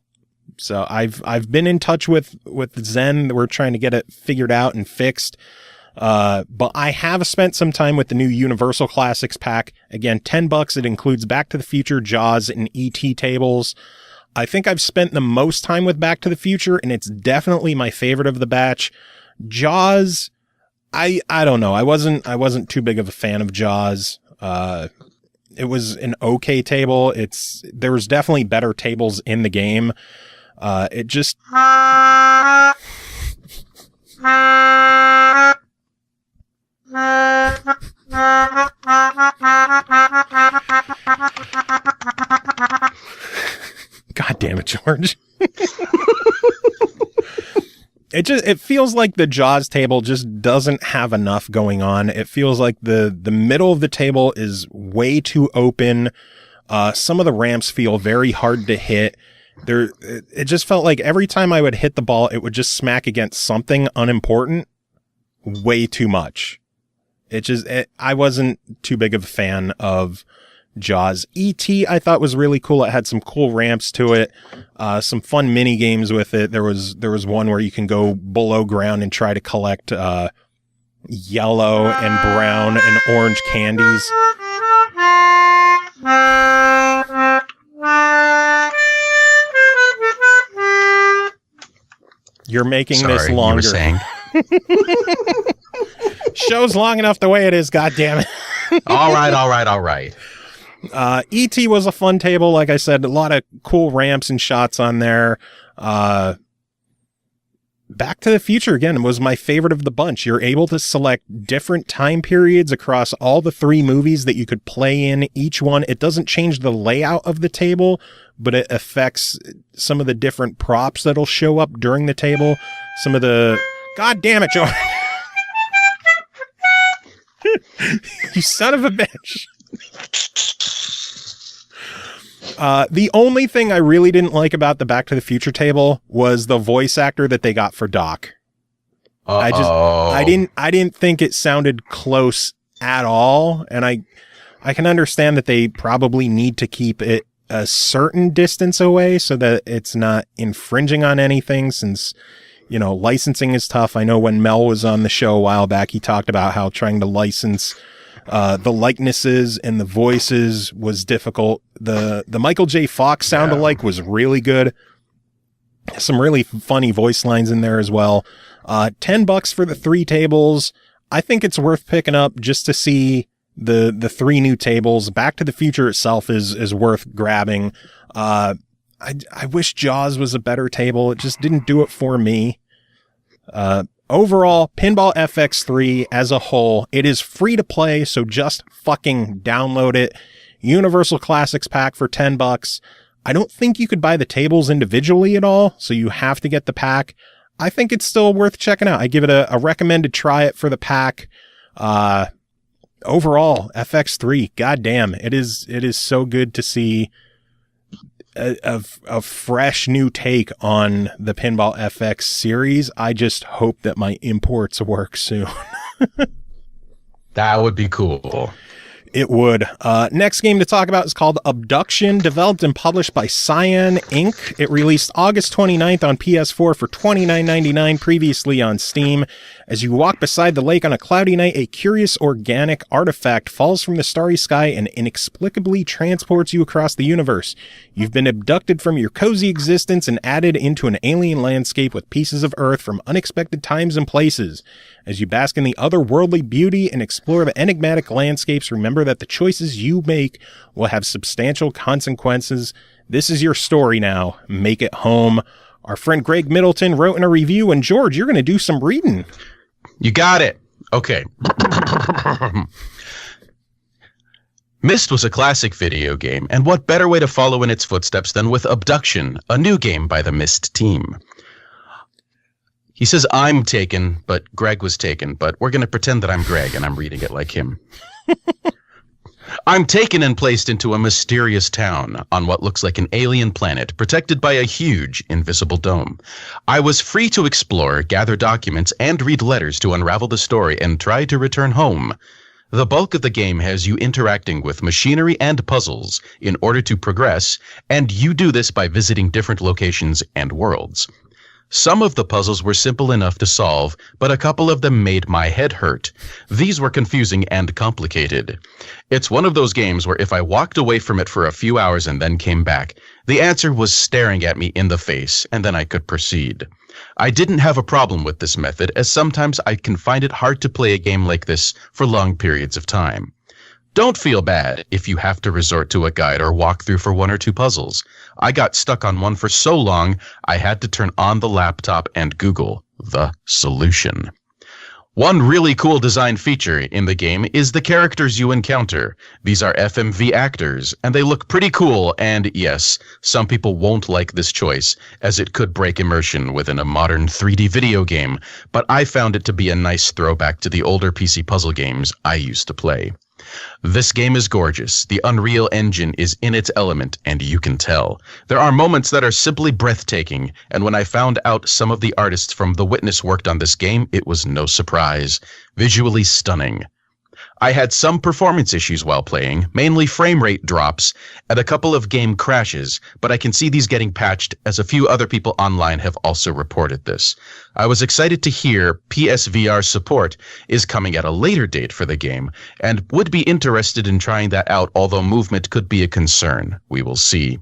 So I've been in touch with Zen. We're trying to get it figured out and fixed. But I have spent some time with the new Universal Classics pack. Again, $10. It includes Back to the Future, Jaws, and E.T. tables. I think I've spent the most time with Back to the Future, and it's definitely my favorite of the batch. Jaws, I don't know. I wasn't too big of a fan of Jaws. It was an okay table. There was definitely better tables in the game. It just... God damn it, George. It feels like the Jaws table just doesn't have enough going on. It feels like the middle of the table is way too open. Some of the ramps feel very hard to hit. It just felt like every time I would hit the ball, it would just smack against something unimportant way too much. I wasn't too big of a fan of Jaws. E.T. I thought was really cool. It had some cool ramps to it, some fun mini games with it. There was one where you can go below ground and try to collect yellow and brown and orange candies. You're making this longer. You were saying. Show's long enough the way it is, goddammit. All right. E.T. was a fun table. Like I said, a lot of cool ramps and shots on there. Back to the Future, again, was my favorite of the bunch. You're able to select different time periods across all the 3 movies that you could play in each one. It doesn't change the layout of the table, but it affects some of the different props that'll show up during the table. Some of the... God damn it, Joe! You son of a bitch! The only thing I really didn't like about the Back to the Future table was the voice actor that they got for Doc. I didn't think it sounded close at all, and I can understand that they probably need to keep it a certain distance away so that it's not infringing on anything, since, you know, licensing is tough. I know when Mel was on the show a while back, he talked about how trying to license the likenesses and the voices was difficult. The Michael J. Fox sound alike was really good. Some really funny voice lines in there as well. $10 for the 3 tables. I think it's worth picking up just to see the 3 new tables. Back to the Future itself is worth grabbing. I wish Jaws was a better table. It just didn't do it for me. Overall, Pinball FX3 as a whole, it is free to play, so just fucking download it. Universal Classics pack for $10. I don't think you could buy the tables individually at all, so you have to get the pack. I think it's still worth checking out. I give it a recommended try it for the pack. Overall, FX3, goddamn, it is so good to see a fresh new take on the Pinball FX series. I just hope that my imports work soon. That would be cool. It would. Next game to talk about is called Abduction, developed and published by Cyan Inc. It released August 29th on PS4 for $29.99, previously on Steam. As you walk beside the lake on a cloudy night, a curious organic artifact falls from the starry sky and inexplicably transports you across the universe. You've been abducted from your cozy existence and added into an alien landscape with pieces of Earth from unexpected times and places. As you bask in the otherworldly beauty and explore the enigmatic landscapes, remember that the choices you make will have substantial consequences. This is your story now. Make it home. Our friend Greg Middleton wrote in a review, and George, you're going to do some reading. You got it. Okay. Myst was a classic video game, and what better way to follow in its footsteps than with Abduction, a new game by the Myst team. He says I'm taken, but Greg was taken, but we're going to pretend that I'm Greg and I'm reading it like him. I'm taken and placed into a mysterious town on what looks like an alien planet protected by a huge invisible dome. I was free to explore, gather documents, and read letters to unravel the story and try to return home. The bulk of the game has you interacting with machinery and puzzles in order to progress, and you do this by visiting different locations and worlds. Some of the puzzles were simple enough to solve, but a couple of them made my head hurt. These were confusing and complicated. It's one of those games where if I walked away from it for a few hours and then came back, the answer was staring at me in the face, and then I could proceed. I didn't have a problem with this method, as sometimes I can find it hard to play a game like this for long periods of time. Don't feel bad if you have to resort to a guide or walk through for one or two puzzles. I got stuck on one for so long, I had to turn on the laptop and Google the solution. One really cool design feature in the game is the characters you encounter. These are FMV actors, and they look pretty cool, and yes, some people won't like this choice, as it could break immersion within a modern 3D video game, but I found it to be a nice throwback to the older PC puzzle games I used to play. This game is gorgeous. The Unreal Engine is in its element, and you can tell. There are moments that are simply breathtaking, and when I found out some of the artists from The Witness worked on this game, it was no surprise. Visually stunning. I had some performance issues while playing, mainly frame rate drops, and a couple of game crashes, but I can see these getting patched as a few other people online have also reported this. I was excited to hear PSVR support is coming at a later date for the game, and would be interested in trying that out, although movement could be a concern. We will see.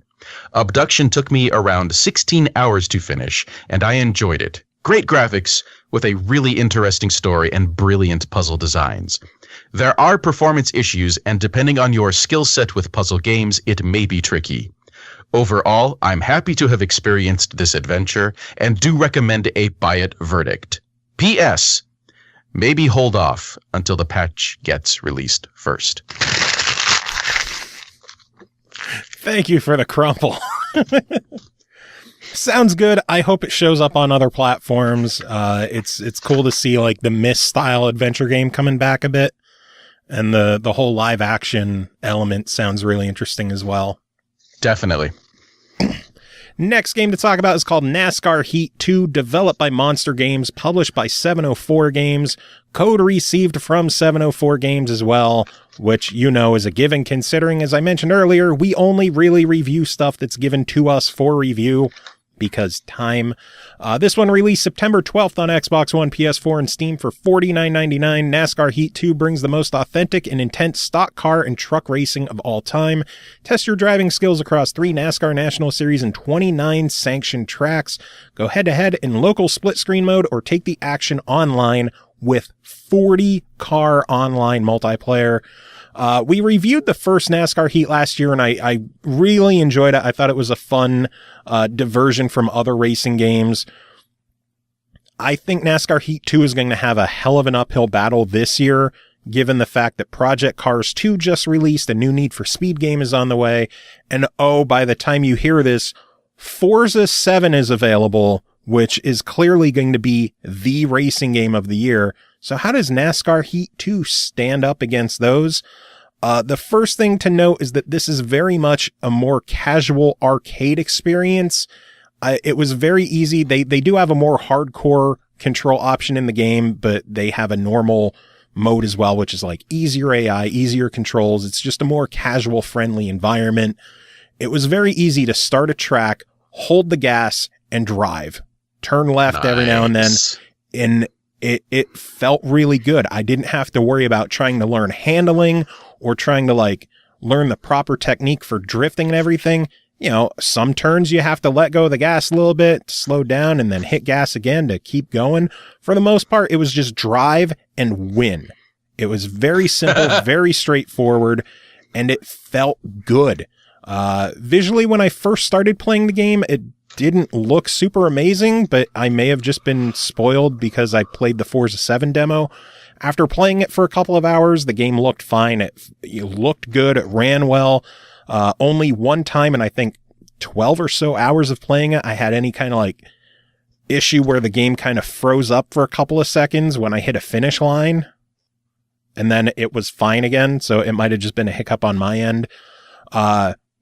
Abduction took me around 16 hours to finish, and I enjoyed it. Great graphics, with a really interesting story and brilliant puzzle designs. There are performance issues, and depending on your skill set with puzzle games, it may be tricky. Overall, I'm happy to have experienced this adventure and do recommend a buy it verdict. P.S. Maybe hold off until the patch gets released first. Thank you for the crumple. Sounds good. I hope it shows up on other platforms. It's cool to see like the Myst style adventure game coming back a bit. And the whole live action element sounds really interesting as well. Definitely. Next game to talk about is called NASCAR Heat 2, developed by Monster Games, published by 704 Games, code received from 704 Games as well, which you know is a given considering, as I mentioned earlier, we only really review stuff that's given to us for review because time. This one released September 12th on Xbox One, PS4, and Steam for $49.99. NASCAR Heat 2 brings the most authentic and intense stock car and truck racing of all time. Test your driving skills across 3 NASCAR National Series and 29 sanctioned tracks. Go head-to-head in local split-screen mode or take the action online with 40 car online multiplayer. We reviewed the first NASCAR Heat last year, and I really enjoyed it. I thought it was a fun diversion from other racing games. I think NASCAR Heat 2 is going to have a hell of an uphill battle this year, given the fact that Project Cars 2 just released, a new Need for Speed game is on the way, and by the time you hear this, Forza 7 is available, which is clearly going to be the racing game of the year. So how does NASCAR Heat 2 stand up against those? The first thing to note is that this is very much a more casual arcade experience. It was very easy. They do have a more hardcore control option in the game, but they have a normal mode as well, which is like easier AI, easier controls. It's just a more casual, friendly environment. It was very easy to start a track, hold the gas, and drive. Turn left every now and then. And it felt really good. I didn't have to worry about trying to learn handling or trying to like learn the proper technique for drifting and everything. You know, some turns you have to let go of the gas a little bit, slow down, and then hit gas again to keep going. For the most part, it was just drive and win. It was very simple, very straightforward, and it felt good. Visually, when I first started playing the game, it didn't look super amazing, but I may have just been spoiled because I played the Forza 7 demo. After playing it for a couple of hours, the game looked fine. It looked good. It ran well. Only one time in I think 12 or so hours of playing it, I had any kind of like issue where the game kind of froze up for a couple of seconds when I hit a finish line, and then it was fine again. So it might have just been a hiccup on my end.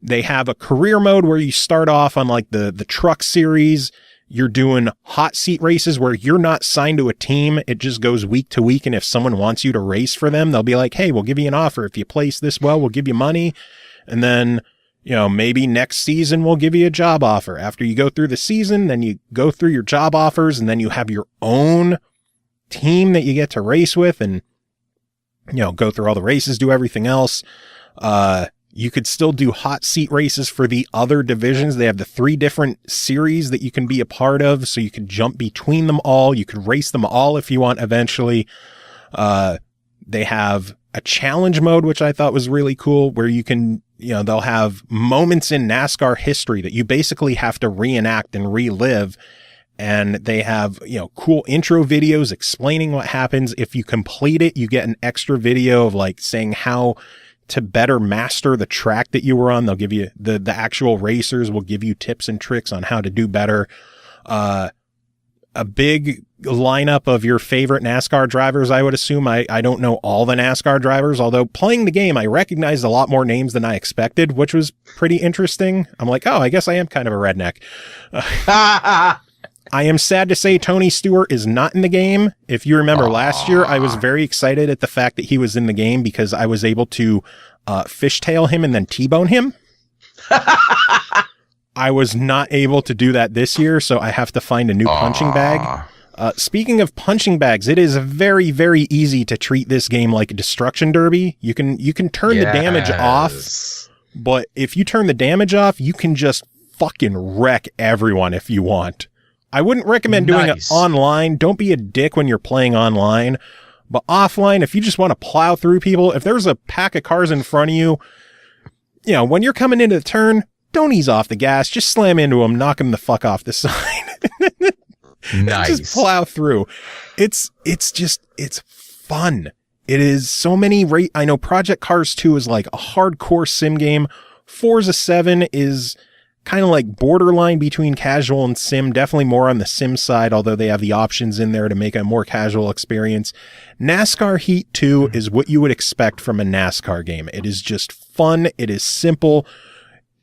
They have a career mode where you start off on like the truck series. You're doing hot seat races where you're not signed to a team. It just goes week to week. And if someone wants you to race for them, they'll be like, hey, we'll give you an offer. If you place this well, we'll give you money. And then, you know, maybe next season we'll give you a job offer. After you go through the season, then you go through your job offers, and then you have your own team that you get to race with and, you know, go through all the races, do everything else. You could still do hot seat races for the other divisions. They have the 3 different series that you can be a part of, so you can jump between them all. You can race them all if you want eventually. They have a challenge mode, which I thought was really cool, where you can, you know, they'll have moments in NASCAR history that you basically have to reenact and relive. And they have, you know, cool intro videos explaining what happens. If you complete it, you get an extra video of like saying how to better master the track that you were on. They'll give you the actual racers will give you tips and tricks on how to do better. A big lineup of your favorite NASCAR drivers, I would assume. I don't know all the NASCAR drivers, although playing the game, I recognized a lot more names than I expected, which was pretty interesting. I'm like, oh, I guess I am kind of a redneck. I am sad to say Tony Stewart is not in the game. If you remember last year, I was very excited at the fact that he was in the game because I was able to fishtail him and then T-bone him. I was not able to do that this year, so I have to find a new punching bag. Speaking of punching bags, it is very, very easy to treat this game like a destruction derby. You can turn the damage off, but if you turn the damage off, you can just fucking wreck everyone if you want. I wouldn't recommend doing it online. Don't be a dick when you're playing online. But offline, if you just want to plow through people, if there's a pack of cars in front of you, you know, when you're coming into the turn, don't ease off the gas. Just slam into him, knock him the fuck off the side. Nice. Just plow through. It's fun. It is so many I know Project Cars 2 is like a hardcore sim game. Forza 7 is kind of like borderline between casual and sim, definitely more on the sim side, although they have the options in there to make a more casual experience. NASCAR Heat 2 is what you would expect from a NASCAR game. It is just fun. It is simple.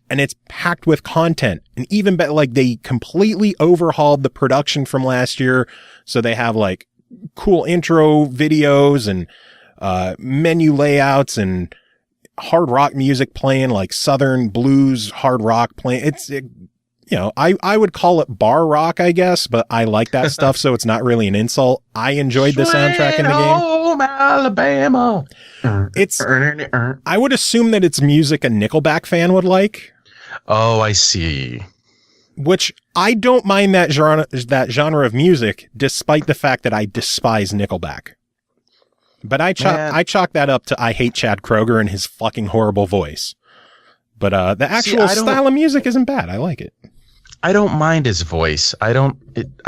And it's packed with content. And even like they completely overhauled the production from last year. So they have like cool intro videos and menu layouts and hard rock music playing, like Southern blues, hard rock playing. I would call it bar rock, I guess, but I like that stuff. So it's not really an insult. I enjoyed the soundtrack in the game. Home, Alabama. I would assume that it's music a Nickelback fan would like. Oh, I see. Which I don't mind that genre of music, despite the fact that I despise Nickelback. But I chalk that up to I hate Chad Kroeger and his fucking horrible voice. But the actual style of music isn't bad. I like it. I don't mind his voice. I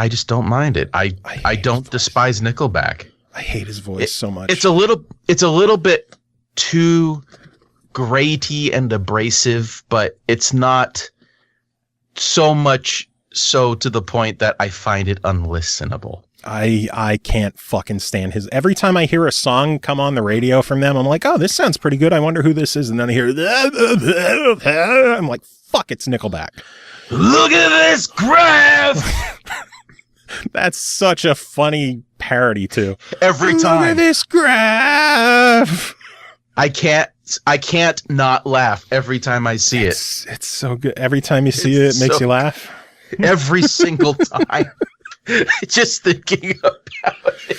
just don't mind it. I don't despise Nickelback. I hate his voice so much. It's a little bit too graty and abrasive, but it's not so much so to the point that I find it unlistenable. I can't fucking stand his. Every time I hear a song come on the radio from them, I'm like, oh, this sounds pretty good. I wonder who this is. And then I hear, I'm like, fuck, it's Nickelback. Look at this graph. That's such a funny parody too. Every time. Look at this graph. I can't not laugh every time I see it. It's so good. Every time you see it makes you laugh. Every single time. Just thinking about it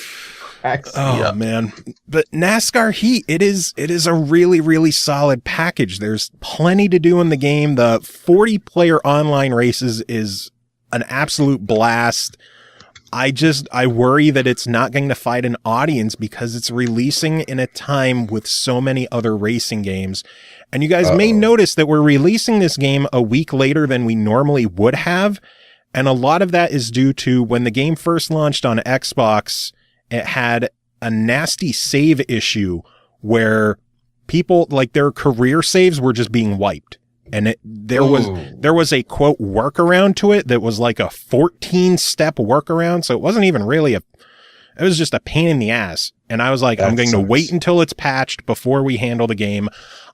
cracks me up. Man. But NASCAR Heat, it is a really, really solid package. There's plenty to do in the game. The 40-player online races is an absolute blast. I worry that it's not going to find an audience because it's releasing in a time with so many other racing games. And you guys may notice that we're releasing this game a week later than we normally would have. And a lot of that is due to when the game first launched on Xbox, it had a nasty save issue where people, like their career saves were just being wiped. And there was a quote workaround to it that was like a 14-step workaround. So it wasn't even really it was just a pain in the ass. And I was like, I'm going to wait until it's patched before we handle the game.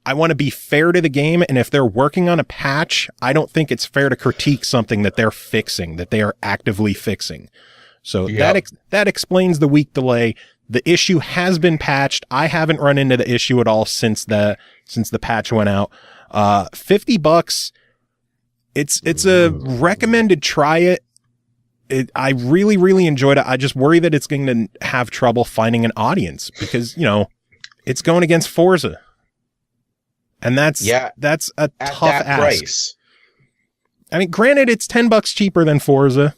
I want to be fair to the game. And if they're working on a patch, I don't think it's fair to critique something that they're fixing, that they are actively fixing. So that explains the week delay. The issue has been patched. I haven't run into the issue at all since the patch went out. $50. It's a recommended try it. I really, really enjoyed it. I just worry that it's going to have trouble finding an audience because, it's going against Forza. And that's a tough ask. Price. I mean, granted, it's $10 cheaper than Forza.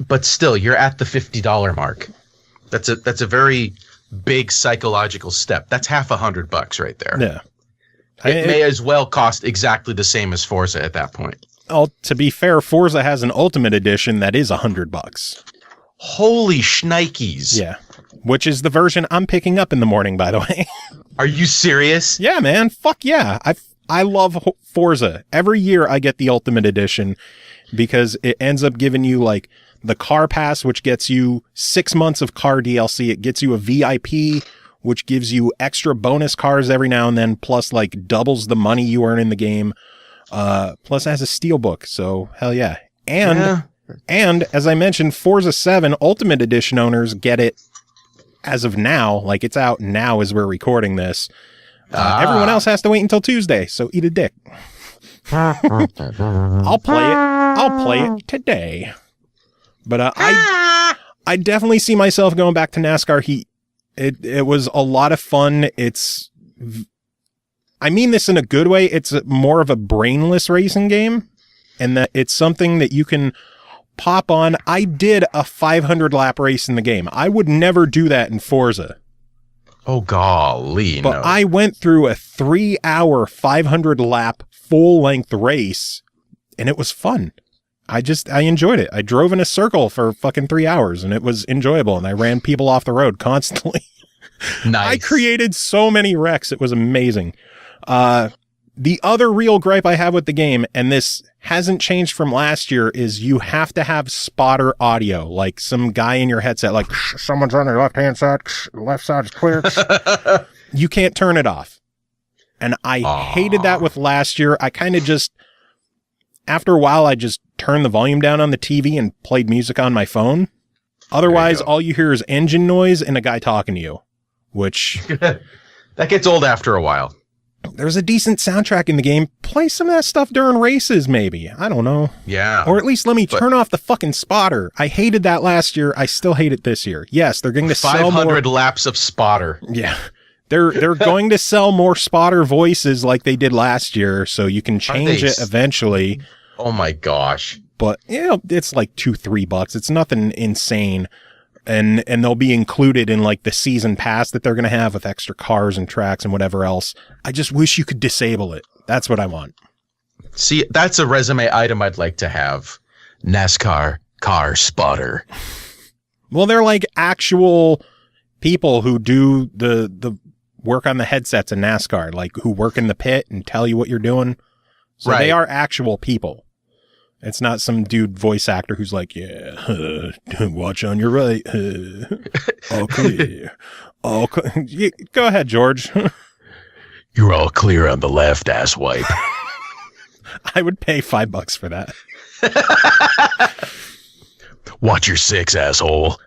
But still, you're at the $50 mark. That's a very big psychological step. That's half $100 right there. Yeah. It may as well cost exactly the same as Forza at that point. Oh, to be fair, Forza has an Ultimate Edition that is $100. Holy shnikes. Yeah. Which is the version I'm picking up in the morning, by the way. Are you serious? Yeah, man. Fuck yeah. I love Forza. Every year I get the Ultimate Edition because it ends up giving you like the car pass, which gets you 6 months of car DLC. It gets you a VIP, which gives you extra bonus cars every now and then, plus like doubles the money you earn in the game. Plus it has a steelbook. So hell yeah. And as I mentioned, Forza 7 Ultimate Edition owners get it as of now. Like it's out now as we're recording this. Everyone else has to wait until Tuesday. So eat a dick. I'll play it today. But I definitely see myself going back to NASCAR Heat. It was a lot of fun. I mean this in a good way. It's more of a brainless racing game, and that it's something that you can pop on. I did a 500 lap race in the game. I would never do that in Forza. Oh, golly. But I went through a 3-hour, 500-lap, full-length race, and it was fun. I enjoyed it. I drove in a circle for fucking 3 hours, and it was enjoyable, and I ran people off the road constantly. Nice. I created so many wrecks. It was amazing. The other real gripe I have with the game, and this hasn't changed from last year, is you have to have spotter audio, like some guy in your headset, like, someone's on their left-hand side, left side is clear. You can't turn it off. And I hated that with last year. I kind of just, after a while, I just turned the volume down on the TV and played music on my phone. Otherwise, all you hear is engine noise and a guy talking to you, which... That gets old after a while. There's a decent soundtrack in the game. Play some of that stuff during races, maybe. I don't know. Yeah. Or at least let me turn off the fucking spotter. I hated that last year. I still hate it this year. Yes, they're going to sell 500 laps of spotter. Yeah. They're going to sell more spotter voices like they did last year, so you can change it eventually. Oh my gosh. But, it's like $2-3. It's nothing insane. And they'll be included in like the season pass that they're going to have with extra cars and tracks and whatever else. I just wish you could disable it. That's what I want. See, that's a resume item I'd like to have. NASCAR car spotter. Well, they're like actual people who do the work on the headsets in NASCAR, like who work in the pit and tell you what you're doing. So They are actual people. It's not some dude voice actor who's like, watch on your right. All clear. Go ahead, George. You're all clear on the left, asswipe. I would pay $5 for that. Watch your 6, asshole.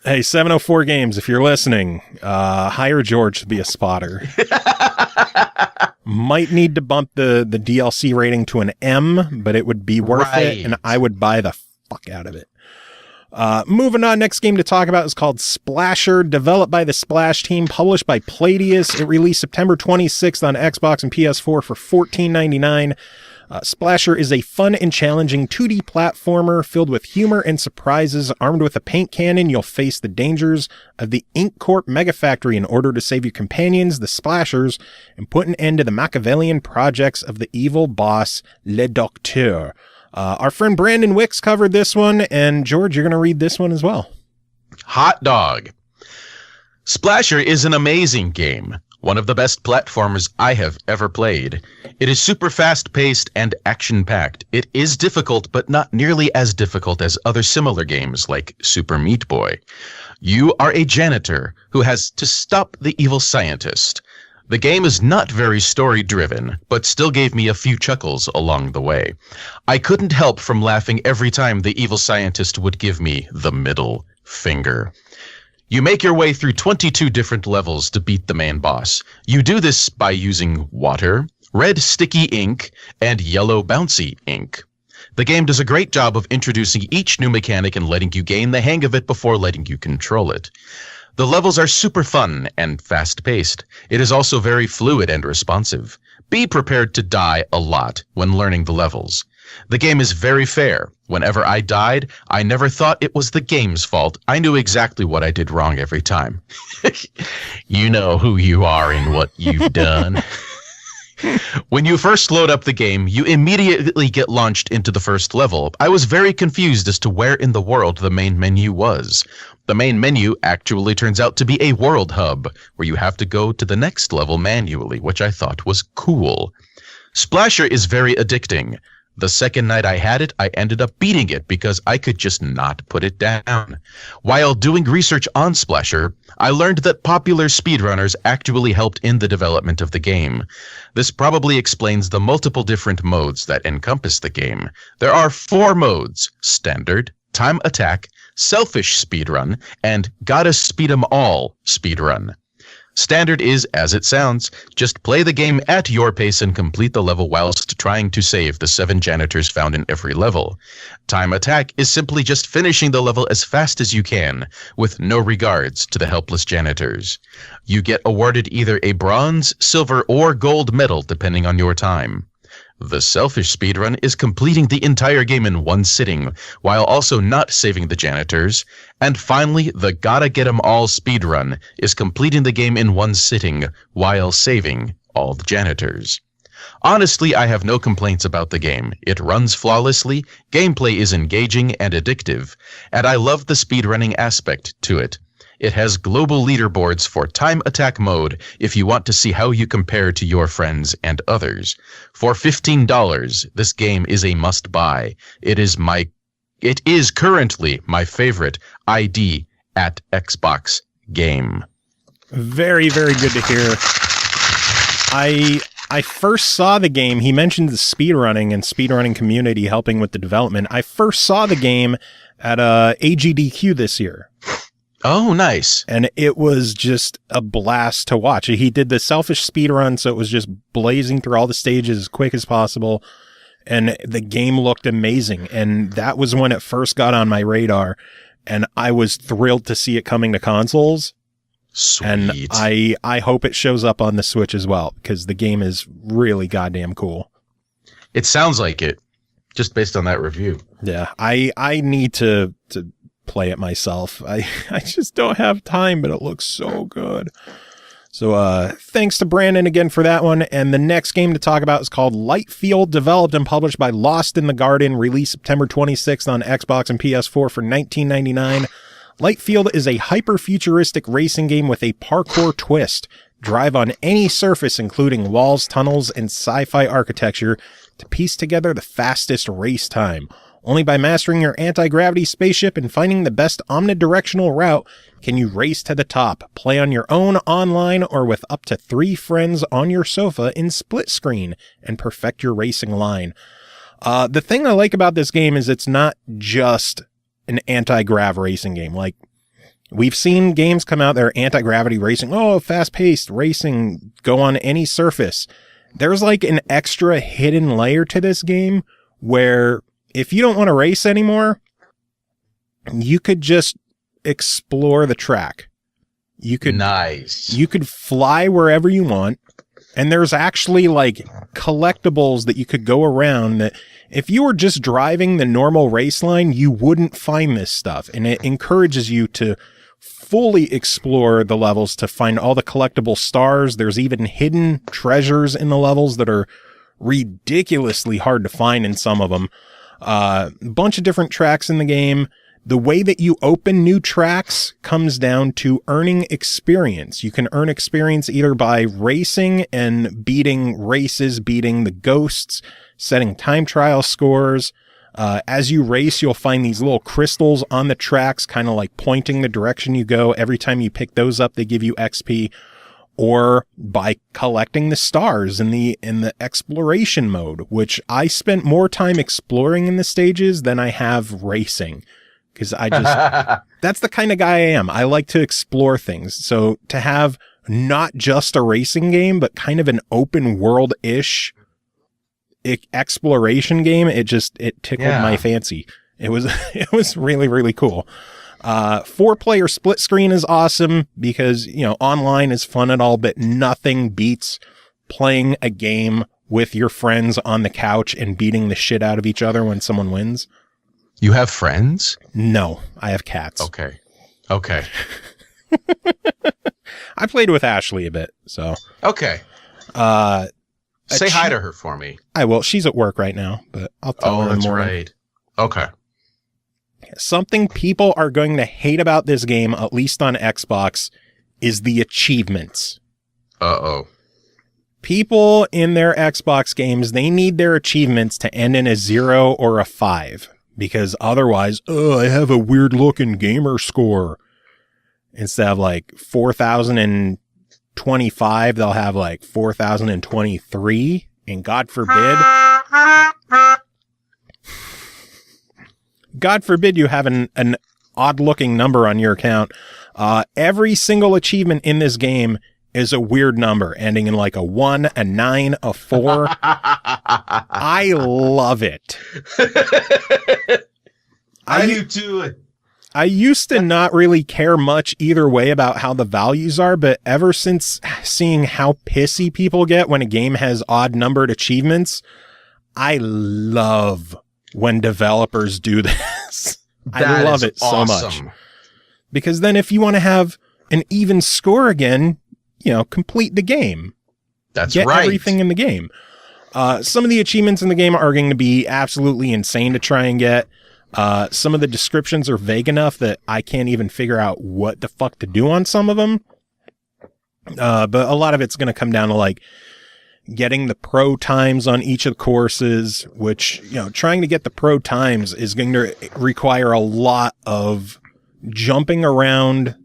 Hey, 704 Games, if you're listening, hire George to be a spotter. Might need to bump the DLC rating to an M, but it would be worth it, and I would buy the fuck out of it. Moving on, next game to talk about is called Splasher, developed by the Splash team, published by Palladius. It released September 26th on Xbox and PS4 for $14.99. Splasher is a fun and challenging 2D platformer filled with humor and surprises. Armed with a paint cannon, you'll face the dangers of the Ink Corp mega factory in order to save your companions, the Splashers, and put an end to the Machiavellian projects of the evil boss, Le Docteur. Our friend Brandon Wicks covered this one, and George, you're going to read this one as well. Hot dog. Splasher is an amazing game. One of the best platformers I have ever played. It is super fast-paced and action-packed. It is difficult, but not nearly as difficult as other similar games like Super Meat Boy. You are a janitor who has to stop the evil scientist. The game is not very story-driven, but still gave me a few chuckles along the way. I couldn't help from laughing every time the evil scientist would give me the middle finger. You make your way through 22 different levels to beat the main boss. You do this by using water, red sticky ink, and yellow bouncy ink. The game does a great job of introducing each new mechanic and letting you gain the hang of it before letting you control it. The levels are super fun and fast-paced. It is also very fluid and responsive. Be prepared to die a lot when learning the levels. The game is very fair. Whenever I died, I never thought it was the game's fault. I knew exactly what I did wrong every time. You know who you are and what you've done. When you first load up the game, you immediately get launched into the first level. I was very confused as to where in the world the main menu was. The main menu actually turns out to be a world hub, where you have to go to the next level manually, which I thought was cool. Splasher is very addicting. The second night I had it, I ended up beating it because I could just not put it down. While doing research on Splasher, I learned that popular speedrunners actually helped in the development of the game. This probably explains the multiple different modes that encompass the game. There are 4 modes: Standard, Time Attack, Selfish Speedrun, and Gotta Speed 'em All Speedrun. Standard is, as it sounds, just play the game at your pace and complete the level whilst trying to save the 7 janitors found in every level. Time Attack is simply just finishing the level as fast as you can, with no regards to the helpless janitors. You get awarded either a bronze, silver, or gold medal depending on your time. The selfish speedrun is completing the entire game in one sitting, while also not saving the janitors. And finally, the gotta get 'em all speedrun is completing the game in one sitting, while saving all the janitors. Honestly, I have no complaints about the game. It runs flawlessly, gameplay is engaging and addictive, and I love the speedrunning aspect to it. It has global leaderboards for time attack mode if you want to see how you compare to your friends and others. For $15, this game is a must-buy. It is currently my favorite ID at Xbox game. Very, very good to hear. I first saw the game. He mentioned the speedrunning and speedrunning community helping with the development. I first saw the game at AGDQ this year. Oh, nice. And it was just a blast to watch. He did the selfish speedrun, so it was just blazing through all the stages as quick as possible. And the game looked amazing. And that was when it first got on my radar. And I was thrilled to see it coming to consoles. Sweet. And I hope it shows up on the Switch as well, because the game is really goddamn cool. It sounds like it, just based on that review. Yeah, I need to play it myself. I just don't have time, but it looks so good. So thanks to Brandon again for that one. And the next game to talk about is called Lightfield, developed and published by Lost in the Garden, released September 26th on Xbox and PS4 for $19.99. Lightfield is a hyper-futuristic racing game with a parkour twist. Drive on any surface, including walls, tunnels, and sci-fi architecture, to piece together the fastest race time. Only by mastering your anti-gravity spaceship and finding the best omnidirectional route can you race to the top. Play on your own, online, or with up to 3 friends on your sofa in split screen and perfect your racing line. The thing I like about this game is it's not just an anti-grav racing game. Like, we've seen games come out that are anti-gravity racing. Oh, fast-paced racing, go on any surface. There's like an extra hidden layer to this game where if you don't want to race anymore, you could just explore the track. You could fly wherever you want. And there's actually like collectibles that you could go around that if you were just driving the normal race line, you wouldn't find this stuff. And it encourages you to fully explore the levels to find all the collectible stars. There's even hidden treasures in the levels that are ridiculously hard to find in some of them. A bunch of different tracks in the game. The way that you open new tracks comes down to earning experience. You can earn experience either by racing and beating races, beating the ghosts, setting time trial scores. As you race, you'll find these little crystals on the tracks, kind of like pointing the direction you go. Every time you pick those up, they give you XP. Or by collecting the stars in the exploration mode, which I spent more time exploring in the stages than I have racing. Because that's the kind of guy I am. I like to explore things. So to have not just a racing game, but kind of an open world-ish exploration game, it tickled my fancy. It was really, really cool. 4-player split screen is awesome because, online is fun and all, but nothing beats playing a game with your friends on the couch and beating the shit out of each other when someone wins. You have friends? No, I have cats. Okay. I played with Ashley a bit, so. Okay. Say hi to her for me. I will. She's at work right now, but I'll tell her in the morning. Right. Okay. Something people are going to hate about this game, at least on Xbox, is the achievements. Uh-oh. People in their Xbox games, they need their achievements to end in a 0 or a 5. Because otherwise, I have a weird looking gamer score. Instead of like 4,025, they'll have like 4,023. And God forbid you have an odd looking number on your account. Every single achievement in this game is a weird number ending in like a 1, a 9, a 4. I love it. I do too. I used to not really care much either way about how the values are, but ever since seeing how pissy people get when a game has odd numbered achievements, I love when developers do this. I love it so much. Because then if you want to have an even score again, complete the game. That's Get right. everything in the game. Some of the achievements in the game are going to be absolutely insane to try and get. Some of the descriptions are vague enough that I can't even figure out what the fuck to do on some of them. But a lot of it's going to come down to like getting the pro times on each of the courses, which, trying to get the pro times is going to require a lot of jumping around,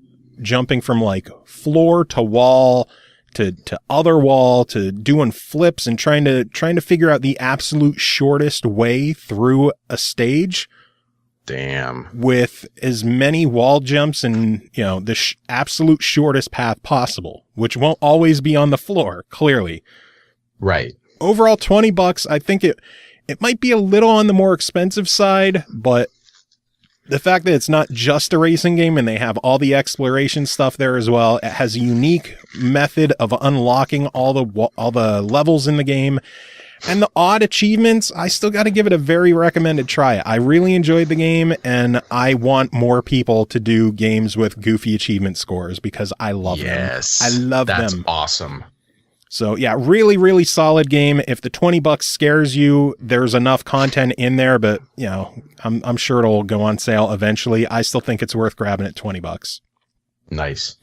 jumping from like floor to wall to other wall to doing flips and trying to figure out the absolute shortest way through a stage. Damn. With as many wall jumps and, the absolute shortest path possible, which won't always be on the floor, clearly. Right. Overall, $20. I think it might be a little on the more expensive side, but the fact that it's not just a racing game and they have all the exploration stuff there as well, it has a unique method of unlocking all the levels in the game. And the odd achievements, I still got to give it a very recommended try. I really enjoyed the game, and I want more people to do games with goofy achievement scores because I love them. I love them. That's awesome. So yeah, really, really solid game. If the $20 scares you, there's enough content in there, but I'm sure it'll go on sale eventually. I still think it's worth grabbing at $20. Nice.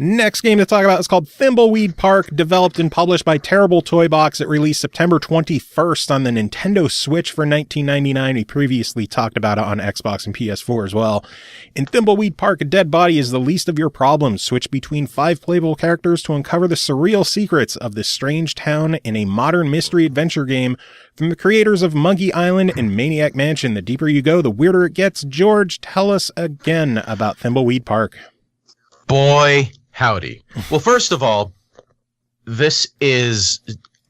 Next game to talk about is called Thimbleweed Park, developed and published by Terrible Toy Box. It released September 21st on the Nintendo Switch for $19.99. We previously talked about it on Xbox and PS4 as well. In Thimbleweed Park, a dead body is the least of your problems. Switch between 5 playable characters to uncover the surreal secrets of this strange town in a modern mystery adventure game from the creators of Monkey Island and Maniac Mansion. The deeper you go, the weirder it gets. George, tell us again about Thimbleweed Park. Boy, howdy. Well, first of all, this is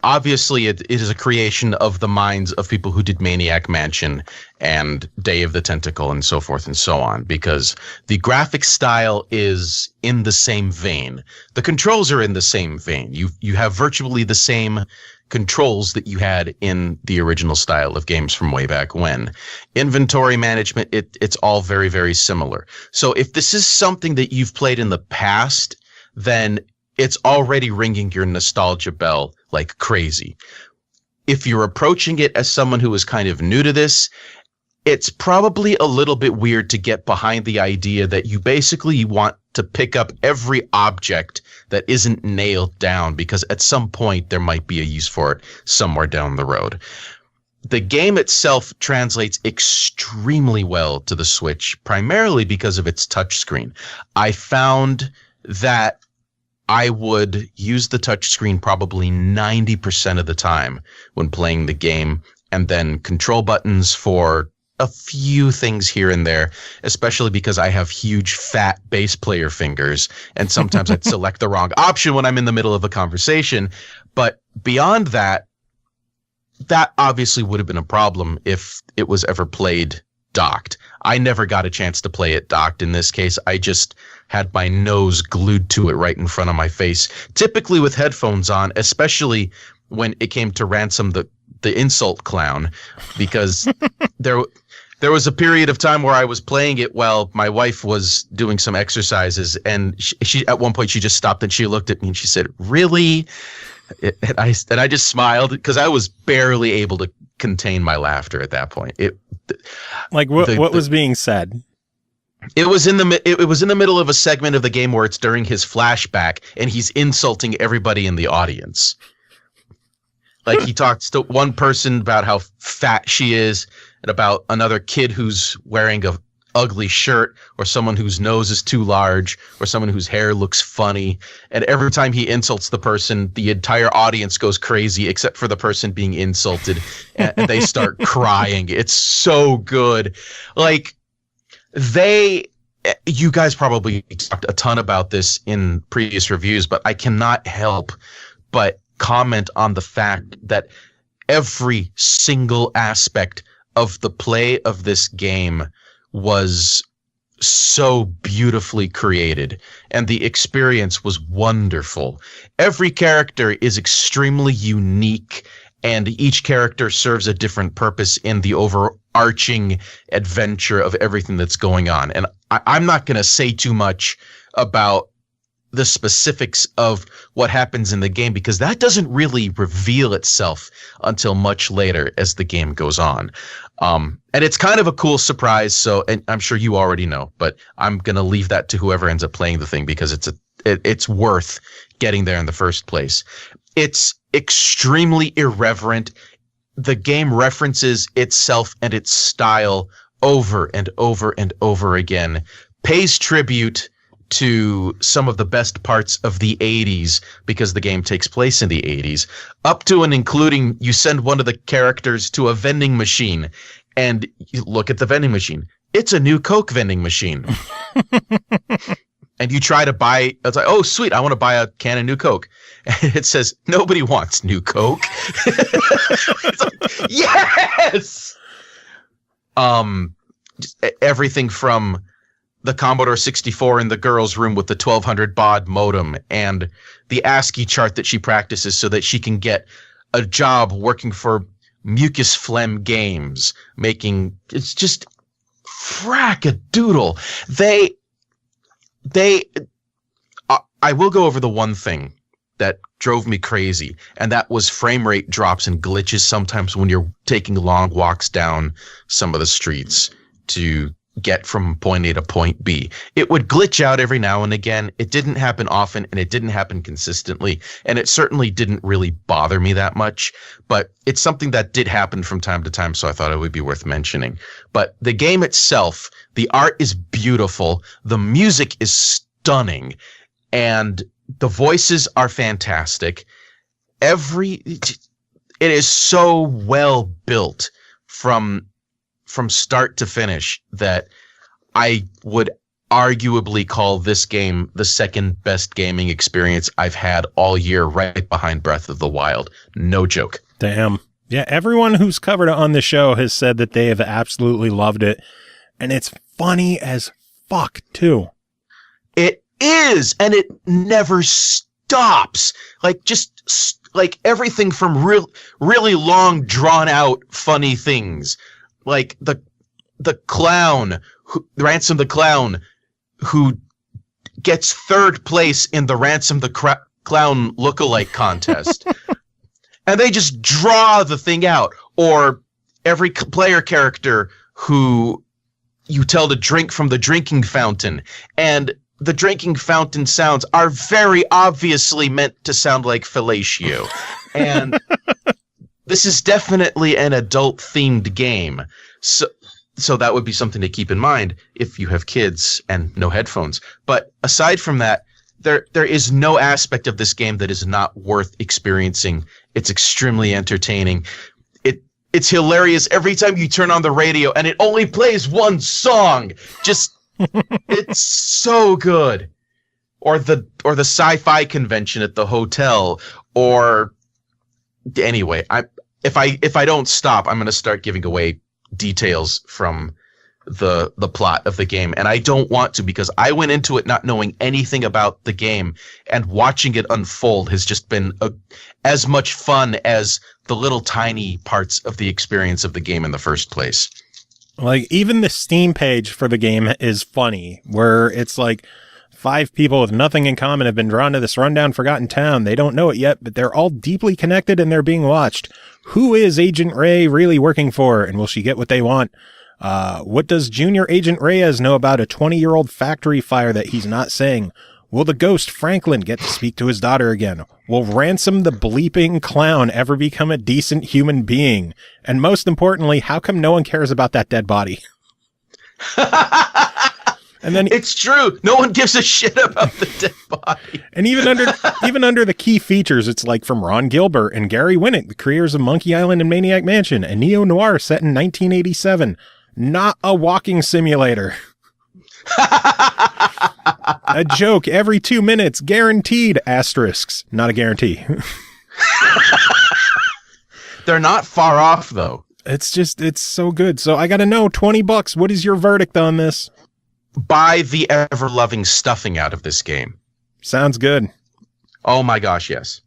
obviously it is a creation of the minds of people who did Maniac Mansion and Day of the Tentacle and so forth and so on, because the graphic style is in the same vein. The controls are in the same vein. You have virtually the same controls that you had in the original style of games from way back when. Inventory management, it's all very, very similar. So if this is something that you've played in the past, then it's already ringing your nostalgia bell like crazy. If you're approaching it as someone who is kind of new to this, it's probably a little bit weird to get behind the idea that you basically want to pick up every object that isn't nailed down, because at some point there might be a use for it somewhere down the road. The game itself translates extremely well to the Switch, primarily because of its touchscreen. I found that I would use the touchscreen probably 90% of the time when playing the game, and then control buttons for a few things here and there, especially because I have huge fat bass player fingers, and sometimes I'd select the wrong option when I'm in the middle of a conversation. But beyond that, that obviously would have been a problem if it was ever played docked. I never got a chance to play it docked. In this case, I just had my nose glued to it right in front of my face, typically with headphones on, especially when it came to Ransom the insult clown, because there was a period of time where I was playing it while my wife was doing some exercises, and she at one point she just stopped and she looked at me and she said, "Really?" And I just smiled because I was barely able to contain my laughter at that point. What was being said? It was in the middle of a segment of the game where it's during his flashback and he's insulting everybody in the audience. Like, he talks to one person about how fat she is, and about another kid who's wearing a ugly shirt, or someone whose nose is too large, or someone whose hair looks funny. And every time he insults the person, the entire audience goes crazy except for the person being insulted, and they start crying. It's so good. Like, you guys probably talked a ton about this in previous reviews, but I cannot help but comment on the fact that every single aspect of the play of this game was so beautifully created, and the experience was wonderful. Every character is extremely unique and each character serves a different purpose in the overarching adventure of everything that's going on. And I'm not going to say too much about the specifics of what happens in the game, because that doesn't really reveal itself until much later as the game goes on. And it's kind of a cool surprise. So, and I'm sure you already know, but I'm going to leave that to whoever ends up playing the thing, because it's worth getting there in the first place. It's extremely irreverent. The game references itself and its style over and over and over again, pays tribute to some of the best parts of the 80s, because the game takes place in the 80s, up to and including you send one of the characters to a vending machine and you look at the vending machine. It's a new Coke vending machine. And you try to buy, it's like, oh, sweet, I want to buy a can of new Coke. And it says, nobody wants new Coke. It's like, yes! Everything from the Commodore 64 in the girls' room with the 1200 baud modem and the ASCII chart that she practices so that she can get a job working for Mucus Phlegm Games, it's just frackadoodle. I will go over the one thing that drove me crazy, and that was frame rate drops and glitches sometimes when you're taking long walks down some of the streets to get from point A to point B. It would glitch out every now and again. It didn't happen often, and it didn't happen consistently, and it certainly didn't really bother me that much, but it's something that did happen from time to time, so I thought it would be worth mentioning. But the game itself, the art is beautiful, the music is stunning, and the voices are fantastic. It is so well built from start to finish that I would arguably call this game the second best gaming experience I've had all year, right behind Breath of the Wild. No joke. Damn. Yeah, everyone who's covered it on the show has said that they have absolutely loved it. And it's funny as fuck, too. It is, and it never stops. Like, like everything from really long, drawn-out, funny things. Like the clown, Ransom the Clown, who gets third place in the Ransom the Clown lookalike contest. And they just draw the thing out. Or every player character who you tell to drink from the drinking fountain. And the drinking fountain sounds are very obviously meant to sound like fellatio. And this is definitely an adult-themed game. So that would be something to keep in mind if you have kids and no headphones. But aside from that, there is no aspect of this game that is not worth experiencing. It's extremely entertaining. It's hilarious every time you turn on the radio and it only plays one song. Just it's so good. Or the sci-fi convention at the hotel. Or anyway, if I don't stop, I'm going to start giving away details from the plot of the game, and I don't want to, because I went into it not knowing anything about the game, and watching it unfold has just been as much fun as the little tiny parts of the experience of the game in the first place. Like, even the Steam page for the game is funny, where it's like 5 people with nothing in common have been drawn to this rundown forgotten town. They don't know it yet, but they're all deeply connected and they're being watched. Who is Agent Ray really working for, and will she get what they want? What does Junior Agent Reyes know about a 20-year-old factory fire that he's not saying? Will the ghost Franklin get to speak to his daughter again? Will Ransom the bleeping clown ever become a decent human being? And most importantly, how come no one cares about that dead body? And then it's true. No one gives a shit about the dead body. And even under the key features, it's like from Ron Gilbert and Gary Winnick, the creators of Monkey Island and Maniac Mansion, a neo-noir set in 1987. Not a walking simulator. A joke every 2 minutes, guaranteed, asterisks. Not a guarantee. They're not far off, though. It's so good. So I got to know, $20, what is your verdict on this? Buy the ever-loving stuffing out of this game. Sounds good. Oh my gosh, yes.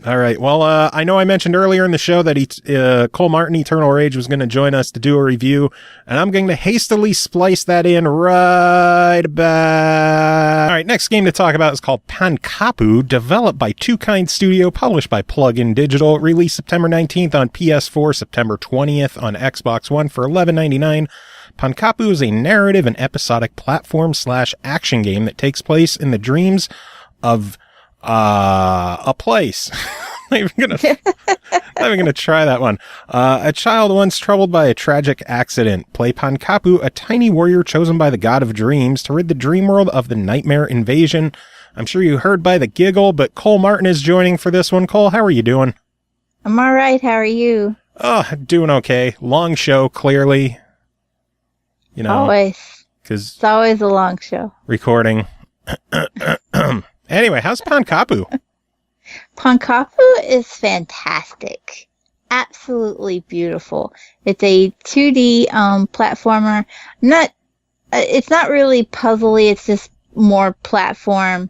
All right. Well, I know I mentioned earlier in the show that Cole Martin, Eternal Rage, was going to join us to do a review, and I'm going to hastily splice that in right back. All right. Next game to talk about is called Pankapu, developed by Two Kind Studio, published by Plug-in Digital, released September 19th on PS4, September 20th on Xbox One for $11.99. Pankapu is a narrative and episodic platform/action game that takes place in the dreams of a place. Not even gonna try that one. A child once troubled by a tragic accident. Play Pankapu, a tiny warrior chosen by the god of dreams to rid the dream world of the nightmare invasion. I'm sure you heard by the giggle, but Cole Martin is joining for this one. Cole, how are you doing? I'm all right. How are you? Oh, doing okay. Long show, clearly. You know, always. Because it's always a long show. Recording. Anyway, how's Pankapu? Pankapu is fantastic. Absolutely beautiful. It's a 2D platformer. It's not really puzzly. It's just more platform.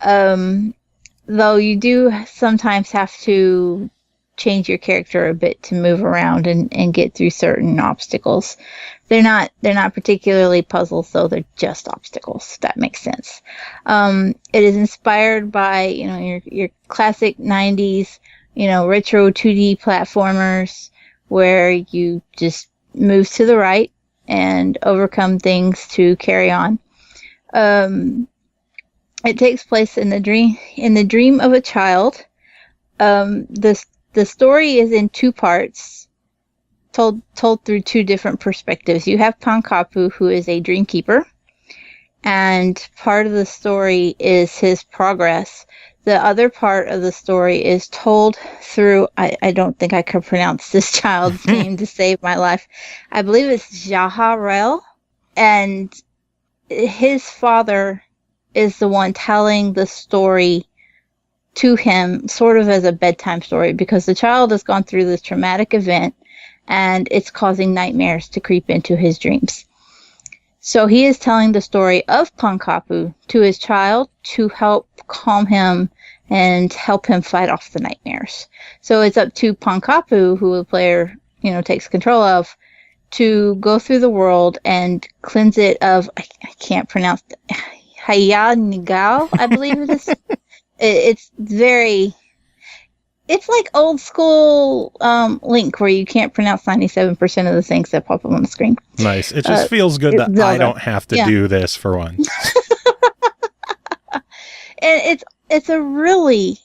Though you do sometimes have to change your character a bit to move around and get through certain obstacles. They're not particularly puzzles, though. They're just obstacles. If that makes sense. It is inspired by your classic 90s retro 2D platformers where you just move to the right and overcome things to carry on. It takes place in the dream of a child. The story is in two parts, told through two different perspectives. You have Pankapu, who is a dream keeper, and part of the story is his progress. The other part of the story is told through, I don't think I could pronounce this child's name to save my life. I believe it's Jaharel, and his father is the one telling the story to him, sort of as a bedtime story, because the child has gone through this traumatic event and it's causing nightmares to creep into his dreams. So he is telling the story of Pankapu to his child to help calm him and help him fight off the nightmares. So it's up to Pankapu, who the player, takes control of, to go through the world and cleanse it of, I can't pronounce it, Hayanigal, I believe it is. It's like old school Link, where you can't pronounce 97% of the things that pop up on the screen. Nice. It just feels good that Zelda. I don't have to do this for once. And it's a really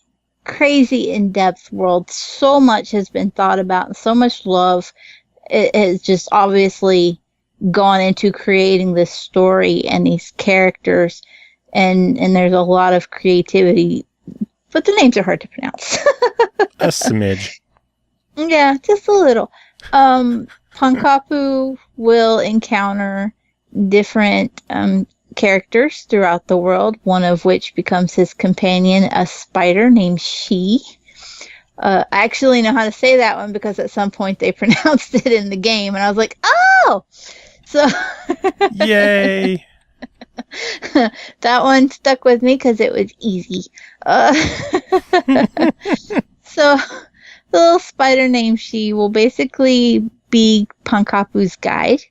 crazy in-depth world. So much has been thought about, and so much love it has just obviously gone into creating this story and these characters, and there's a lot of creativity. But the names are hard to pronounce. A smidge. Yeah, just a little. Pankapu will encounter different characters throughout the world, one of which becomes his companion, a spider named She. I actually know how to say that one because at some point they pronounced it in the game, and I was like, oh! So, yay! That one stuck with me because it was easy. So the little spider named She will basically be Pankapu's guide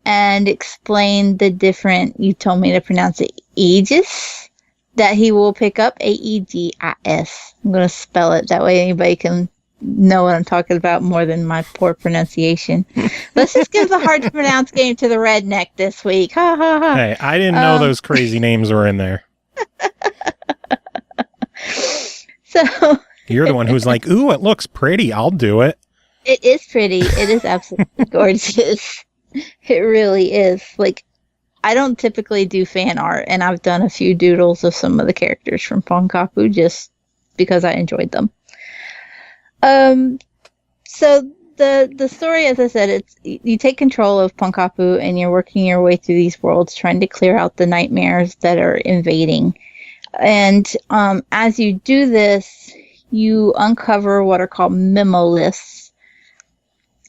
and explain the different, you told me to pronounce it, aegis that he will pick up, Aegis. I'm going to spell it, that way anybody can know what I'm talking about more than my poor pronunciation. Let's just give the hard to pronounce game to the redneck this week. Ha ha ha. Hey, I didn't know those crazy names were in there. So you're the one who's like, ooh, it looks pretty. I'll do it. It is pretty. It is absolutely gorgeous. It really is. Like, I don't typically do fan art, and I've done a few doodles of some of the characters from Pankapu just because I enjoyed them. So the story, as I said, it's you take control of Pankapu and you're working your way through these worlds, trying to clear out the nightmares that are invading. And as you do this, you uncover what are called memo lists.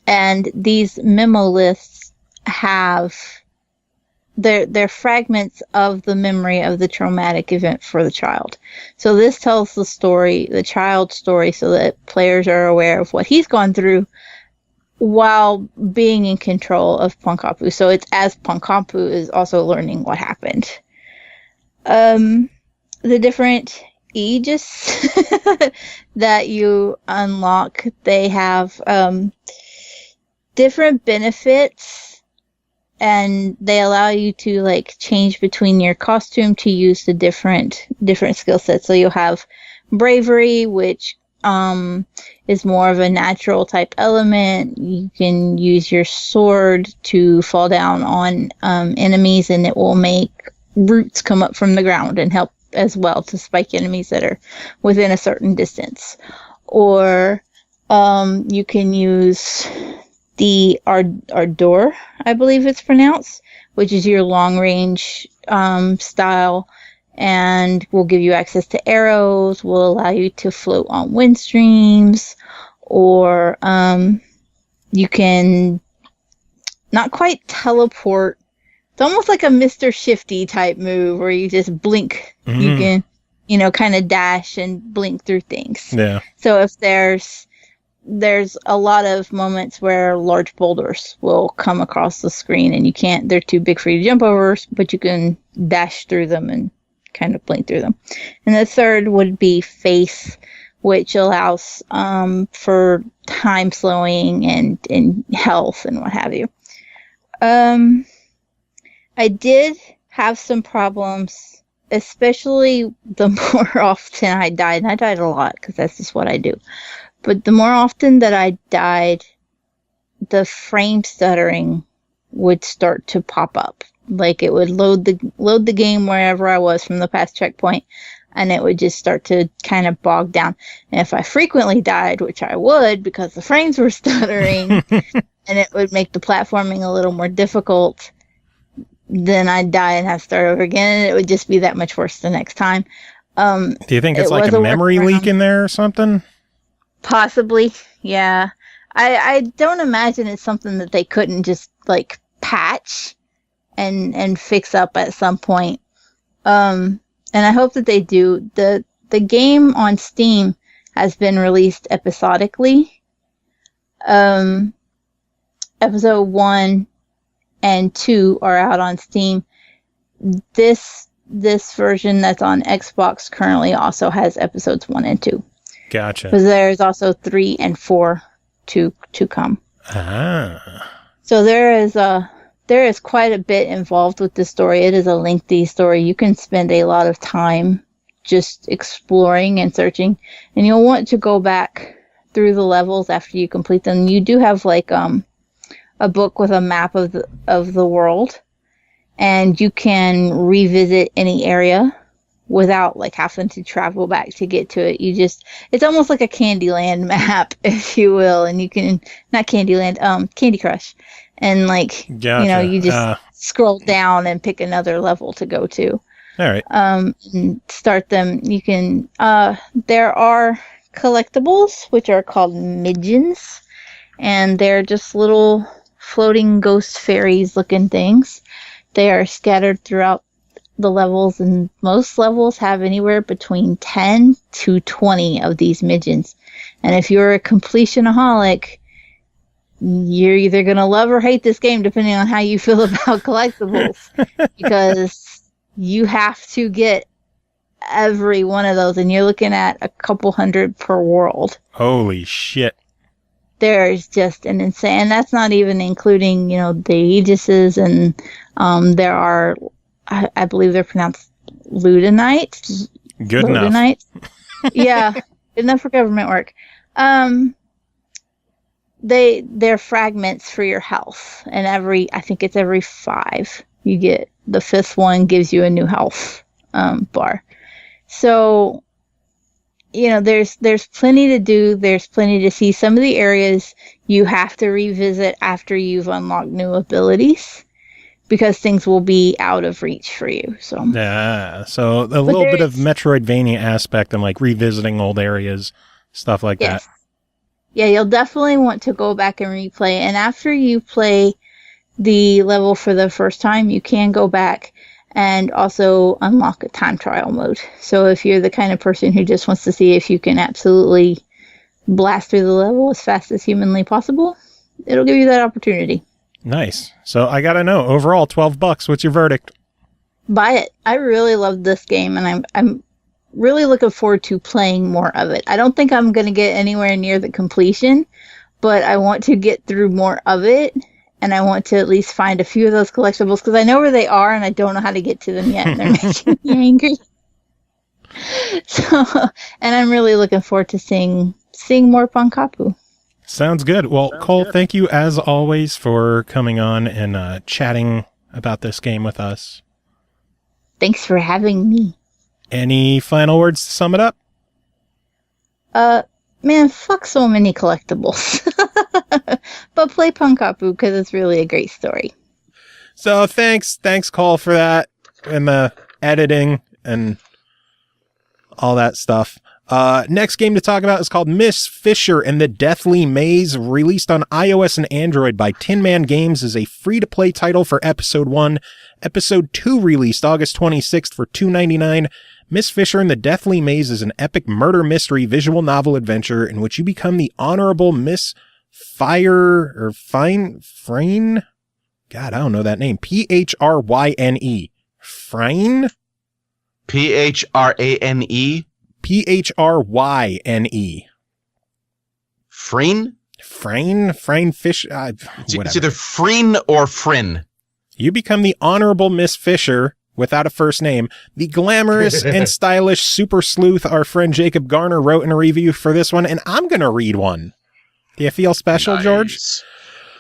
And these memo lists have they're fragments of the memory of the traumatic event for the child. So this tells the story, the child's story, so that players are aware of what he's gone through while being in control of Pankapu. So it's as Pankapu is also learning what happened. The different aegis that you unlock, they have different benefits. And they allow you to like change between your costume to use the different skill sets. So you'll have bravery, which is more of a natural type element. You can use your sword to fall down on enemies, and it will make roots come up from the ground and help as well to spike enemies that are within a certain distance. Or you can use the Ardor, I believe it's pronounced, which is your long range style, and will give you access to arrows, will allow you to float on wind streams, or you can not quite teleport. It's almost like a Mr. Shifty type move where you just blink. Mm-hmm. You can, kind of dash and blink through things. Yeah. So if there's a lot of moments where large boulders will come across the screen and they're too big for you to jump over, but you can dash through them and kind of blink through them. And the third would be Faith, which allows for time slowing and health and what have you. I did have some problems, especially the more often I died, and I died a lot because that's just what I do. But the more often that I died, the frame stuttering would start to pop up. Like it would load the game wherever I was from the past checkpoint, and it would just start to kind of bog down. And if I frequently died, which I would because the frames were stuttering, and it would make the platforming a little more difficult, then I'd die and have to start over again, and it would just be that much worse the next time. Do you think it's like a memory leak in there or something? Possibly, yeah. I don't imagine it's something that they couldn't just like patch and fix up at some point. And I hope that they do. The game on Steam has been released episodically. Episode 1 and 2 are out on Steam. This version that's on Xbox currently also has episodes 1 and 2. Gotcha. Because there's also 3 and 4 to come. Ah. So there is quite a bit involved with this story. It is a lengthy story. You can spend a lot of time just exploring and searching, and you'll want to go back through the levels after you complete them. You do have like a book with a map of the world, and you can revisit any area without like having to travel back to get to it. It's almost like a Candyland map, if you will, and you can, not Candyland, Candy Crush. And like, gotcha. You just scroll down and pick another level to go to. All right. And start them. You can, there are collectibles, which are called midgens, and they're just little floating ghost fairies looking things. They are scattered throughout the levels, and most levels have anywhere between 10 to 20 of these midgens. And if you're a completionaholic, you're either going to love or hate this game depending on how you feel about collectibles, because you have to get every one of those, and you're looking at a couple hundred per world. Holy shit. There's just an insane, and that's not even including, the aegises, and there are, I believe they're pronounced Ludenites. Good enough. Yeah, good enough for government work. They're fragments for your health, and I think it's every 5 you get. The 5th one gives you a new health bar. So, there's plenty to do. There's plenty to see. Some of the areas you have to revisit after you've unlocked new abilities, because things will be out of reach for you. So so a little bit of Metroidvania aspect and like revisiting old areas, stuff like that. Yeah, you'll definitely want to go back and replay. And after you play the level for the first time, you can go back and also unlock a time trial mode. So if you're the kind of person who just wants to see if you can absolutely blast through the level as fast as humanly possible, it'll give you that opportunity. Nice. So I gotta know, overall, $12. What's your verdict? Buy it. I really love this game, and I'm really looking forward to playing more of it. I don't think I'm going to get anywhere near the completion, but I want to get through more of it, and I want to at least find a few of those collectibles, because I know where they are, and I don't know how to get to them yet, and they're making me angry. So, and I'm really looking forward to seeing more Pankapu. Sounds good. Well, Cole, thank you as always for coming on and chatting about this game with us. Thanks for having me. Any final words to sum it up? Man, fuck so many collectibles. But play Pankapu because it's really a great story. So thanks Cole, for that and the editing and all that stuff. Next game to talk about is called Miss Fisher and the Deathly Maze, released on iOS and Android by Tin Man Games, is a free-to-play title for Episode 1. Episode 2 released August 26th for $2.99. Miss Fisher and the Deathly Maze is an epic murder mystery visual novel adventure in which you become the Honorable Miss Frayne? God, I don't know that name. Phryne. Frayne? Phrane? Phryne. Frayne Fish. It's either Freen or Frin. You become the Honorable Miss Fisher, without a first name, the glamorous and stylish super sleuth our friend Jacob Garner wrote in a review for this one, and I'm going to read one. Do you feel special, nice. George?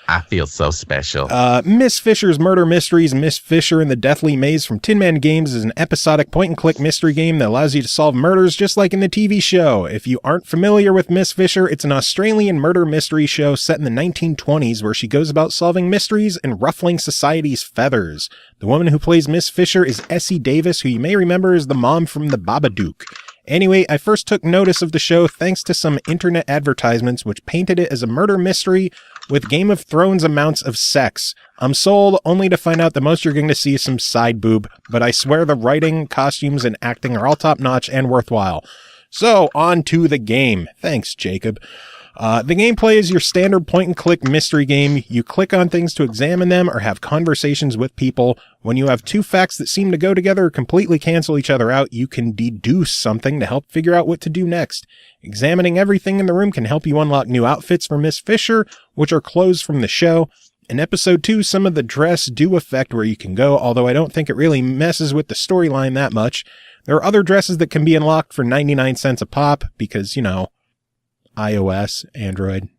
I feel so special. Miss Fisher's Murder Mysteries, Miss Fisher and the Deathly Maze from Tin Man Games is an episodic point-and-click mystery game that allows you to solve murders just like in the TV show. If you aren't familiar with Miss Fisher, it's an Australian murder mystery show set in the 1920s where she goes about solving mysteries and ruffling society's feathers. The woman who plays Miss Fisher is Essie Davis, who you may remember is the mom from The Babadook. Anyway, I first took notice of the show thanks to some internet advertisements which painted it as a murder mystery with Game of Thrones amounts of sex. I'm sold, only to find out the most you're going to see is some side boob, but I swear the writing, costumes, and acting are all top-notch and worthwhile. So, on to the game. Thanks, Jacob. The gameplay is your standard point-and-click mystery game. You click on things to examine them or have conversations with people. When you have two facts that seem to go together or completely cancel each other out, you can deduce something to help figure out what to do next. Examining everything in the room can help you unlock new outfits for Miss Fisher, which are clothes from the show. In Episode 2, some of the dress do affect where you can go, although I don't think it really messes with the storyline that much. There are other dresses that can be unlocked for 99 cents a pop because, you know, iOS, Android.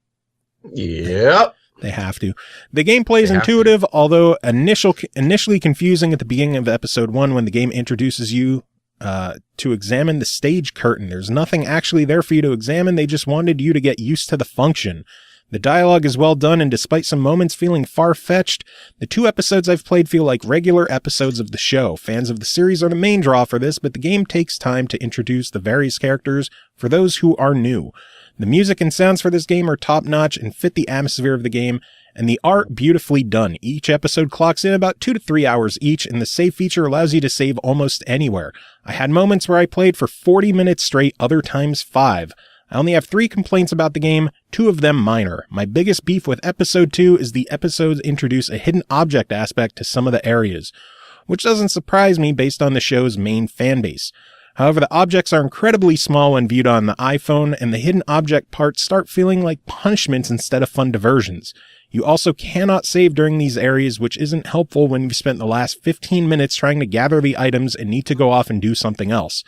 Yep. They have to. The gameplay is intuitive, although initially confusing at the beginning of Episode 1 when the game introduces you to examine the stage curtain. There's nothing actually there for you to examine. They just wanted you to get used to the function. The dialogue is well done, and despite some moments feeling far-fetched, the 2 episodes I've played feel like regular episodes of the show. Fans of the series are the main draw for this, but the game takes time to introduce the various characters for those who are new. The music and sounds for this game are top-notch and fit the atmosphere of the game, and the art beautifully done. Each episode clocks in about 2 to 3 hours each, and the save feature allows you to save almost anywhere. I had moments where I played for 40 minutes straight, other times 5. I only have 3 complaints about the game, 2 of them minor. My biggest beef with Episode 2 is the episodes introduce a hidden object aspect to some of the areas, which doesn't surprise me based on the show's main fanbase. However, the objects are incredibly small when viewed on the iPhone, and the hidden object parts start feeling like punishments instead of fun diversions. You also cannot save during these areas, which isn't helpful when you've spent the last 15 minutes trying to gather the items and need to go off and do something else.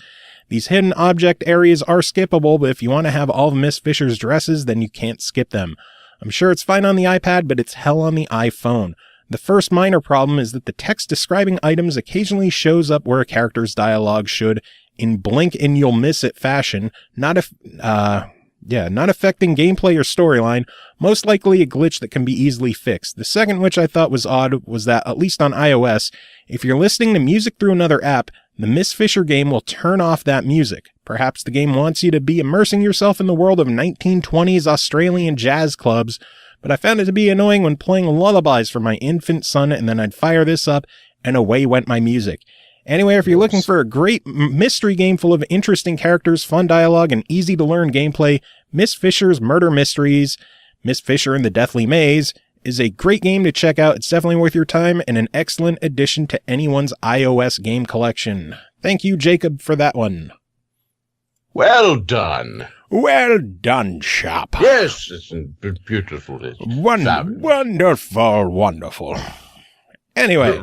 These hidden object areas are skippable, but if you want to have all of Miss Fisher's dresses, then you can't skip them. I'm sure it's fine on the iPad, but it's hell on the iPhone. The first minor problem is that the text describing items occasionally shows up where a character's dialogue should, in blink and you'll miss it fashion, not affecting gameplay or storyline, most likely a glitch that can be easily fixed. The second, which I thought was odd, was that, at least on iOS, if you're listening to music through another app, the Miss Fisher game will turn off that music. Perhaps the game wants you to be immersing yourself in the world of 1920s Australian jazz clubs, but I found it to be annoying when playing lullabies for my infant son, and then I'd fire this up, and away went my music. Anyway, if you're looking for a great mystery game full of interesting characters, fun dialogue, and easy-to-learn gameplay, Miss Fisher's Murder Mysteries, Miss Fisher and the Deathly Maze, is a great game to check out. It's definitely worth your time and an excellent addition to anyone's iOS game collection. Thank you, Jacob, for that one. Well done. Well done, Shop. Yes, it's beautiful. It's wonderful. Anyway,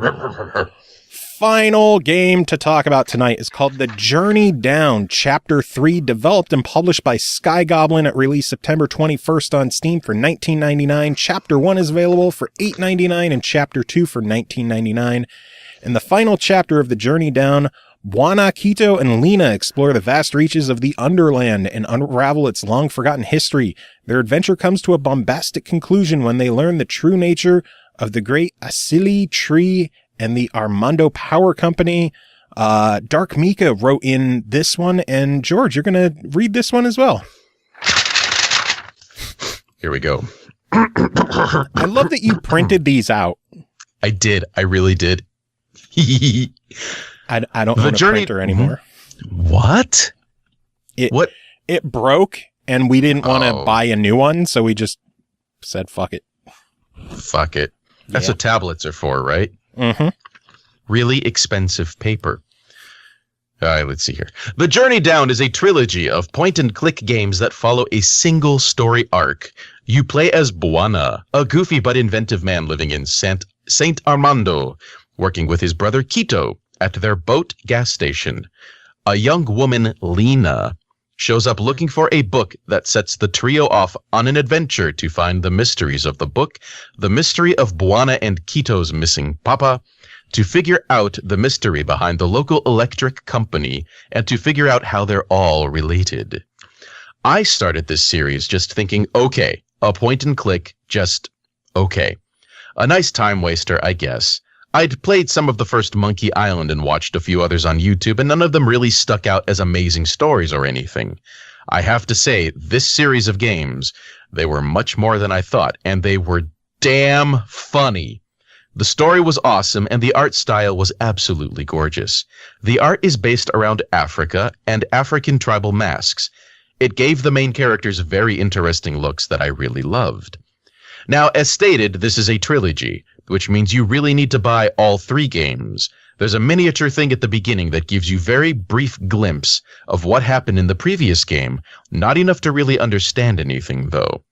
final game to talk about tonight is called The Journey Down, Chapter 3, developed and published by Sky Goblin at release September 21st on Steam for $19.99. Chapter 1 is available for $8.99 and Chapter 2 for $19.99. In the final chapter of The Journey Down, Buana, Quito, and Lena explore the vast reaches of the Underland and unravel its long-forgotten history. Their adventure comes to a bombastic conclusion when they learn the true nature of the great Asili tree and the Armando Power Company. Dark Mika wrote in this one, and George, you're going to read this one as well. Here we go. I love that you printed these out. I did. I really did. I don't own a printer anymore. What? It broke, and we didn't want to buy a new one, so we just said, fuck it. Fuck it. That's what tablets are for, right? Mm-hmm. Really expensive paper. All right, let's see here. The Journey Down is a trilogy of point-and-click games that follow a single story arc. You play as Buana, a goofy but inventive man living in Saint Armando, working with his brother Quito at their boat gas station. A young woman, Lena, shows up looking for a book that sets the trio off on an adventure to find the mysteries of the book, the mystery of Buana and Quito's missing papa, to figure out the mystery behind the local electric company, and to figure out how they're all related. I started this series just thinking, okay, a point and click, just okay. A nice time waster, I guess. I'd played some of the first Monkey Island and watched a few others on YouTube, and none of them really stuck out as amazing stories or anything. I have to say, this series of games, they were much more than I thought, and they were damn funny. The story was awesome, and the art style was absolutely gorgeous. The art is based around Africa and African tribal masks. It gave the main characters very interesting looks that I really loved. Now, as stated, this is a trilogy, which means you really need to buy all 3 games. There's a miniature thing at the beginning that gives you very brief glimpse of what happened in the previous game, not enough to really understand anything, though.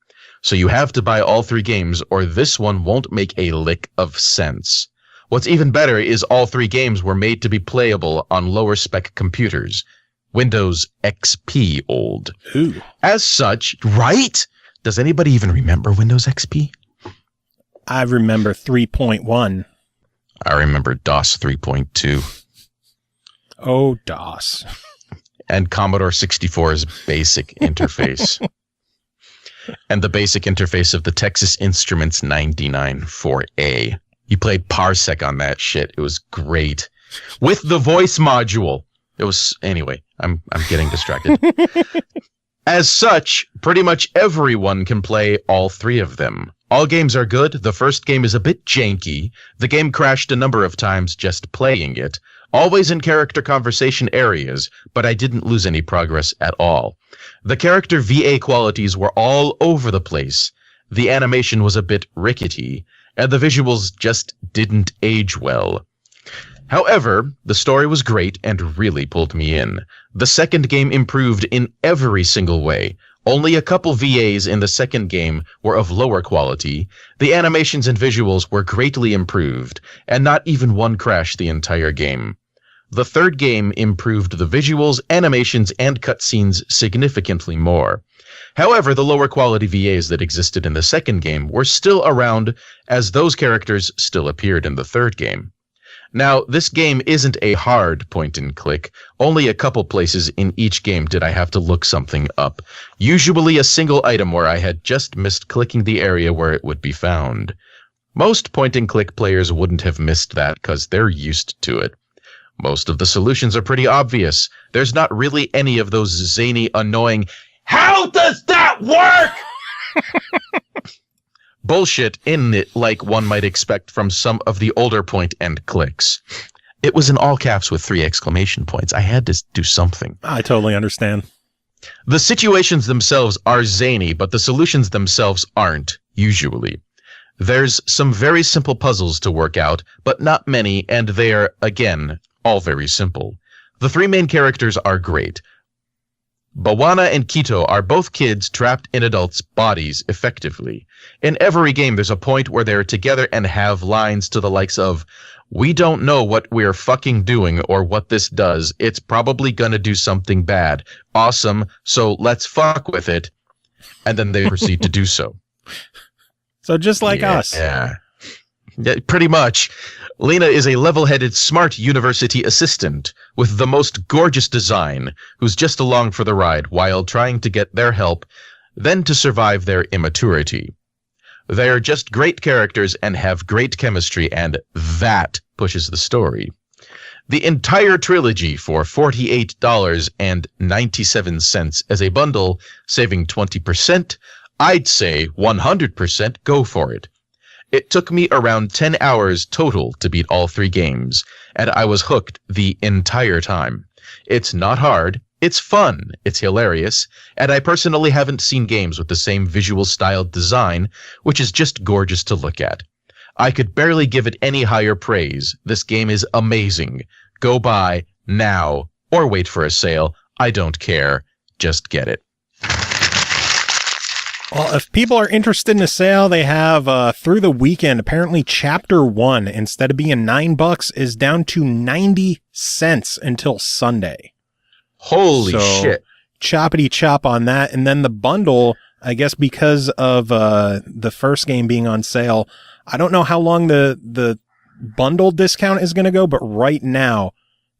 So you have to buy all 3 games, or this one won't make a lick of sense. What's even better is all 3 games were made to be playable on lower spec computers. Windows XP old. Ooh. As such, right? Does anybody even remember Windows XP? I remember 3.1. I remember DOS 3.2. Oh, DOS. And Commodore 64's basic interface. And the basic interface of the Texas Instruments 994A. You played Parsec on that shit. It was great. With the voice module. It was, anyway, I'm getting distracted. As such, pretty much everyone can play all 3 of them. All games are good. The first game is a bit janky. The game crashed a number of times just playing it. Always in character conversation areas, but I didn't lose any progress at all. The character VA qualities were all over the place. The animation was a bit rickety, and the visuals just didn't age well. However, the story was great and really pulled me in. The second game improved in every single way. Only a couple VAs in the second game were of lower quality. The animations and visuals were greatly improved, and not even one crashed the entire game. The third game improved the visuals, animations, and cutscenes significantly more. However, the lower quality VAs that existed in the second game were still around, as those characters still appeared in the third game. Now, this game isn't a hard point-and-click. Only a couple places in each game did I have to look something up. Usually a single item where I had just missed clicking the area where it would be found. Most point-and-click players wouldn't have missed that because they're used to it. Most of the solutions are pretty obvious. There's not really any of those zany, annoying, "How does that work?" bullshit in it like one might expect from some of the older point-and clicks. It was in all caps with 3 exclamation points. I had to do something. I totally understand. The situations themselves are zany, but the solutions themselves aren't, usually. There's some very simple puzzles to work out, but not many, and they are, again, all very simple. The 3 main characters are great. Bawana and Kito are both kids trapped in adults' bodies effectively. In every game, there's a point where they're together and have lines to the likes of, "We don't know what we're fucking doing or what this does. It's probably gonna do something bad. Awesome, so let's fuck with it." And then they proceed to do so. So just like us. Yeah, pretty much. Lena is a level-headed, smart university assistant with the most gorgeous design, who's just along for the ride while trying to get their help, then to survive their immaturity. They are just great characters and have great chemistry, and that pushes the story. The entire trilogy for $48.97 as a bundle, saving 20%, I'd say 100% go for it. It took me around 10 hours total to beat all 3 games, and I was hooked the entire time. It's not hard, it's fun, it's hilarious, and I personally haven't seen games with the same visual style design, which is just gorgeous to look at. I could barely give it any higher praise. This game is amazing. Go buy now, or wait for a sale. I don't care. Just get it. Well, if people are interested in a sale, they have through the weekend. Apparently, Chapter 1, instead of being $9, is down to 90 cents until Sunday. Holy shit. Choppity chop on that. And then the bundle, I guess because of the first game being on sale, I don't know how long the bundle discount is going to go, but right now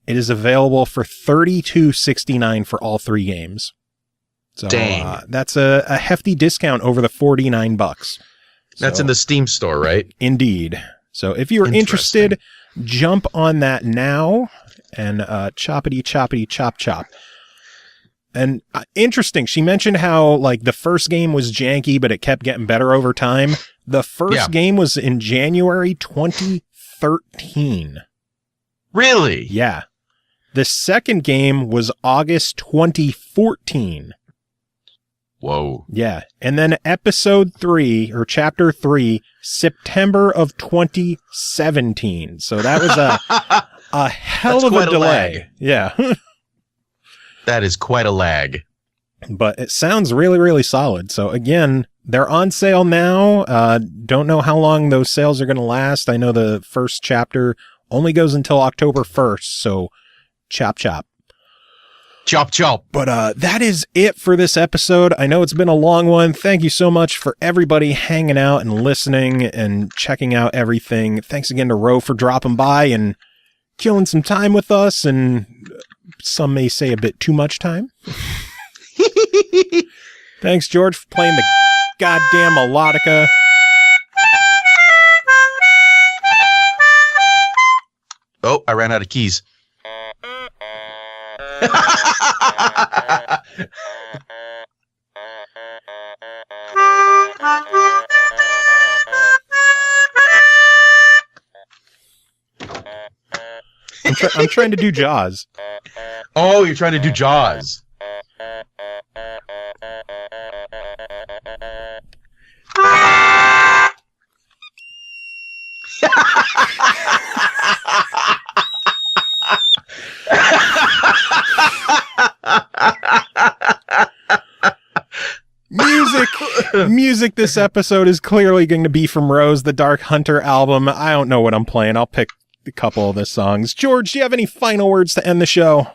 it is available for $32.69 for all 3 games. So that's a hefty discount over the $49. That's in the Steam store, right? Indeed. So if you're interested, jump on that now and choppity chop chop. And interesting, she mentioned how like the first game was janky, but it kept getting better over time. The first game was in January 2013. Really? Yeah. The second game was August 2014. Whoa. Yeah. And then episode 3 or chapter 3, September of 2017. So that was a hell of a delay. Yeah. That is quite a lag. But it sounds really, really solid. So again, they're on sale now. Don't know how long those sales are going to last. I know the first chapter only goes until October 1st. So chop, chop. Chop, chop. But that is it for this episode. I know it's been a long one. Thank you so much for everybody hanging out and listening and checking out everything. Thanks again to Ro for dropping by and killing some time with us, and some may say a bit too much time. Thanks, George, for playing the goddamn melodica. Oh, I ran out of keys. I'm trying to do Jaws. Oh, you're trying to do Jaws. Music this episode is clearly going to be from Rose, the Dark Hunter album. I don't know what I'm playing. I'll pick a couple of the songs. George, do you have any final words to end the show?